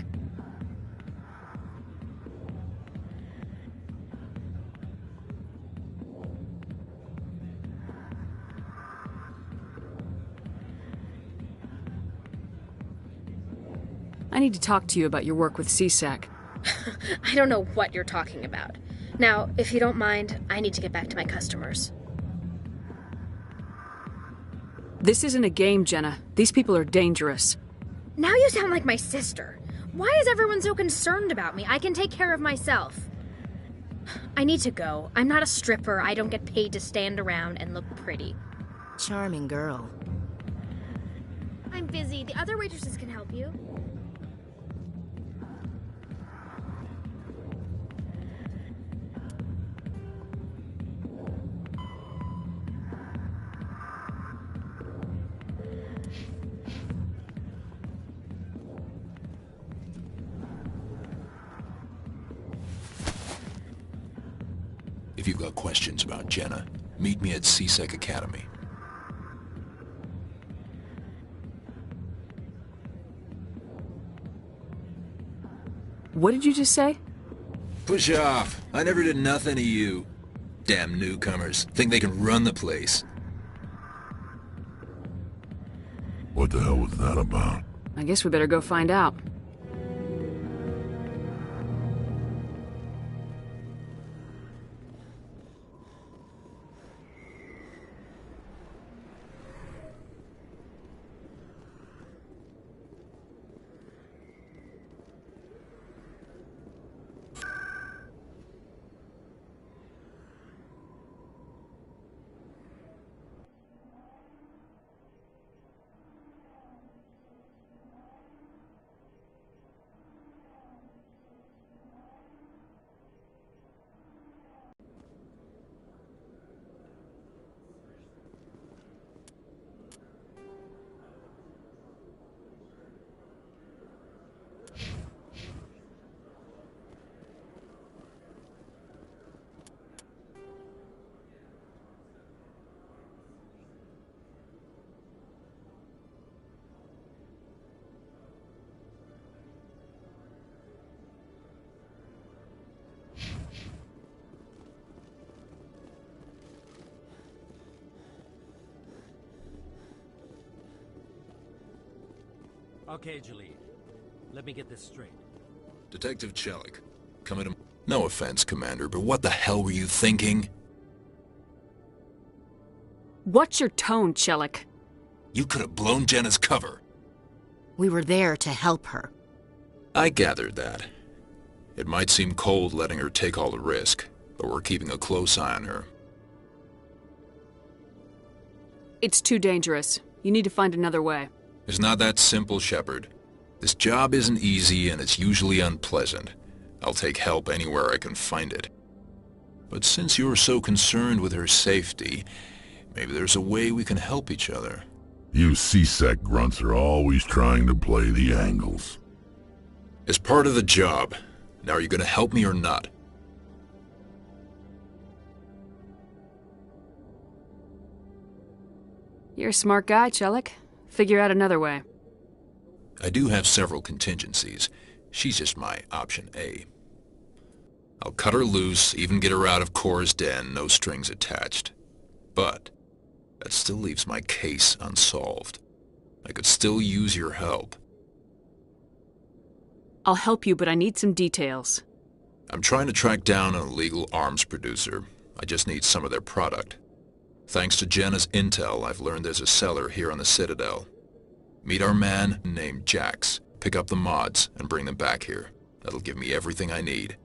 [SPEAKER 2] I need to talk to you about your work with CSEC.
[SPEAKER 4] I don't know what you're talking about. Now, if you don't mind, I need to get back to my customers.
[SPEAKER 2] This isn't a game, Jenna. These people are dangerous.
[SPEAKER 4] Now you sound like my sister. Why is everyone so concerned about me? I can take care of myself. I need to go. I'm not a stripper. I don't get paid to stand around and look pretty.
[SPEAKER 14] Charming girl.
[SPEAKER 4] I'm busy. The other waitresses can help you.
[SPEAKER 11] If you've got questions about Jenna, meet me at CSEC Academy.
[SPEAKER 2] What did you just say?
[SPEAKER 11] Push off. I never did nothing to you. Damn newcomers. Think they can run the place.
[SPEAKER 13] What the hell was that about?
[SPEAKER 2] I guess we better go find out.
[SPEAKER 1] Okay, Jalid. Let me get this straight.
[SPEAKER 11] Detective Chelik, coming to... No offense, Commander, but what the hell were you thinking?
[SPEAKER 2] What's your tone, Chelik?
[SPEAKER 11] You could have blown Jenna's cover.
[SPEAKER 17] We were there to help her.
[SPEAKER 11] I gathered that. It might seem cold letting her take all the risk, but we're keeping a close eye on her.
[SPEAKER 2] It's too dangerous. You need to find another way.
[SPEAKER 11] It's not that simple, Shepard. This job isn't easy and it's usually unpleasant. I'll take help anywhere I can find it. But since you're so concerned with her safety, maybe there's a way we can help each other.
[SPEAKER 13] You C-Sec grunts are always trying to play the angles.
[SPEAKER 11] It's part of the job. Now are you gonna help me or not?
[SPEAKER 2] You're a smart guy, Chelik. Figure out another way.
[SPEAKER 11] I do have several contingencies. She's just my option A. I'll cut her loose, even get her out of Cora's den, no strings attached. But that still leaves my case unsolved. I could still use your help.
[SPEAKER 2] I'll help you, but I need some details.
[SPEAKER 11] I'm trying to track down an illegal arms producer. I just need some of their product. Thanks to Jenna's intel, I've learned there's a seller here on the Citadel. Meet our man named Jax, pick up the mods, and bring them back here. That'll give me everything I need.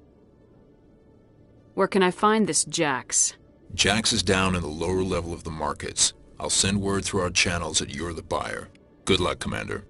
[SPEAKER 2] Where can I find this Jax?
[SPEAKER 11] Jax is down in the lower level of the markets. I'll send word through our channels that you're the buyer. Good luck, Commander.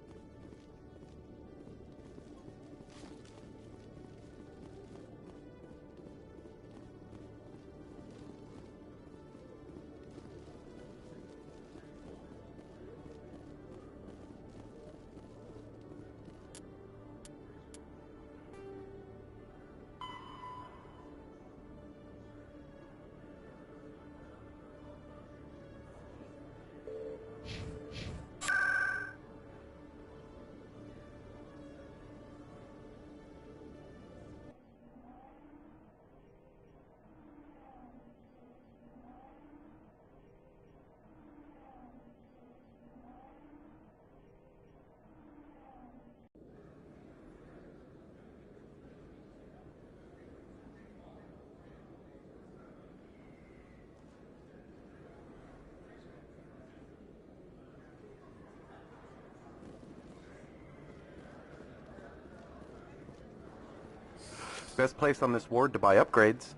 [SPEAKER 6] Best place on this ward to buy upgrades.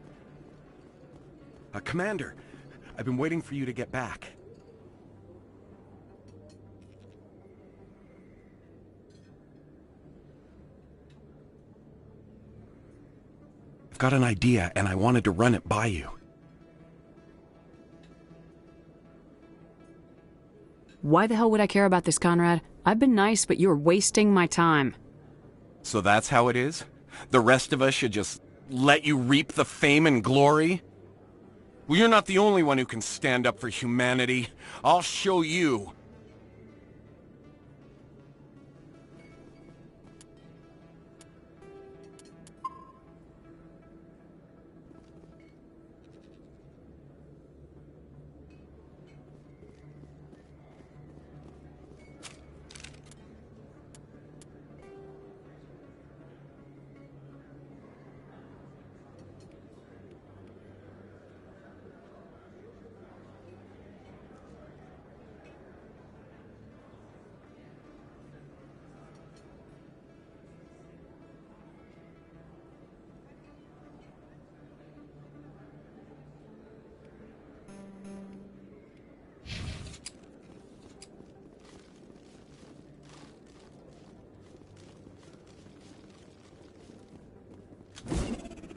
[SPEAKER 12] Commander, I've been waiting for you to get back. I've got an idea, and I wanted to run it by you.
[SPEAKER 2] Why the hell would I care about this, Conrad? I've been nice, but you're wasting my time.
[SPEAKER 12] So that's how it is? The rest of us should just let you reap the fame and glory? Well, you're not the only one who can stand up for humanity. I'll show you.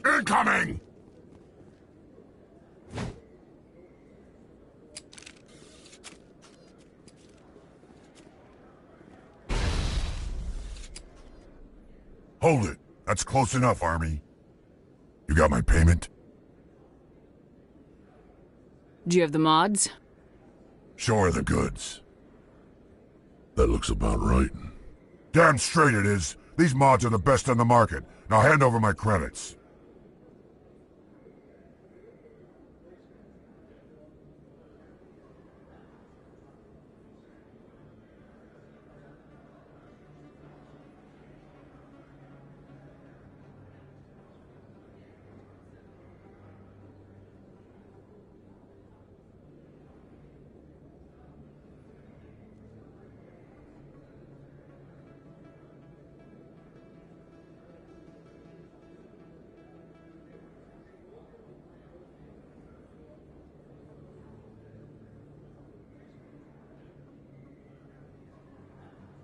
[SPEAKER 13] Incoming! Hold it. That's close enough, Army. You got my payment?
[SPEAKER 2] Do you have the mods?
[SPEAKER 13] Show her the goods. That looks about right. Damn straight it is. These mods are the best on the market. Now hand over my credits.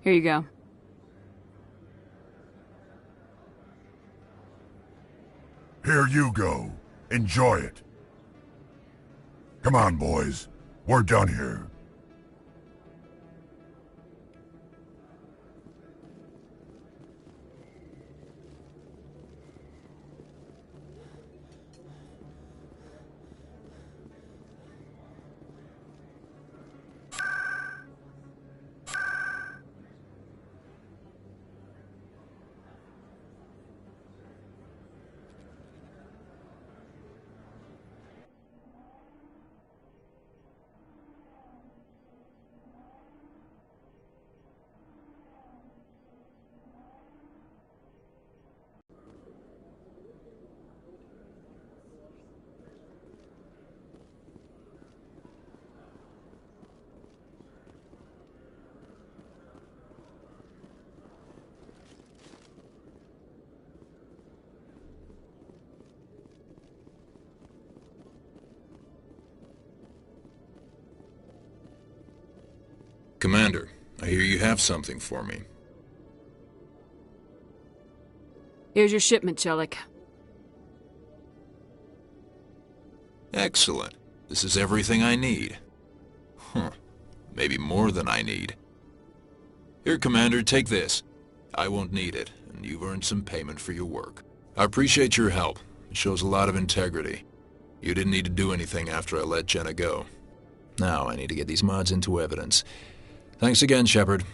[SPEAKER 2] Here you go.
[SPEAKER 13] Here you go. Enjoy it. Come on, boys. We're done here.
[SPEAKER 11] Commander, I hear you have something for me.
[SPEAKER 2] Here's your shipment, Chelik.
[SPEAKER 11] Excellent. This is everything I need. Huh. Maybe more than I need. Here, Commander, take this. I won't need it, and you've earned some payment for your work. I appreciate your help. It shows a lot of integrity. You didn't need to do anything after I let Jenna go. Now I need to get these mods into evidence. Thanks again, Shepard.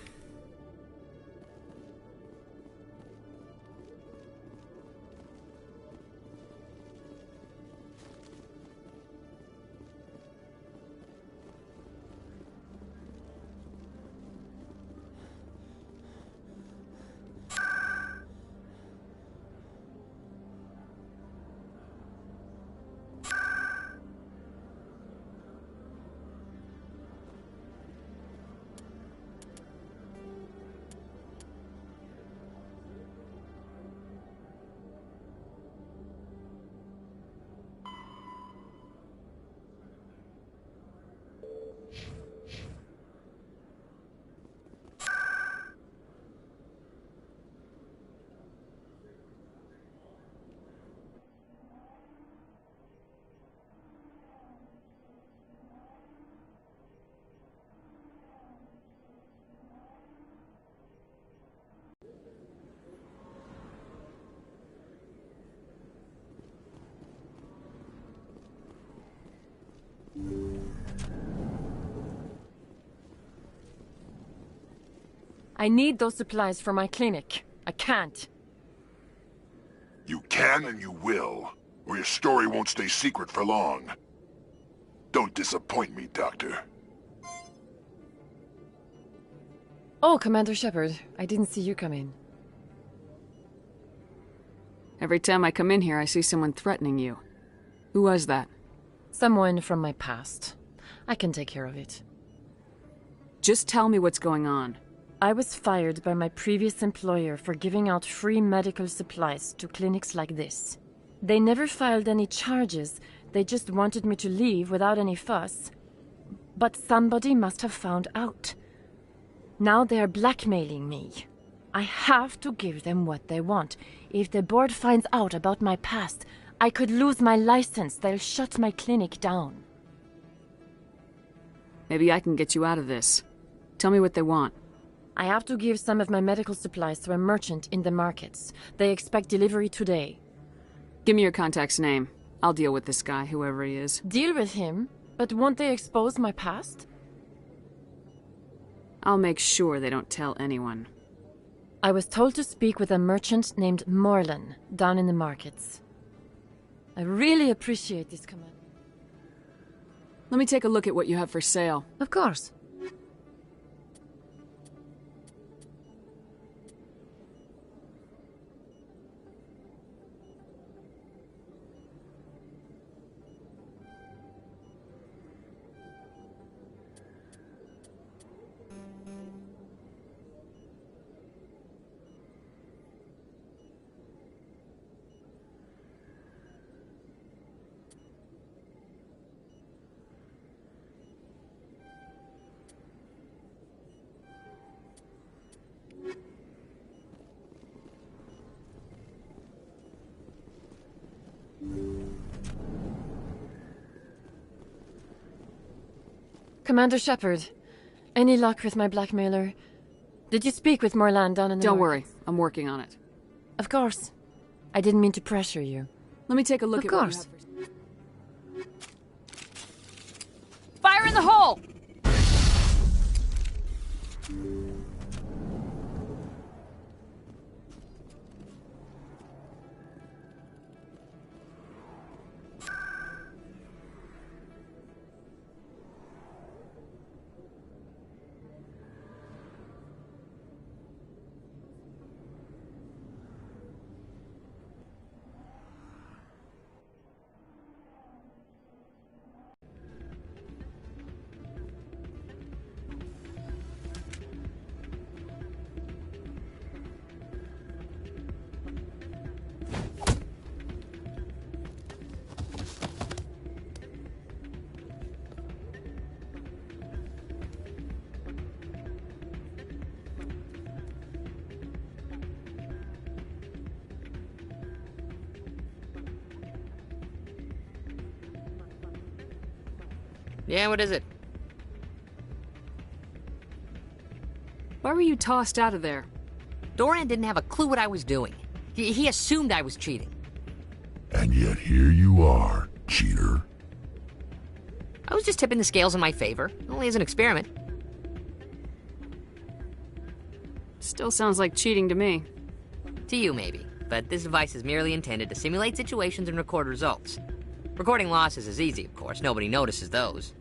[SPEAKER 21] I need those supplies for my clinic. I can't.
[SPEAKER 13] You can and you will, or your story won't stay secret for long. Don't disappoint me, Doctor.
[SPEAKER 21] Oh, Commander Shepard. I didn't see you come in.
[SPEAKER 2] Every time I come in here, I see someone threatening you. Who was that?
[SPEAKER 21] Someone from my past. I can take care of it.
[SPEAKER 2] Just tell me what's going on.
[SPEAKER 21] I was fired by my previous employer for giving out free medical supplies to clinics like this. They never filed any charges. They just wanted me to leave without any fuss. But somebody must have found out. Now they are blackmailing me. I have to give them what they want. If the board finds out about my past, I could lose my license. They'll shut my clinic down.
[SPEAKER 2] Maybe I can get you out of this. Tell me what they want.
[SPEAKER 21] I have to give some of my medical supplies to a merchant in the markets. They expect delivery today.
[SPEAKER 2] Give me your contact's name. I'll deal with this guy, whoever he is.
[SPEAKER 21] Deal with him? But won't they expose my past?
[SPEAKER 2] I'll make sure they don't tell anyone.
[SPEAKER 21] I was told to speak with a merchant named Morlan down in the markets. I really appreciate this command.
[SPEAKER 2] Let me take a look at what you have for sale.
[SPEAKER 21] Of course. Commander Shepard, any luck with my blackmailer? Did you speak with Morlan down in the
[SPEAKER 2] Don't
[SPEAKER 21] markets?
[SPEAKER 2] worry, I'm working on it.
[SPEAKER 21] Of course. I didn't mean to pressure you.
[SPEAKER 2] Let me take a look
[SPEAKER 21] Of
[SPEAKER 2] at
[SPEAKER 21] course.
[SPEAKER 2] what you have for... Fire in the hole!
[SPEAKER 19] Yeah, what is it?
[SPEAKER 2] Why were you tossed out of there?
[SPEAKER 19] Doran didn't have a clue what I was doing. He assumed I was cheating.
[SPEAKER 13] And yet here you are, cheater.
[SPEAKER 19] I was just tipping the scales in my favor, only as an experiment.
[SPEAKER 2] Still sounds like cheating to me.
[SPEAKER 19] To you, maybe. But this device is merely intended to simulate situations and record results. Recording losses is easy, of course. Nobody notices those.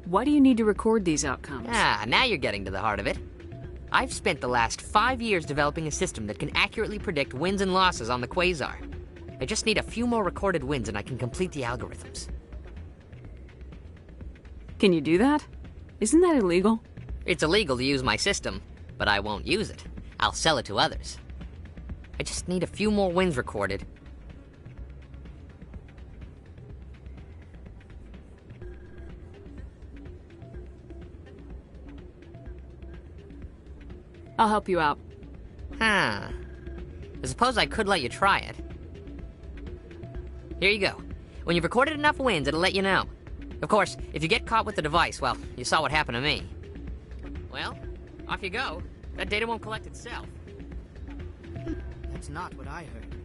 [SPEAKER 2] Why do you need to record these outcomes?
[SPEAKER 19] Ah, now you're getting to the heart of it. I've spent the last 5 years developing a system that can accurately predict wins and losses on the Quasar. I just need a few more recorded wins and I can complete the algorithms.
[SPEAKER 2] Can you do that? Isn't that illegal?
[SPEAKER 19] It's illegal to use my system, but I won't use it. I'll sell it to others. I just need a few more wins recorded.
[SPEAKER 2] I'll help you out.
[SPEAKER 19] Huh. I suppose I could let you try it. Here you go. When you've recorded enough wins, it'll let you know. Of course, if you get caught with the device, well, you saw what happened to me. Well, off you go. That data won't collect itself.
[SPEAKER 5] That's not what I heard.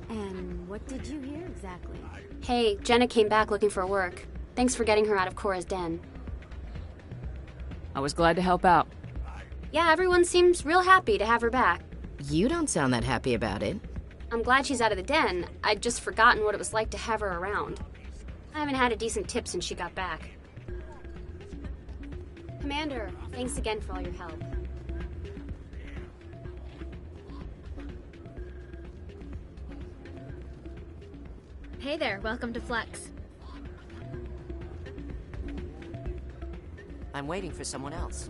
[SPEAKER 15] And what did you hear exactly? Hey, Jenna came back looking for work. Thanks for getting her out of Cora's den.
[SPEAKER 2] I was glad to help out.
[SPEAKER 15] Yeah, everyone seems real happy to have her back.
[SPEAKER 14] You don't sound that happy about it.
[SPEAKER 15] I'm glad she's out of the den. I'd just forgotten what it was like to have her around. I haven't had a decent tip since she got back. Commander, thanks again for all your help.
[SPEAKER 4] Hey there, welcome to Flex.
[SPEAKER 19] I'm waiting for someone else.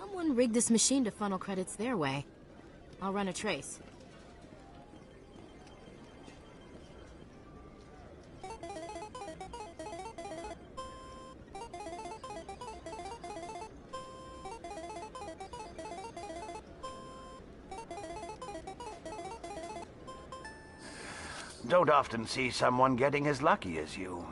[SPEAKER 17] Someone rigged this machine to funnel credits their way. I'll run a trace.
[SPEAKER 18] Don't often see someone getting as lucky as you.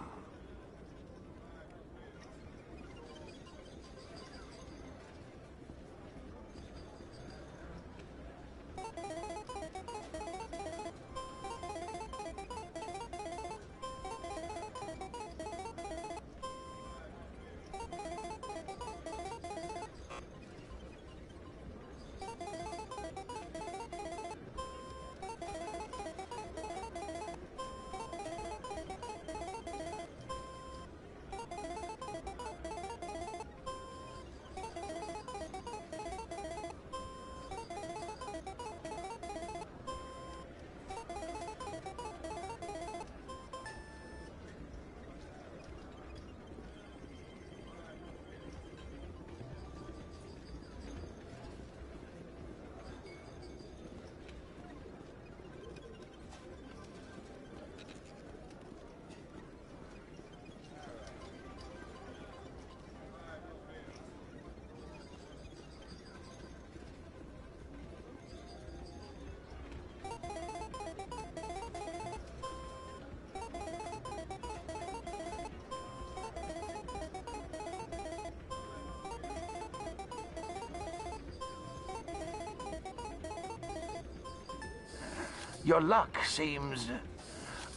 [SPEAKER 18] Your luck seems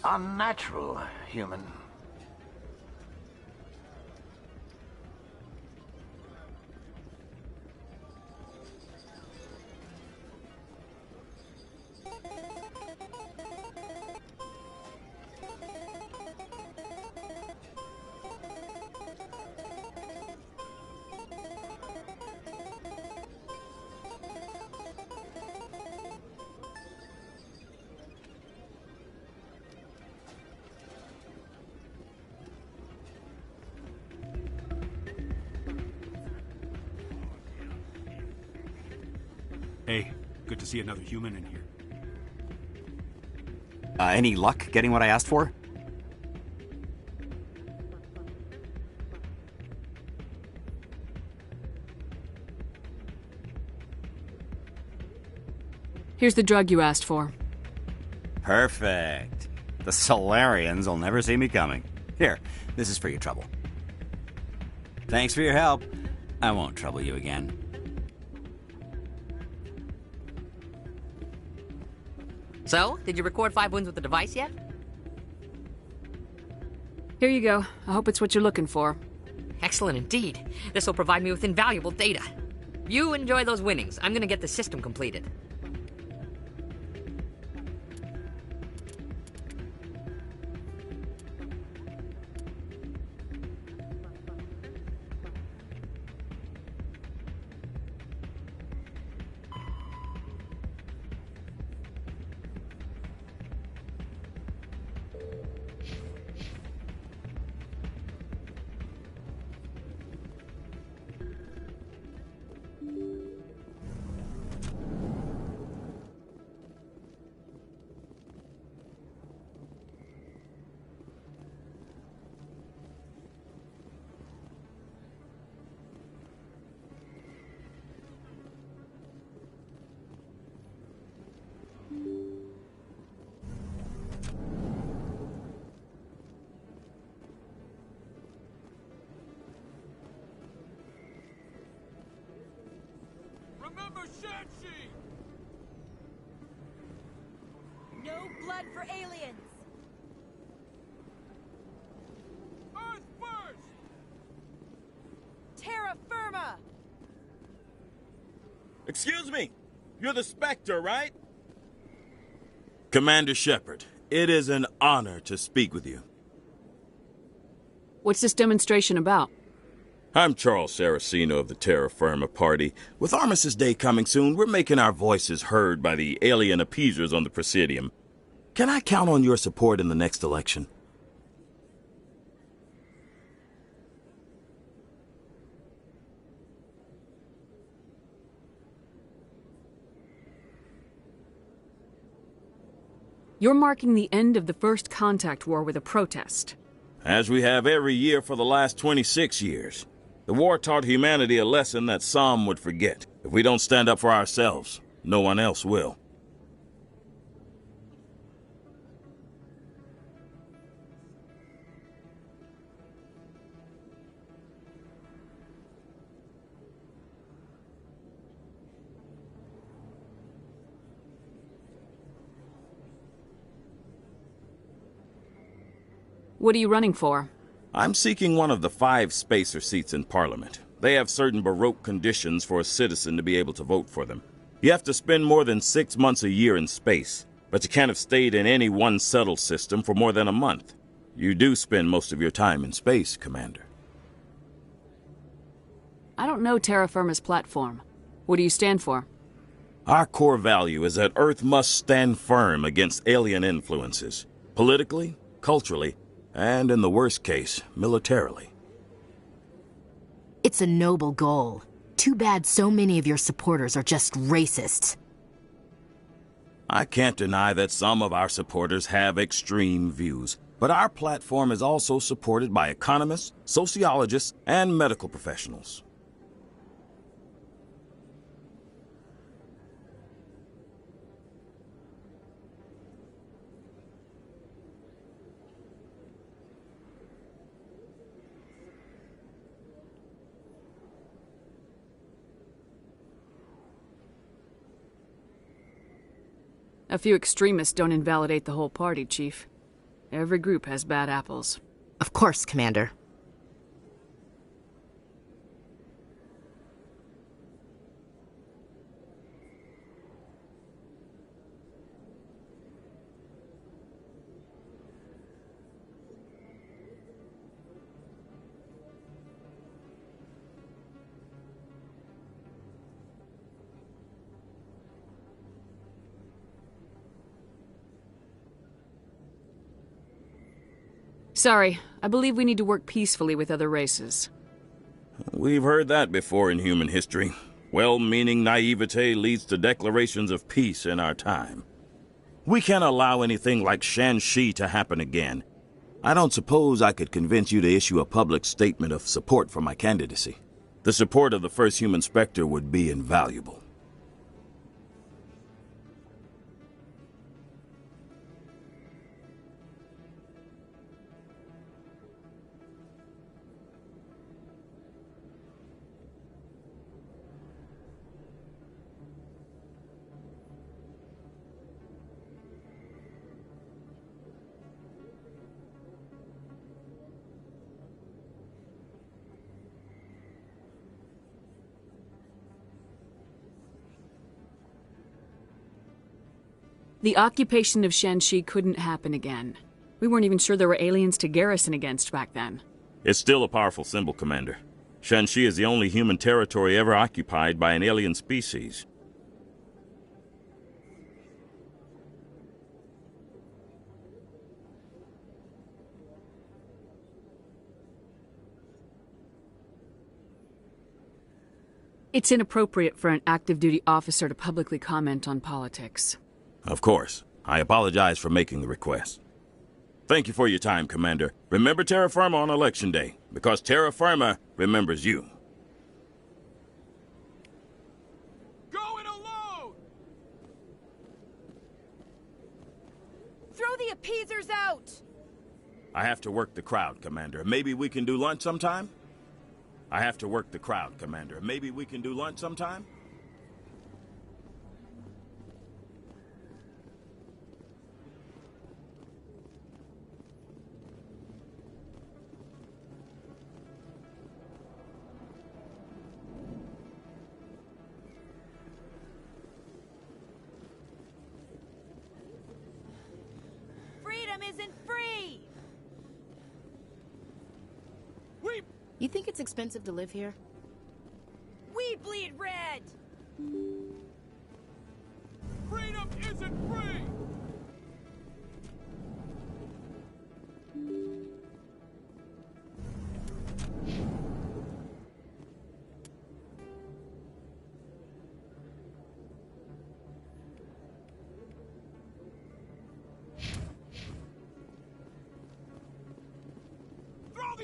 [SPEAKER 18] unnatural, human.
[SPEAKER 9] Hey, good to see another human in here.
[SPEAKER 20] Any luck getting what I asked for?
[SPEAKER 2] Here's the drug you asked for.
[SPEAKER 20] Perfect. The Solarians will never see me coming. Here, this is for your trouble. Thanks for your help. I won't trouble you again.
[SPEAKER 19] So, did you record 5 wins with the device yet?
[SPEAKER 2] Here you go. I hope it's what you're looking for.
[SPEAKER 19] Excellent indeed. This will provide me with invaluable data. You enjoy those winnings. I'm gonna get the system completed.
[SPEAKER 7] Remember Shanxi! No blood for aliens! Earth first! Terra firma!
[SPEAKER 10] Excuse me! You're the Spectre, right? Commander Shepard, it is an honor to speak with you.
[SPEAKER 2] What's this demonstration about?
[SPEAKER 10] I'm Charles Saraceno of the Terra Firma Party. With Armistice Day coming soon, we're making our voices heard by the alien appeasers on the Presidium. Can I count on your support in the next election?
[SPEAKER 2] You're marking the end of the first contact war with a protest.
[SPEAKER 10] As we have every year for the last 26 years. The war taught humanity a lesson that some would forget. If we don't stand up for ourselves, no one else will.
[SPEAKER 2] What are you running for?
[SPEAKER 10] I'm seeking one of the 5 spacer seats in Parliament. They have certain Baroque conditions for a citizen to be able to vote for them. You have to spend more than 6 months a year in space, but you can't have stayed in any one settled system for more than a month. You do spend most of your time in space, Commander.
[SPEAKER 2] I don't know Terra Firma's platform. What do you stand for?
[SPEAKER 10] Our core value is that Earth must stand firm against alien influences, politically, culturally, and in the worst case, militarily.
[SPEAKER 17] It's a noble goal. Too bad so many of your supporters are just racists.
[SPEAKER 10] I can't deny that some of our supporters have extreme views, but our platform is also supported by economists, sociologists, and medical professionals.
[SPEAKER 2] A few extremists don't invalidate the whole party, Chief. Every group has bad apples.
[SPEAKER 17] Of course, Commander.
[SPEAKER 2] Sorry, I believe we need to work peacefully with other races.
[SPEAKER 10] We've heard that before in human history. Well-meaning naivete leads to declarations of peace in our time. We can't allow anything like Shanxi to happen again. I don't suppose I could convince you to issue a public statement of support for my candidacy. The support of the first human Spectre would be invaluable.
[SPEAKER 2] The occupation of Shanxi couldn't happen again. We weren't even sure there were aliens to garrison against back then.
[SPEAKER 10] It's still a powerful symbol, Commander. Shanxi is the only human territory ever occupied by an alien species.
[SPEAKER 2] It's inappropriate for an active duty officer to publicly comment on politics.
[SPEAKER 10] Of course. I apologize for making the request. Thank you for your time, Commander. Remember Terra Firma on Election Day, because Terra Firma remembers you.
[SPEAKER 7] Going alone! Throw the appeasers out!
[SPEAKER 10] I have to work the crowd, Commander. Maybe we can do lunch sometime? I have to work the crowd, Commander. Maybe we can do lunch sometime?
[SPEAKER 7] Freedom isn't free!
[SPEAKER 17] You think it's expensive to live here?
[SPEAKER 7] We bleed red! Freedom isn't free!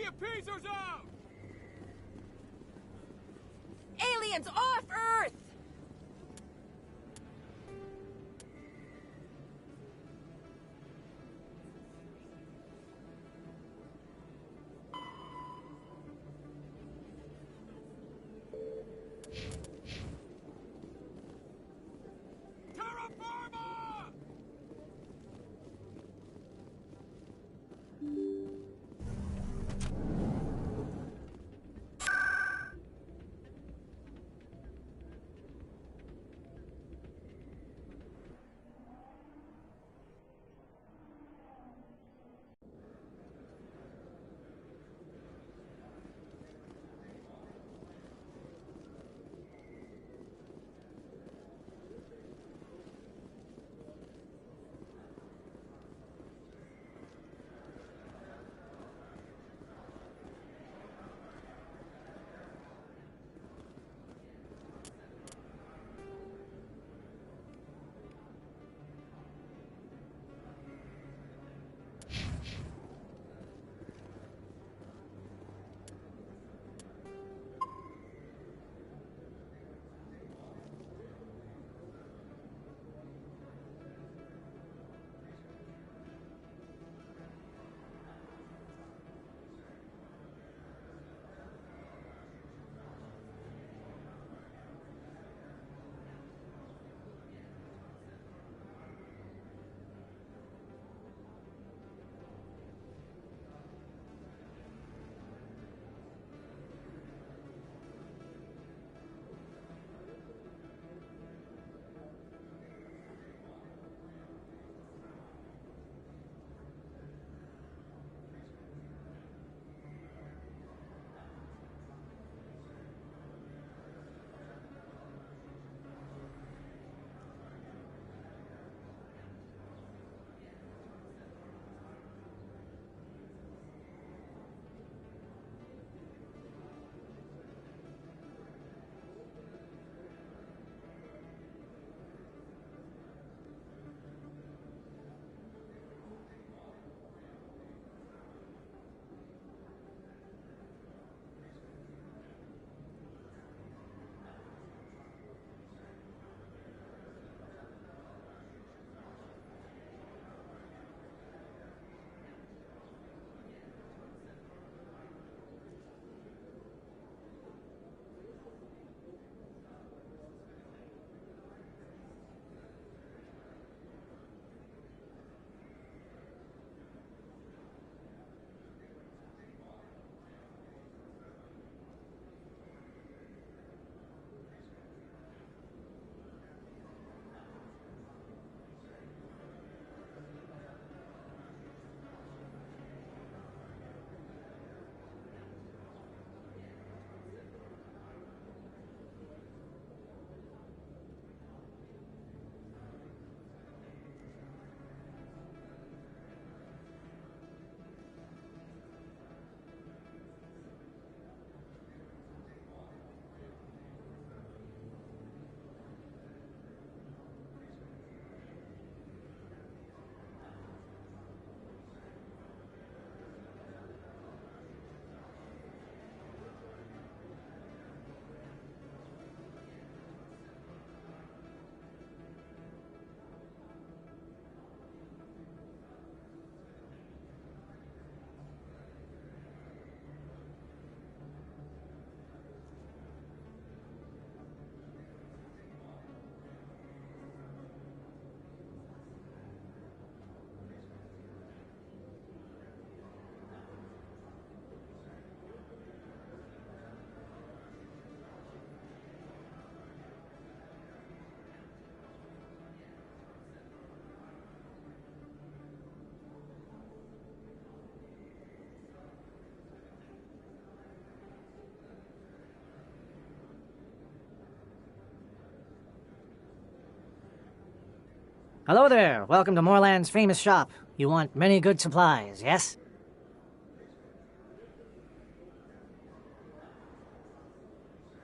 [SPEAKER 7] appeasers out! Aliens off Earth!
[SPEAKER 16] Hello there. Welcome to Moorland's famous shop. You want many good supplies, yes?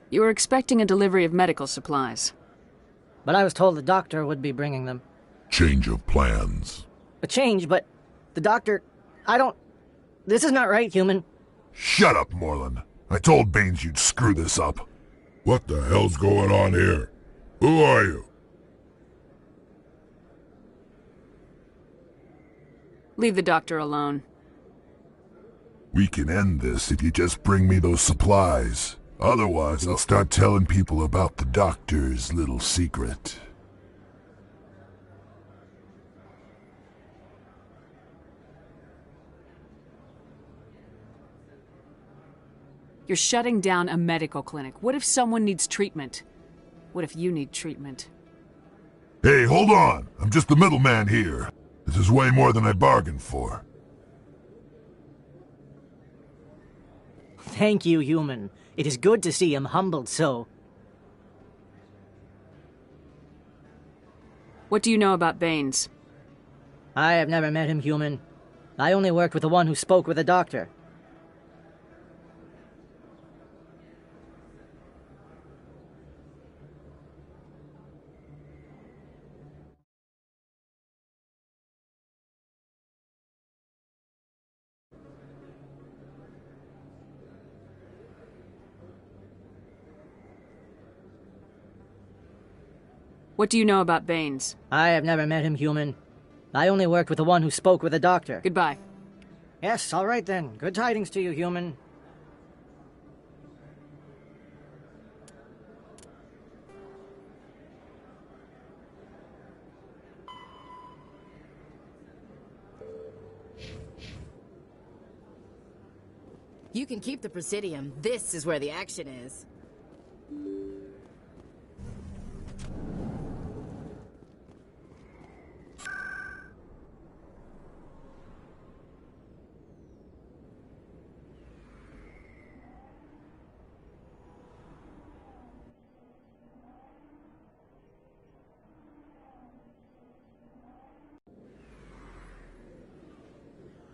[SPEAKER 2] You were expecting a delivery of medical supplies.
[SPEAKER 16] But I was told the doctor would be bringing them.
[SPEAKER 13] Change of plans.
[SPEAKER 16] A change, but the doctor... I don't... This is not right, human.
[SPEAKER 13] Shut up, Moreland. I told Baines you'd screw this up. What the hell's going on here? Who are you?
[SPEAKER 2] Leave the doctor alone.
[SPEAKER 13] We can end this if you just bring me those supplies. Otherwise, I'll start telling people about the doctor's little secret.
[SPEAKER 2] You're shutting down a medical clinic. What if someone needs treatment? What if you need treatment?
[SPEAKER 13] Hey, hold on! I'm just the middleman here. This is way more than I bargained for.
[SPEAKER 16] Thank you, human. It is good to see him humbled so.
[SPEAKER 2] What do you know about Baines?
[SPEAKER 16] I have never met him, human. I only worked with the one who spoke with the doctor.
[SPEAKER 2] What do you know about Baines?
[SPEAKER 16] I have never met him, human. I only worked with the one who spoke with the doctor.
[SPEAKER 2] Goodbye.
[SPEAKER 16] Yes, all right then. Good tidings to you, human.
[SPEAKER 17] You can keep the Presidium. This is where the action is.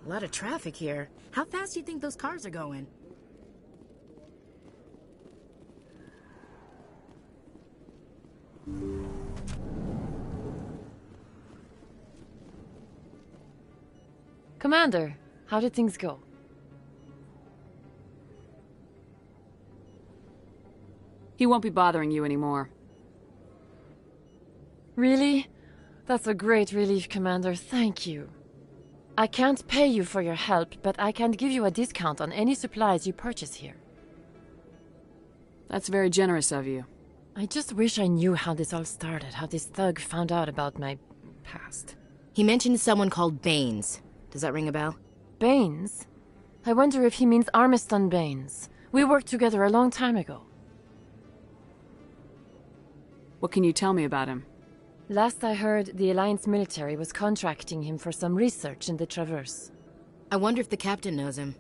[SPEAKER 17] A lot of traffic here. How fast do you think those cars are going?
[SPEAKER 21] Commander, how did things go?
[SPEAKER 2] He won't be bothering you anymore.
[SPEAKER 21] Really? That's a great relief, Commander. Thank you. I can't pay you for your help, but I can give you a discount on any supplies you purchase here.
[SPEAKER 2] That's very generous of you.
[SPEAKER 21] I just wish I knew how this all started, how this thug found out about my past.
[SPEAKER 17] He mentioned someone called Baines. Does that ring a bell?
[SPEAKER 21] Baines? I wonder if he means Armiston Baines. We worked together a long time ago.
[SPEAKER 2] What can you tell me about him?
[SPEAKER 21] Last I heard, the Alliance military was contracting him for some research in the Traverse.
[SPEAKER 17] I wonder if the captain knows him.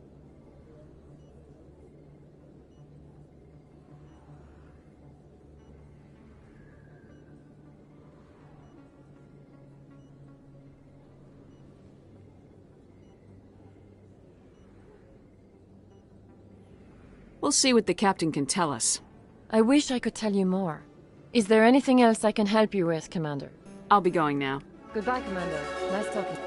[SPEAKER 2] We'll see what the captain can tell us.
[SPEAKER 21] I wish I could tell you more. Is there anything else I can help you with, Commander?
[SPEAKER 2] I'll be going now.
[SPEAKER 21] Goodbye, Commander. Nice talking.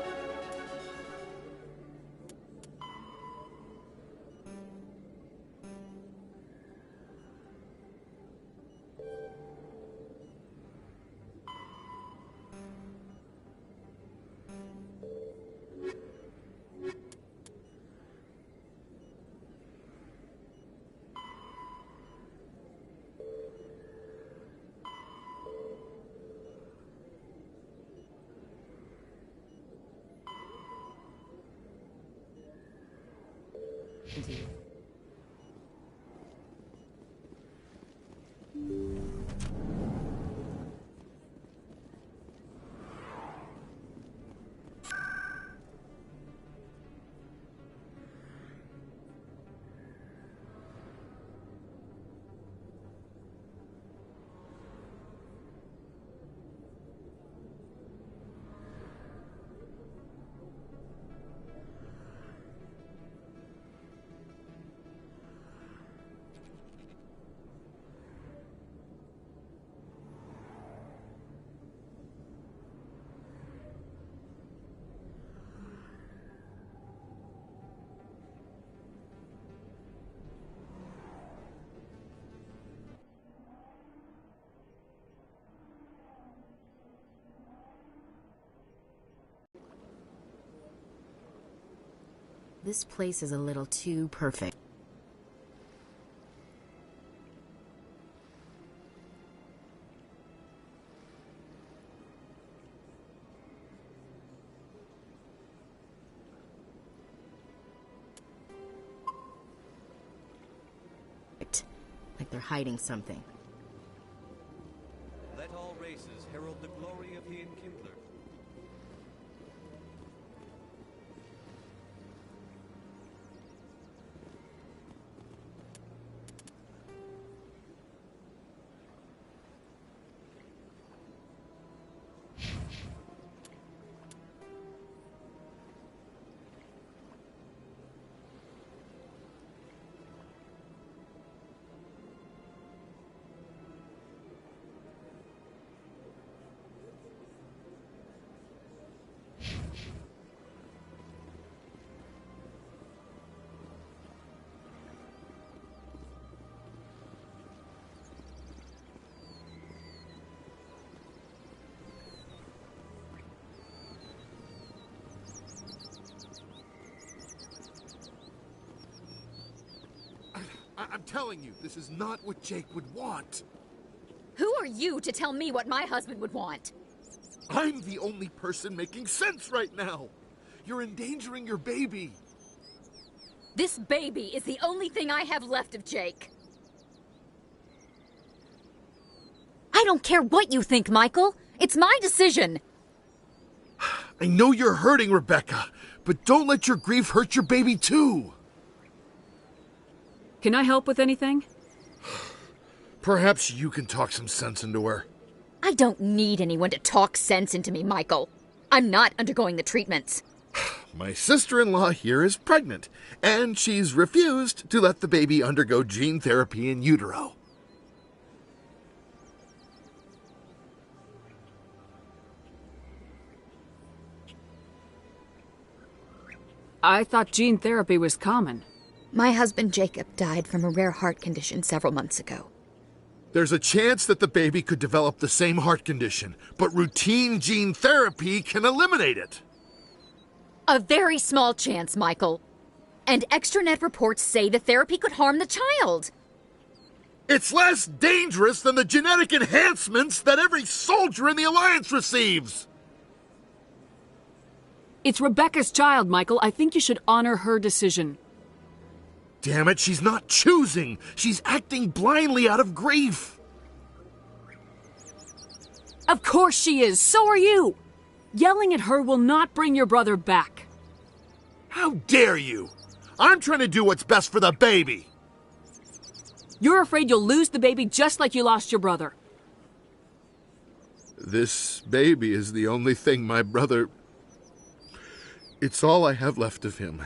[SPEAKER 21] Indeed.
[SPEAKER 17] This place is a little too perfect. Like they're hiding something.
[SPEAKER 3] Let all races herald the glory of Ian Kindler.
[SPEAKER 22] I'm telling you, this is not what Jake would want.
[SPEAKER 23] Who are you to tell me what my husband would want?
[SPEAKER 22] I'm the only person making sense right now. You're endangering your baby.
[SPEAKER 23] This baby is the only thing I have left of Jake. I don't care what you think, Michael. It's my decision.
[SPEAKER 22] I know you're hurting, Rebecca, but don't let your grief hurt your baby too.
[SPEAKER 2] Can I help with anything?
[SPEAKER 22] Perhaps you can talk some sense into her.
[SPEAKER 23] I don't need anyone to talk sense into me, Michael. I'm not undergoing the treatments.
[SPEAKER 22] My sister-in-law here is pregnant, and she's refused to let the baby undergo gene therapy in utero.
[SPEAKER 2] I thought gene therapy was common.
[SPEAKER 23] My husband Jacob died from a rare heart condition several months ago.
[SPEAKER 22] There's a chance that the baby could develop the same heart condition, but routine gene therapy can eliminate it.
[SPEAKER 23] A very small chance, Michael. And extranet reports say the therapy could harm the child.
[SPEAKER 22] It's less dangerous than the genetic enhancements that every soldier in the Alliance receives.
[SPEAKER 2] It's Rebecca's child, Michael. I think you should honor her decision.
[SPEAKER 22] Damn it, she's not choosing. She's acting blindly out of grief.
[SPEAKER 2] Of course she is. So are you. Yelling at her will not bring your brother back.
[SPEAKER 22] How dare you? I'm trying to do what's best for the baby.
[SPEAKER 2] You're afraid you'll lose the baby just like you lost your brother.
[SPEAKER 22] This baby is the only thing my brother... It's all I have left of him.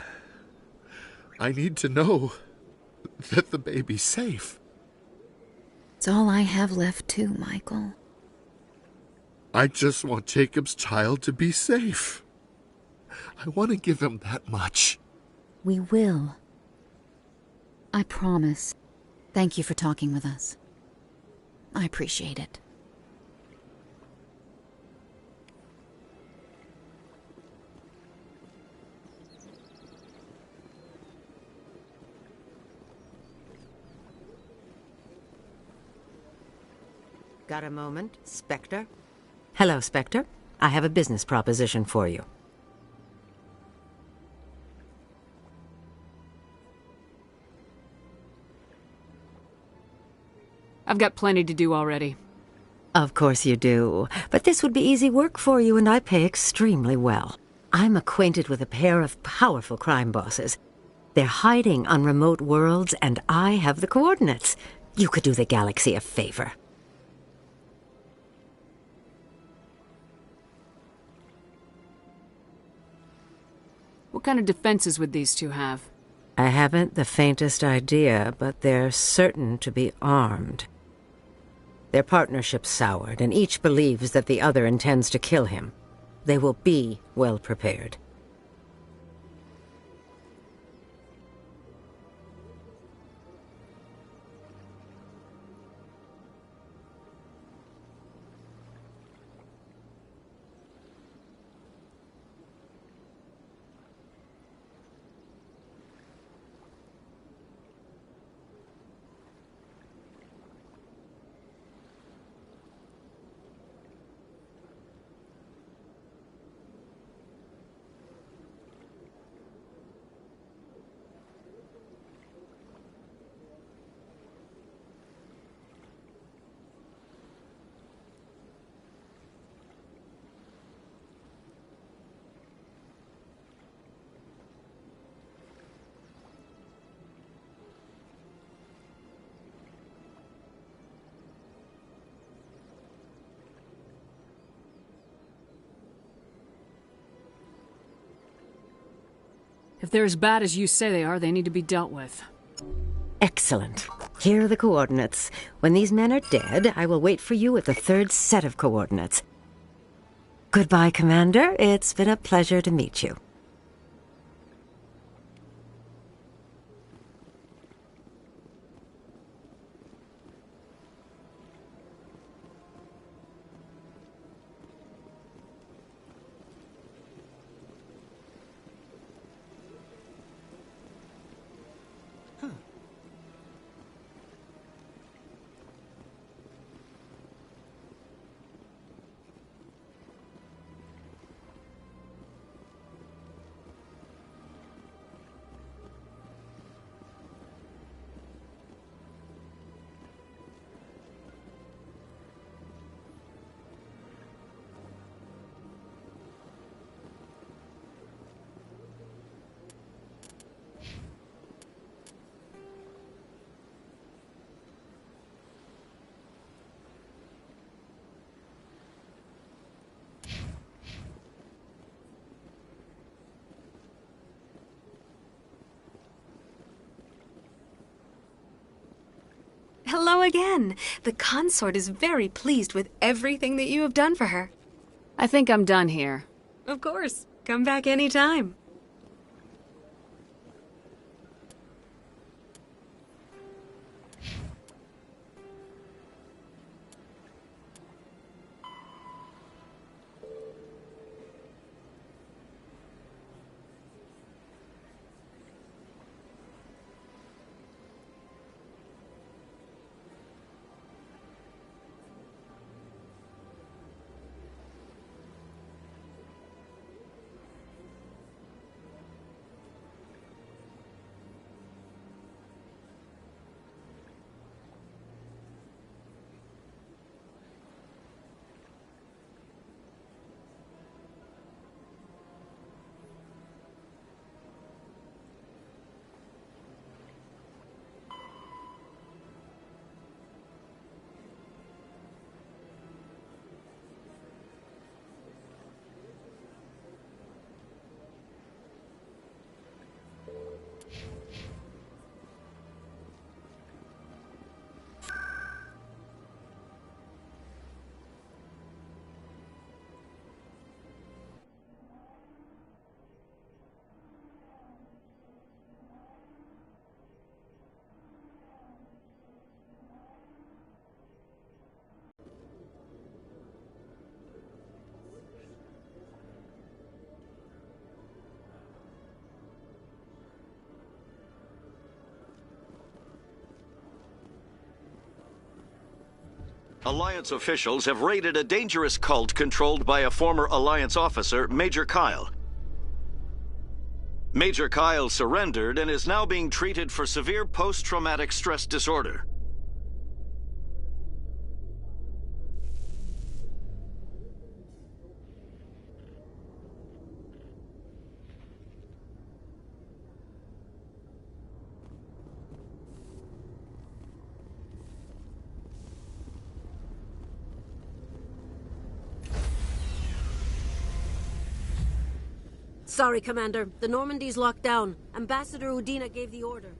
[SPEAKER 22] I need to know that the baby's safe.
[SPEAKER 23] It's all I have left too, Michael.
[SPEAKER 22] I just want Jacob's child to be safe. I want to give him that much.
[SPEAKER 23] We will. I promise. Thank you for talking with us. I appreciate it.
[SPEAKER 24] Got a moment, Spectre? Hello, Spectre. I have a business proposition for you.
[SPEAKER 2] I've got plenty to do already.
[SPEAKER 24] Of course you do. But this would be easy work for you, and I pay extremely well. I'm acquainted with a pair of powerful crime bosses. They're hiding on remote worlds, and I have the coordinates. You could do the galaxy a favor.
[SPEAKER 2] What kind of defenses would these two have?
[SPEAKER 24] I haven't the faintest idea, but they're certain to be armed. Their partnership's soured, and each believes that the other intends to kill him. They will be well prepared.
[SPEAKER 2] If they're as bad as you say they are, they need to be dealt with.
[SPEAKER 24] Excellent. Here are the coordinates. When these men are dead, I will wait for you at the third set of coordinates. Goodbye, Commander. It's been a pleasure to meet you.
[SPEAKER 1] Hello again. The consort is very pleased with everything that you have done for her.
[SPEAKER 2] I think I'm done here.
[SPEAKER 1] Of course. Come back anytime.
[SPEAKER 6] Alliance officials have raided a dangerous cult controlled by a former Alliance officer, Major Kyle. Major Kyle surrendered and is now being treated for severe post-traumatic stress disorder.
[SPEAKER 8] Sorry, Commander. The Normandy's locked down. Ambassador Udina gave the order.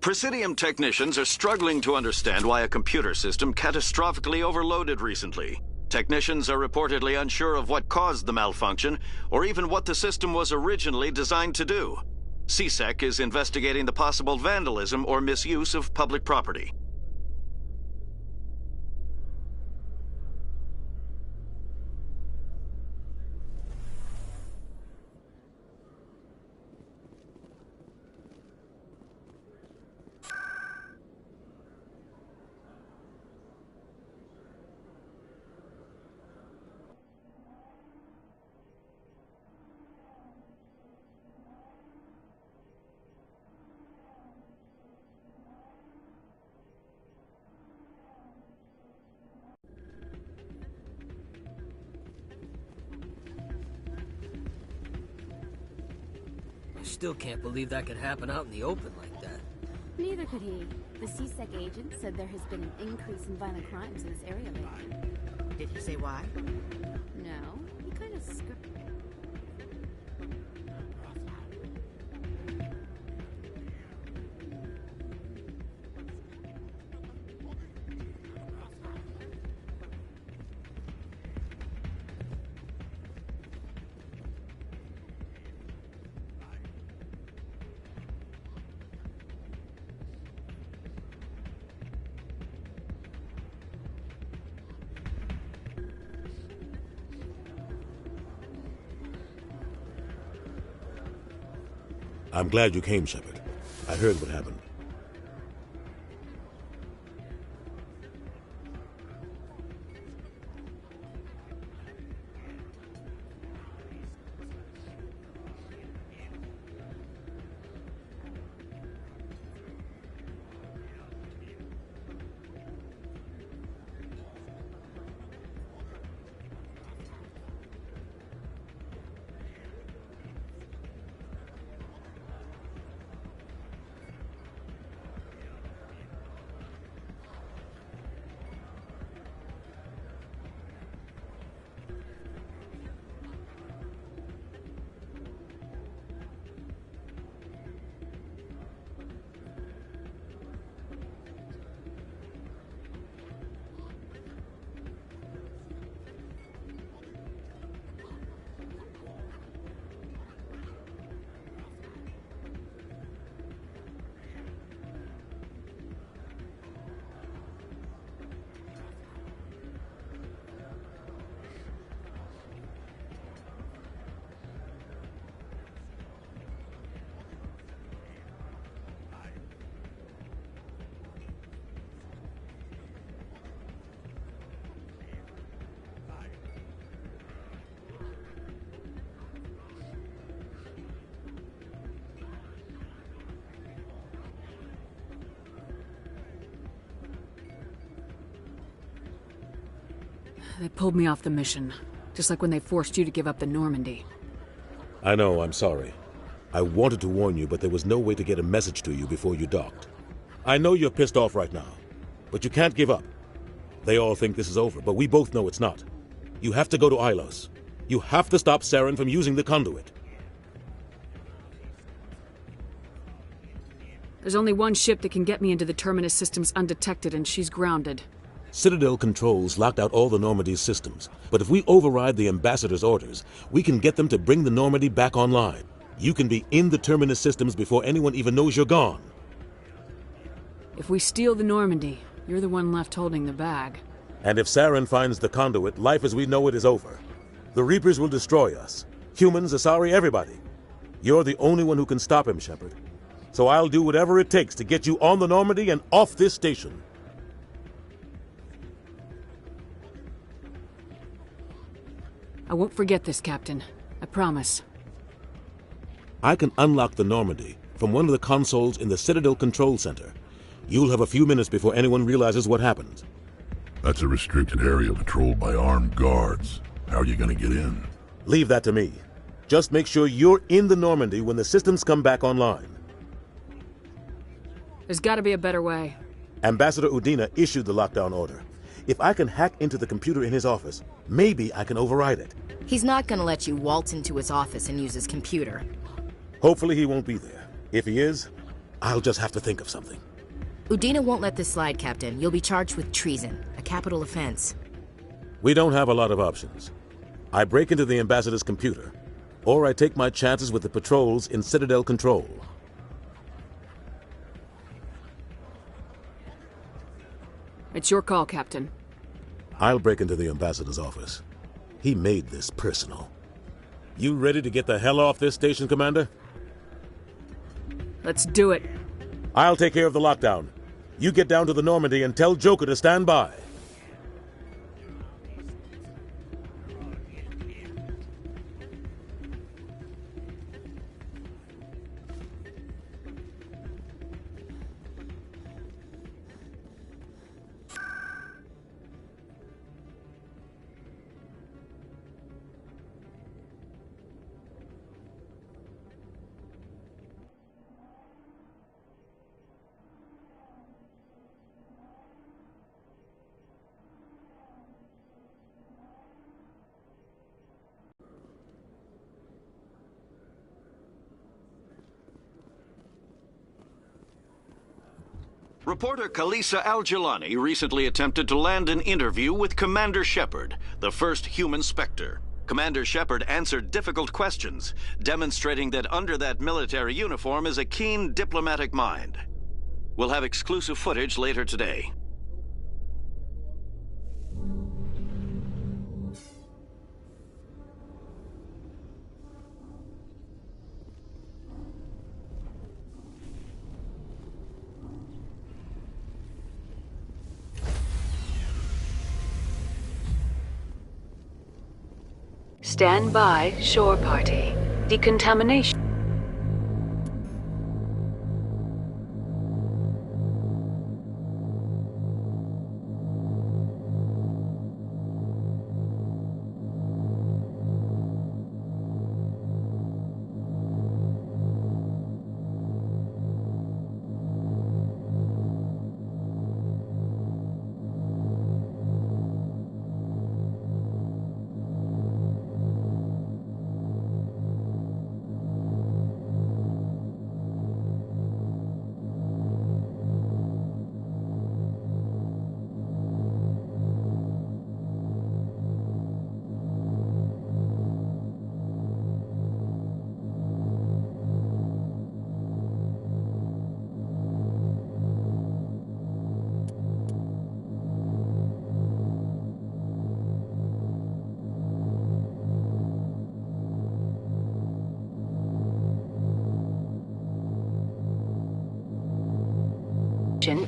[SPEAKER 6] Presidium technicians are struggling to understand why a computer system catastrophically overloaded recently. Technicians are reportedly unsure of what caused the malfunction, or even what the system was originally designed to do. CSEC is investigating the possible vandalism or misuse of public property.
[SPEAKER 5] still can't believe that could happen out in the open like that.
[SPEAKER 11] Neither could he. The CSEC agent said there has been an increase in violent crimes in this area lately.
[SPEAKER 17] Did he say why?
[SPEAKER 11] No, he kind of
[SPEAKER 12] I'm glad you came, Shepard. I heard what happened.
[SPEAKER 2] They pulled me off the mission, just like when they forced you to give up the Normandy.
[SPEAKER 12] I know, I'm sorry. I wanted to warn you, but there was no way to get a message to you before you docked. I know you're pissed off right now, but you can't give up. They all think this is over, but we both know it's not. You have to go to Ilos. You have to stop Saren from using the conduit.
[SPEAKER 2] There's only one ship that can get me into the Terminus systems undetected, and she's grounded.
[SPEAKER 12] Citadel controls locked out all the Normandy's systems, but if we override the Ambassador's orders, we can get them to bring the Normandy back online. You can be in the Terminus systems before anyone even knows you're gone.
[SPEAKER 2] If we steal the Normandy, you're the one left holding the bag.
[SPEAKER 12] And if Saren finds the conduit, life as we know it is over. The Reapers will destroy us. Humans, Asari, everybody. You're the only one who can stop him, Shepard. So I'll do whatever it takes to get you on the Normandy and off this station.
[SPEAKER 2] I won't forget this, Captain. I promise.
[SPEAKER 12] I can unlock the Normandy from one of the consoles in the Citadel Control Center. You'll have a few minutes before anyone realizes what happened.
[SPEAKER 13] That's a restricted area patrolled by armed guards. How are you gonna get in?
[SPEAKER 12] Leave that to me. Just make sure you're in the Normandy when the systems come back online.
[SPEAKER 2] There's gotta be a better way.
[SPEAKER 12] Ambassador Udina issued the lockdown order. If I can hack into the computer in his office, maybe I can override it.
[SPEAKER 17] He's not gonna let you waltz into his office and use his computer.
[SPEAKER 12] Hopefully he won't be there. If he is, I'll just have to think of something.
[SPEAKER 17] Udina won't let this slide, Captain. You'll be charged with treason, a capital offense.
[SPEAKER 12] We don't have a lot of options. I break into the Ambassador's computer, or I take my chances with the patrols in Citadel Control.
[SPEAKER 2] It's your call, Captain.
[SPEAKER 12] I'll break into the Ambassador's office. He made this personal. You ready to get the hell off this station, Commander?
[SPEAKER 2] Let's do it.
[SPEAKER 12] I'll take care of the lockdown. You get down to the Normandy and tell Joker to stand by.
[SPEAKER 6] Reporter Kalisa Al-Jilani recently attempted to land an interview with Commander Shepard, the first human Spectre. Commander Shepard answered difficult questions, demonstrating that under that military uniform is a keen diplomatic mind. We'll have exclusive footage later today.
[SPEAKER 2] Stand by, shore party. Decontamination.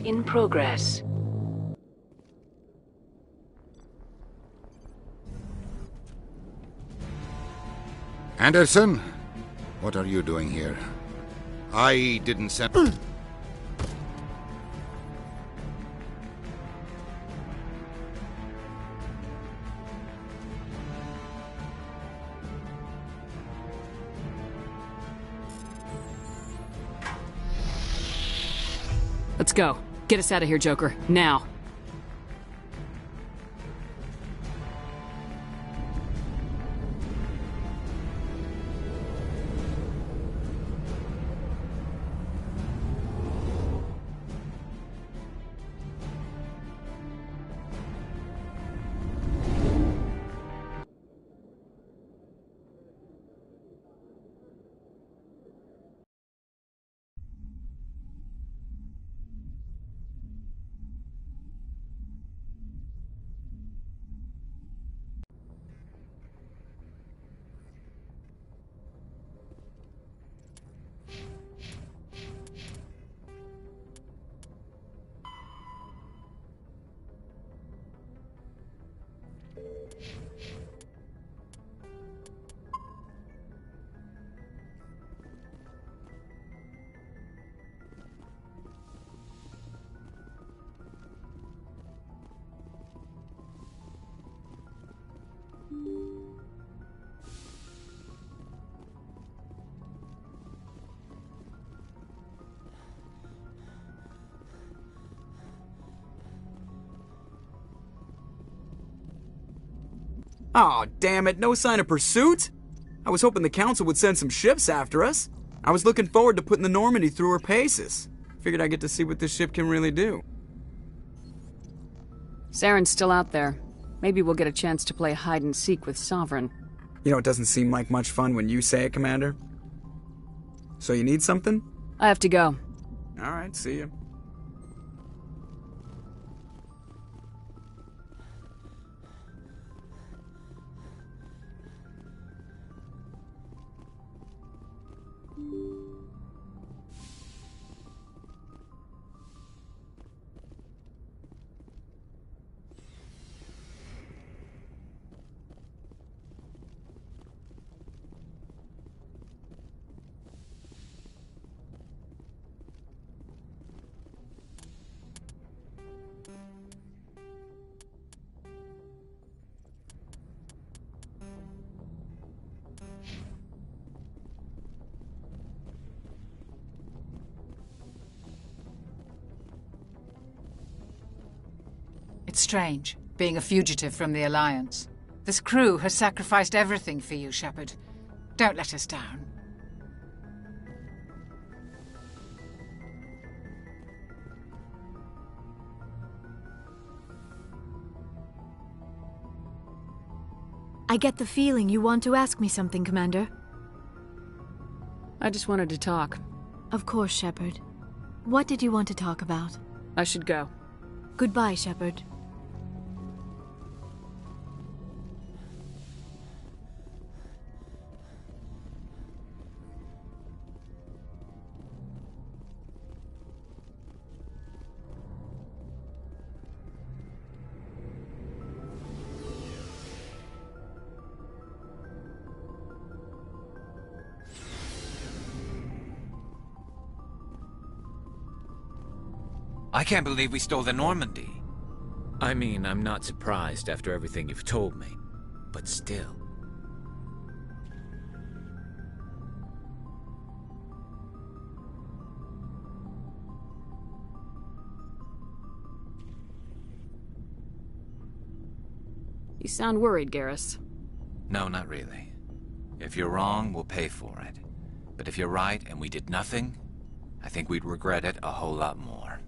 [SPEAKER 2] In progress.
[SPEAKER 4] Anderson, what are you doing here? I didn't send...
[SPEAKER 2] Let's go. Get us out of here, Joker. Now.
[SPEAKER 14] Aw, damn it, no sign of pursuit? I was hoping the Council would send some ships after us. I was looking forward to putting the Normandy through her paces. Figured I'd get to see what this ship can really do.
[SPEAKER 2] Saren's still out there. Maybe we'll get a chance to play hide and seek with Sovereign.
[SPEAKER 14] You know, it doesn't seem like much fun when you say it, Commander. So you need something?
[SPEAKER 2] I have to go.
[SPEAKER 14] Alright, see ya.
[SPEAKER 15] It's strange, being a fugitive from the Alliance. This crew has sacrificed everything for you, Shepard. Don't let us down.
[SPEAKER 9] I get the feeling you want to ask me something, Commander.
[SPEAKER 2] I just wanted to talk.
[SPEAKER 9] Of course, Shepard. What did you want to talk about?
[SPEAKER 2] I should go.
[SPEAKER 9] Goodbye, Shepard.
[SPEAKER 18] I can't believe we stole the Normandy.
[SPEAKER 19] I mean, I'm not surprised after everything you've told me, but still.
[SPEAKER 2] You sound worried, Garrus.
[SPEAKER 18] No, not really. If you're wrong, we'll pay for it. But if you're right and we did nothing, I think we'd regret it a whole lot more.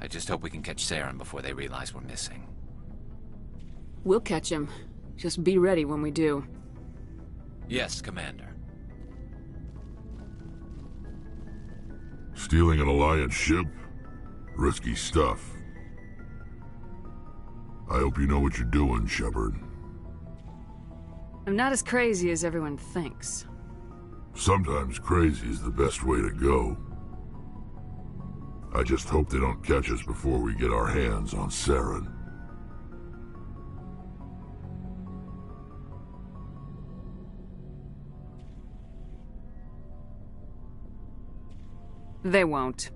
[SPEAKER 18] I just hope we can catch Saren before they realize we're missing.
[SPEAKER 2] We'll catch him. Just be ready when we do.
[SPEAKER 18] Yes, Commander.
[SPEAKER 13] Stealing an Alliance ship? Risky stuff. I hope you know what you're doing, Shepard.
[SPEAKER 2] I'm not as crazy as everyone thinks.
[SPEAKER 13] Sometimes crazy is the best way to go. I just hope they don't catch us before we get our hands on Saren.
[SPEAKER 2] They won't.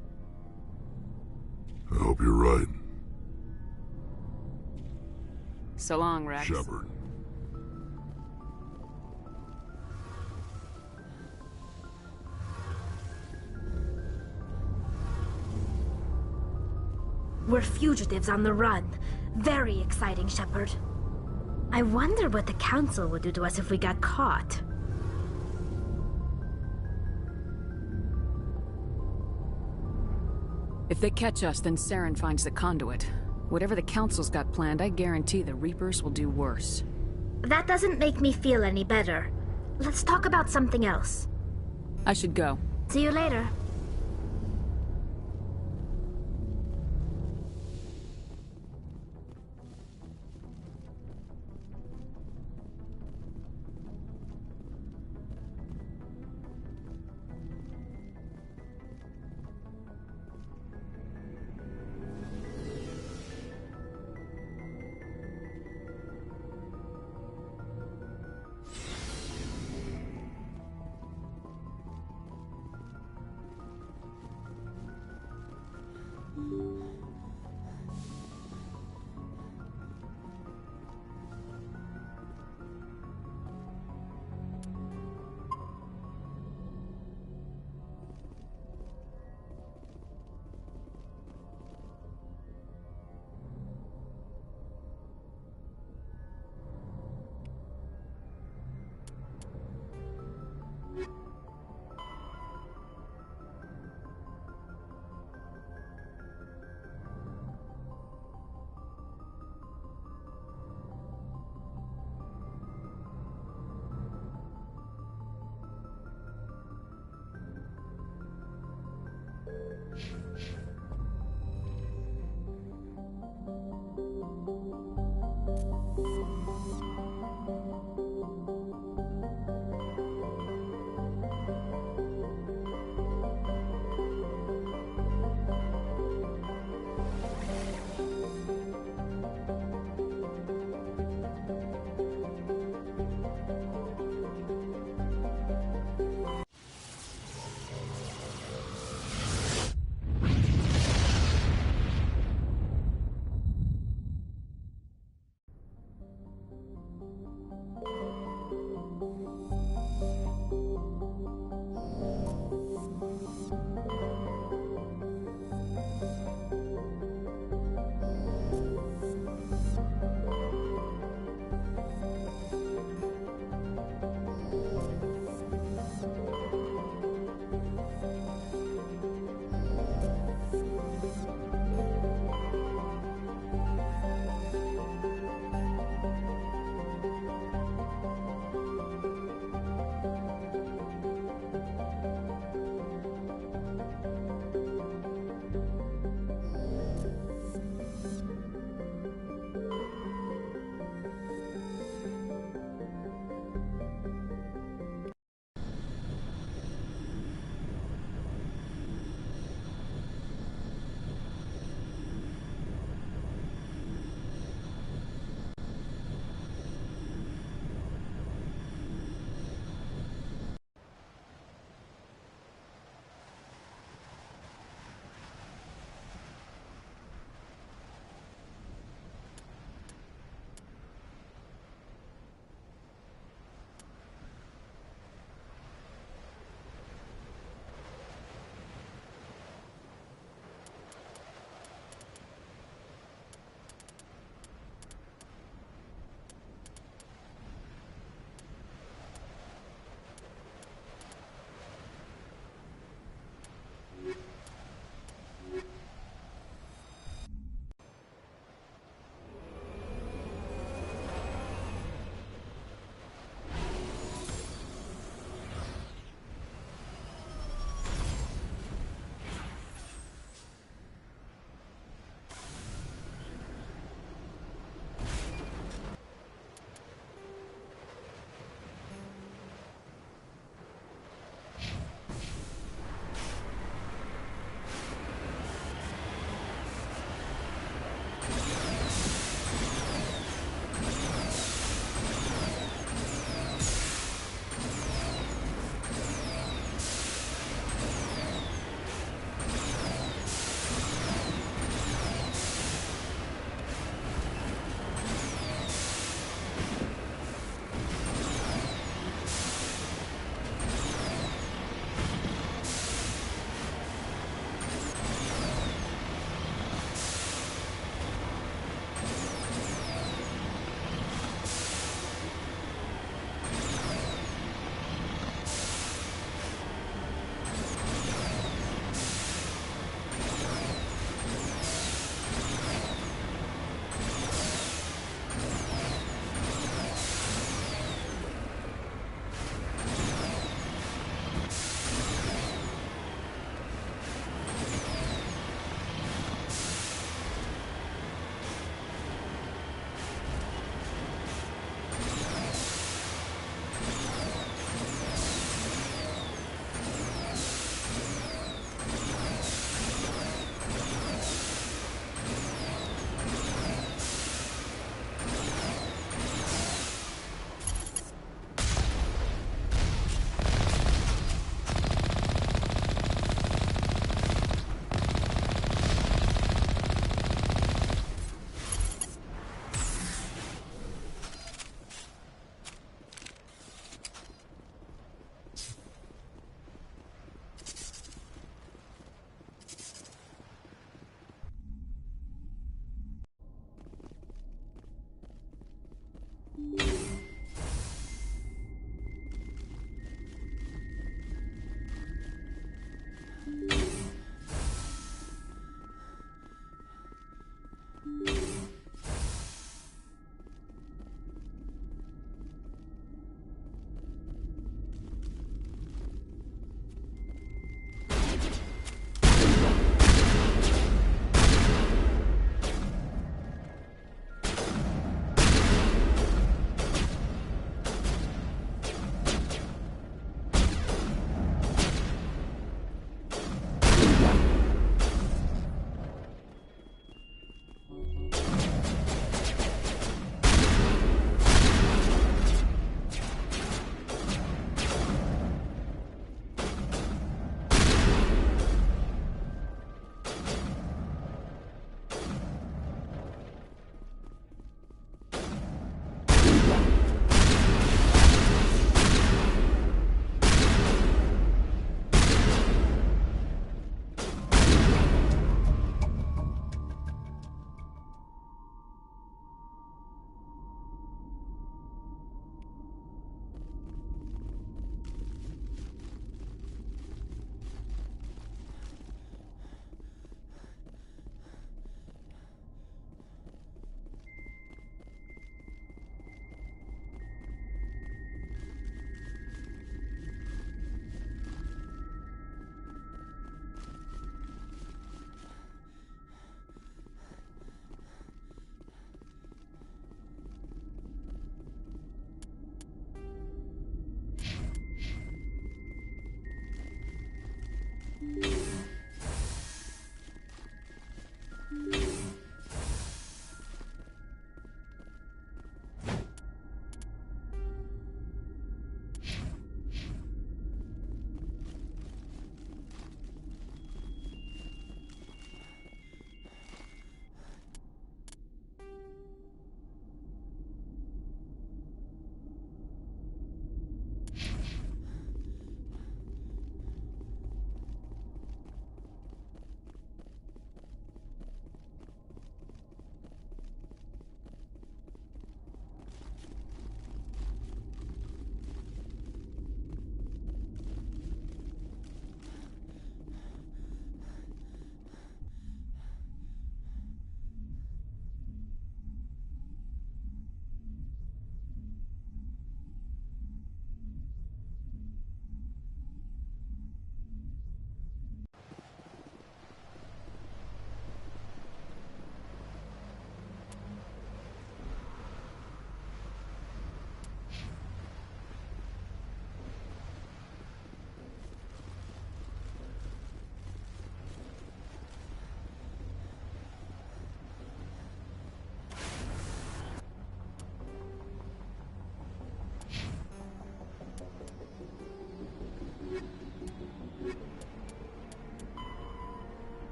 [SPEAKER 13] I hope you're right.
[SPEAKER 2] So long, Rex.
[SPEAKER 13] Shepard.
[SPEAKER 20] We're fugitives on the run. Very exciting, Shepard. I wonder what the Council would do to us if we got caught.
[SPEAKER 2] If they catch us, then Saren finds the conduit. Whatever the Council's got planned, I guarantee the Reapers will do worse.
[SPEAKER 20] That doesn't make me feel any better. Let's talk about something else.
[SPEAKER 2] I should go.
[SPEAKER 20] See you later.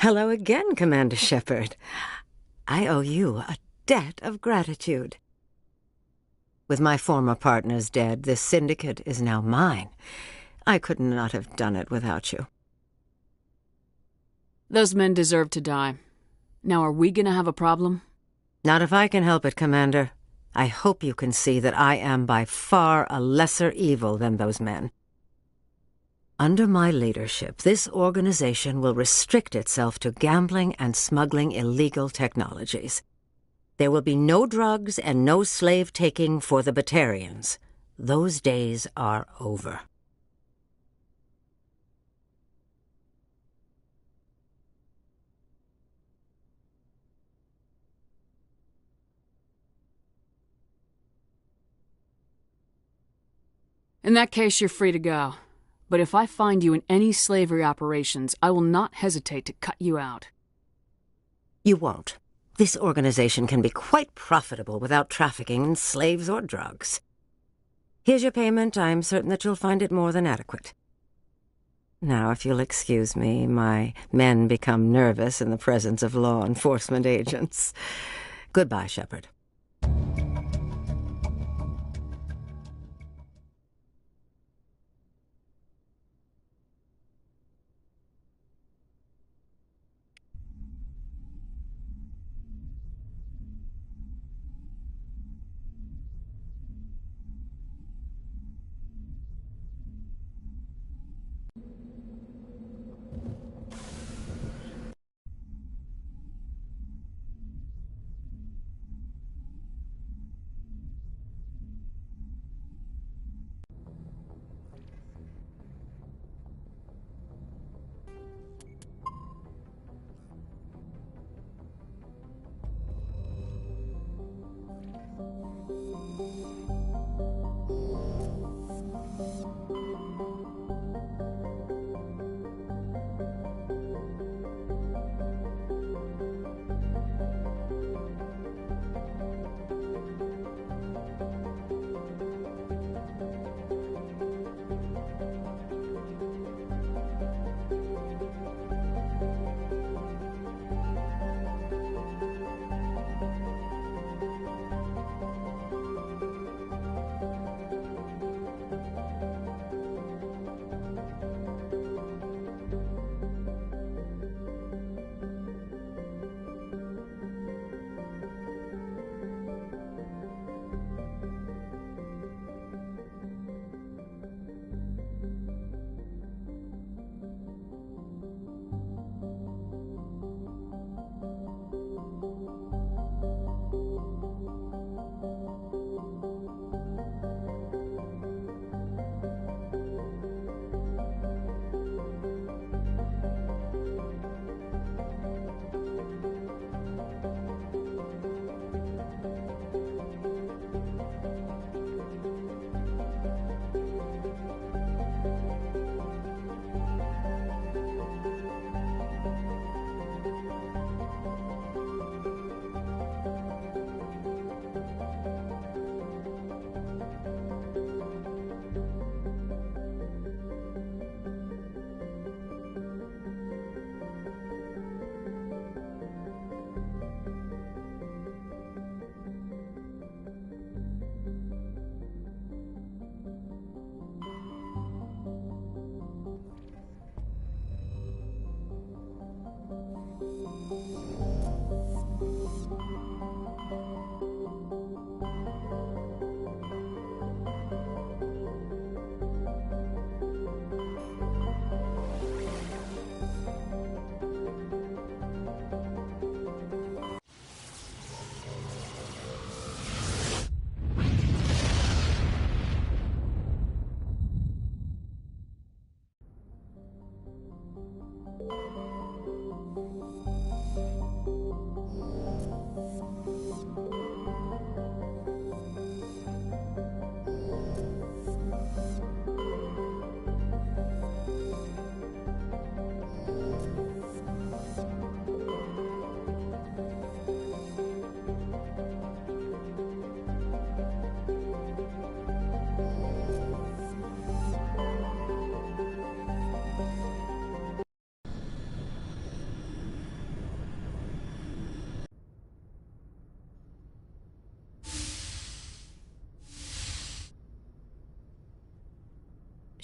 [SPEAKER 24] Hello again, Commander Shepard. I owe you a debt of gratitude. With my former partners dead, this syndicate is now mine. I could not have done it without you.
[SPEAKER 2] Those men deserve to die. Now, are we gonna have a problem?
[SPEAKER 24] Not if I can help it, Commander. I hope you can see that I am by far a lesser evil than those men. Under my leadership, this organization will restrict itself to gambling and smuggling illegal technologies. There will be no drugs and no slave-taking for the Batarians. Those days are over.
[SPEAKER 2] In that case, you're free to go. But if I find you in any slavery operations, I will not hesitate to cut you out.
[SPEAKER 24] You won't. This organization can be quite profitable without trafficking in slaves or drugs. Here's your payment. I'm certain that you'll find it more than adequate. Now, if you'll excuse me, my men become nervous in the presence of law enforcement agents. Goodbye, Shepard.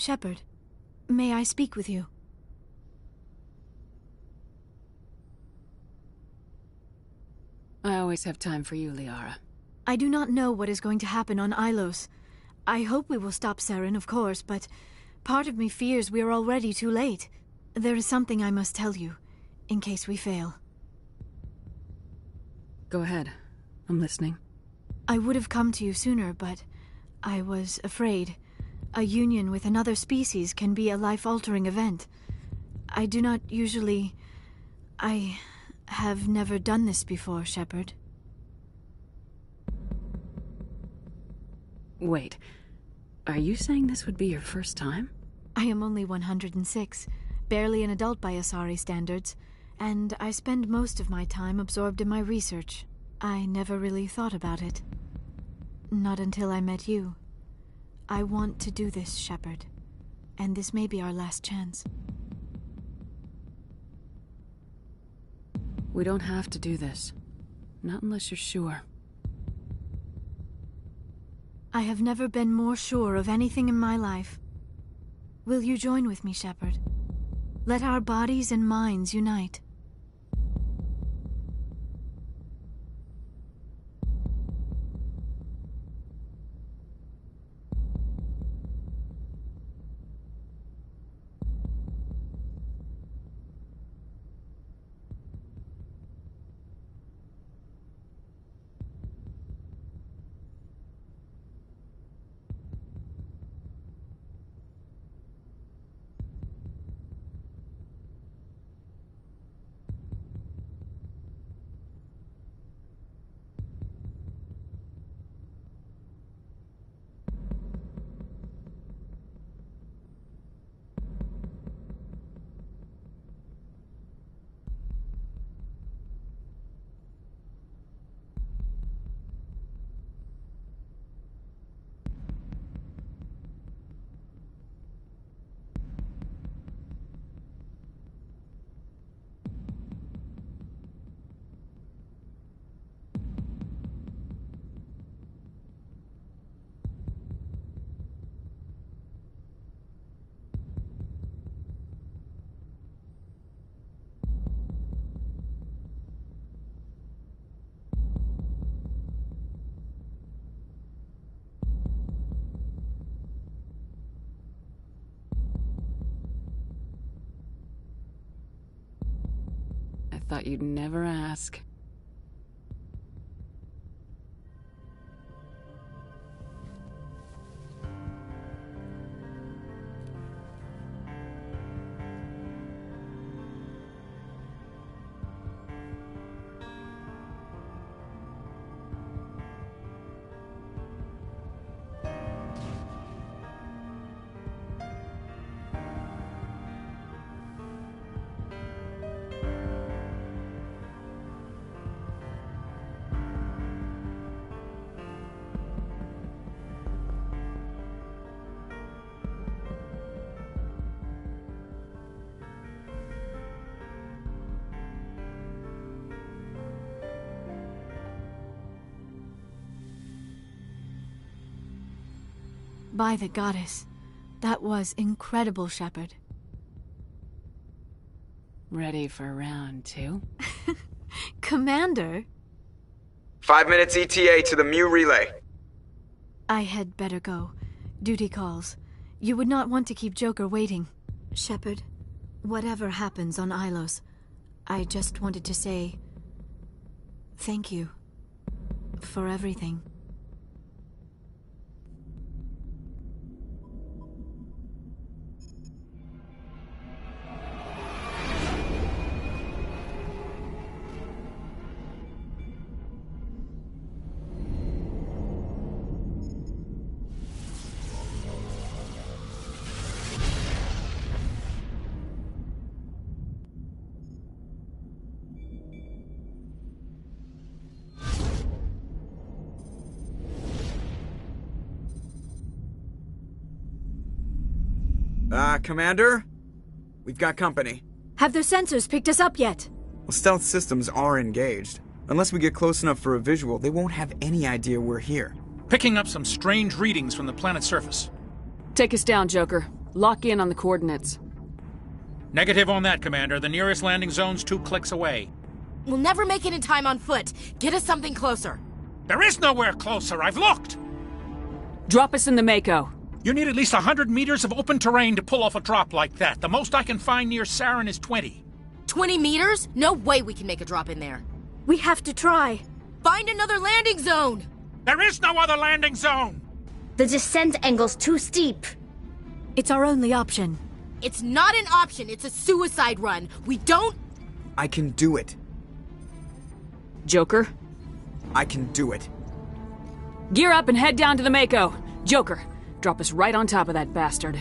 [SPEAKER 9] Shepard, may I speak with you?
[SPEAKER 2] I always have time for you, Liara.
[SPEAKER 9] I do not know what is going to happen on Ilos. I hope we will stop Saren, of course, but part of me fears we are already too late. There is something I must tell you, in case we fail.
[SPEAKER 2] Go ahead. I'm listening.
[SPEAKER 9] I would have come to you sooner, but I was afraid. A union with another species can be a life-altering event. I do not usually... I have never done this before, Shepard.
[SPEAKER 2] Wait. Are you saying this would be your first time?
[SPEAKER 9] I am only 106, barely an adult by Asari standards, and I spend most of my time absorbed in my research. I never really thought about it. Not until I met you. I want to do this, Shepard, and this may be our last chance.
[SPEAKER 2] We don't have to do this. Not unless you're sure.
[SPEAKER 9] I have never been more sure of anything in my life. Will you join with me, Shepard? Let our bodies and minds unite.
[SPEAKER 2] Thought you'd never ask.
[SPEAKER 9] By the goddess, that was incredible, Shepard.
[SPEAKER 2] Ready for round 2?
[SPEAKER 9] Commander?
[SPEAKER 14] 5 minutes ETA to the Mu relay.
[SPEAKER 9] I had better go. Duty calls. You would not want to keep Joker waiting. Shepard, whatever happens on Ilos, I just wanted to say... thank you. For everything.
[SPEAKER 14] Commander? We've got company.
[SPEAKER 9] Have their sensors picked us up yet?
[SPEAKER 14] Well, stealth systems are engaged. Unless we get close enough for a visual, they won't have any idea we're here.
[SPEAKER 7] Picking up some strange readings from the planet's surface.
[SPEAKER 2] Take us down, Joker. Lock in on the coordinates.
[SPEAKER 7] Negative on that, Commander. The nearest landing zone's 2 clicks away.
[SPEAKER 17] We'll never make it in time on foot. Get us something closer.
[SPEAKER 7] There is nowhere closer. I've looked.
[SPEAKER 2] Drop us in the Mako.
[SPEAKER 7] You need at least 100 meters of open terrain to pull off a drop like that. The most I can find near Saren is 20.
[SPEAKER 17] 20 meters? No way we can make a drop in there.
[SPEAKER 9] We have to try.
[SPEAKER 17] Find another landing zone!
[SPEAKER 7] There is no other landing zone!
[SPEAKER 20] The descent angle's too steep.
[SPEAKER 9] It's our only option.
[SPEAKER 17] It's not an option, it's a suicide run. We don't...
[SPEAKER 14] I can do it.
[SPEAKER 2] Joker?
[SPEAKER 14] I can do it.
[SPEAKER 2] Gear up and head down to the Mako. Joker, drop us right on top of that bastard.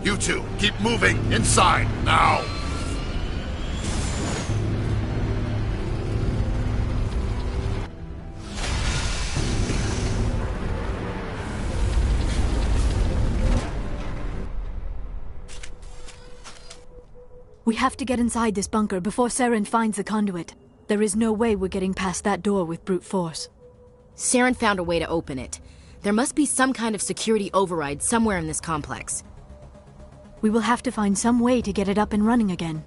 [SPEAKER 13] You two, keep moving! Inside, now!
[SPEAKER 9] We have to get inside this bunker before Saren finds the conduit. There is no way we're getting past that door with brute force.
[SPEAKER 17] Saren found a way to open it. There must be some kind of security override somewhere in this complex.
[SPEAKER 9] We will have to find some way to get it up and running again.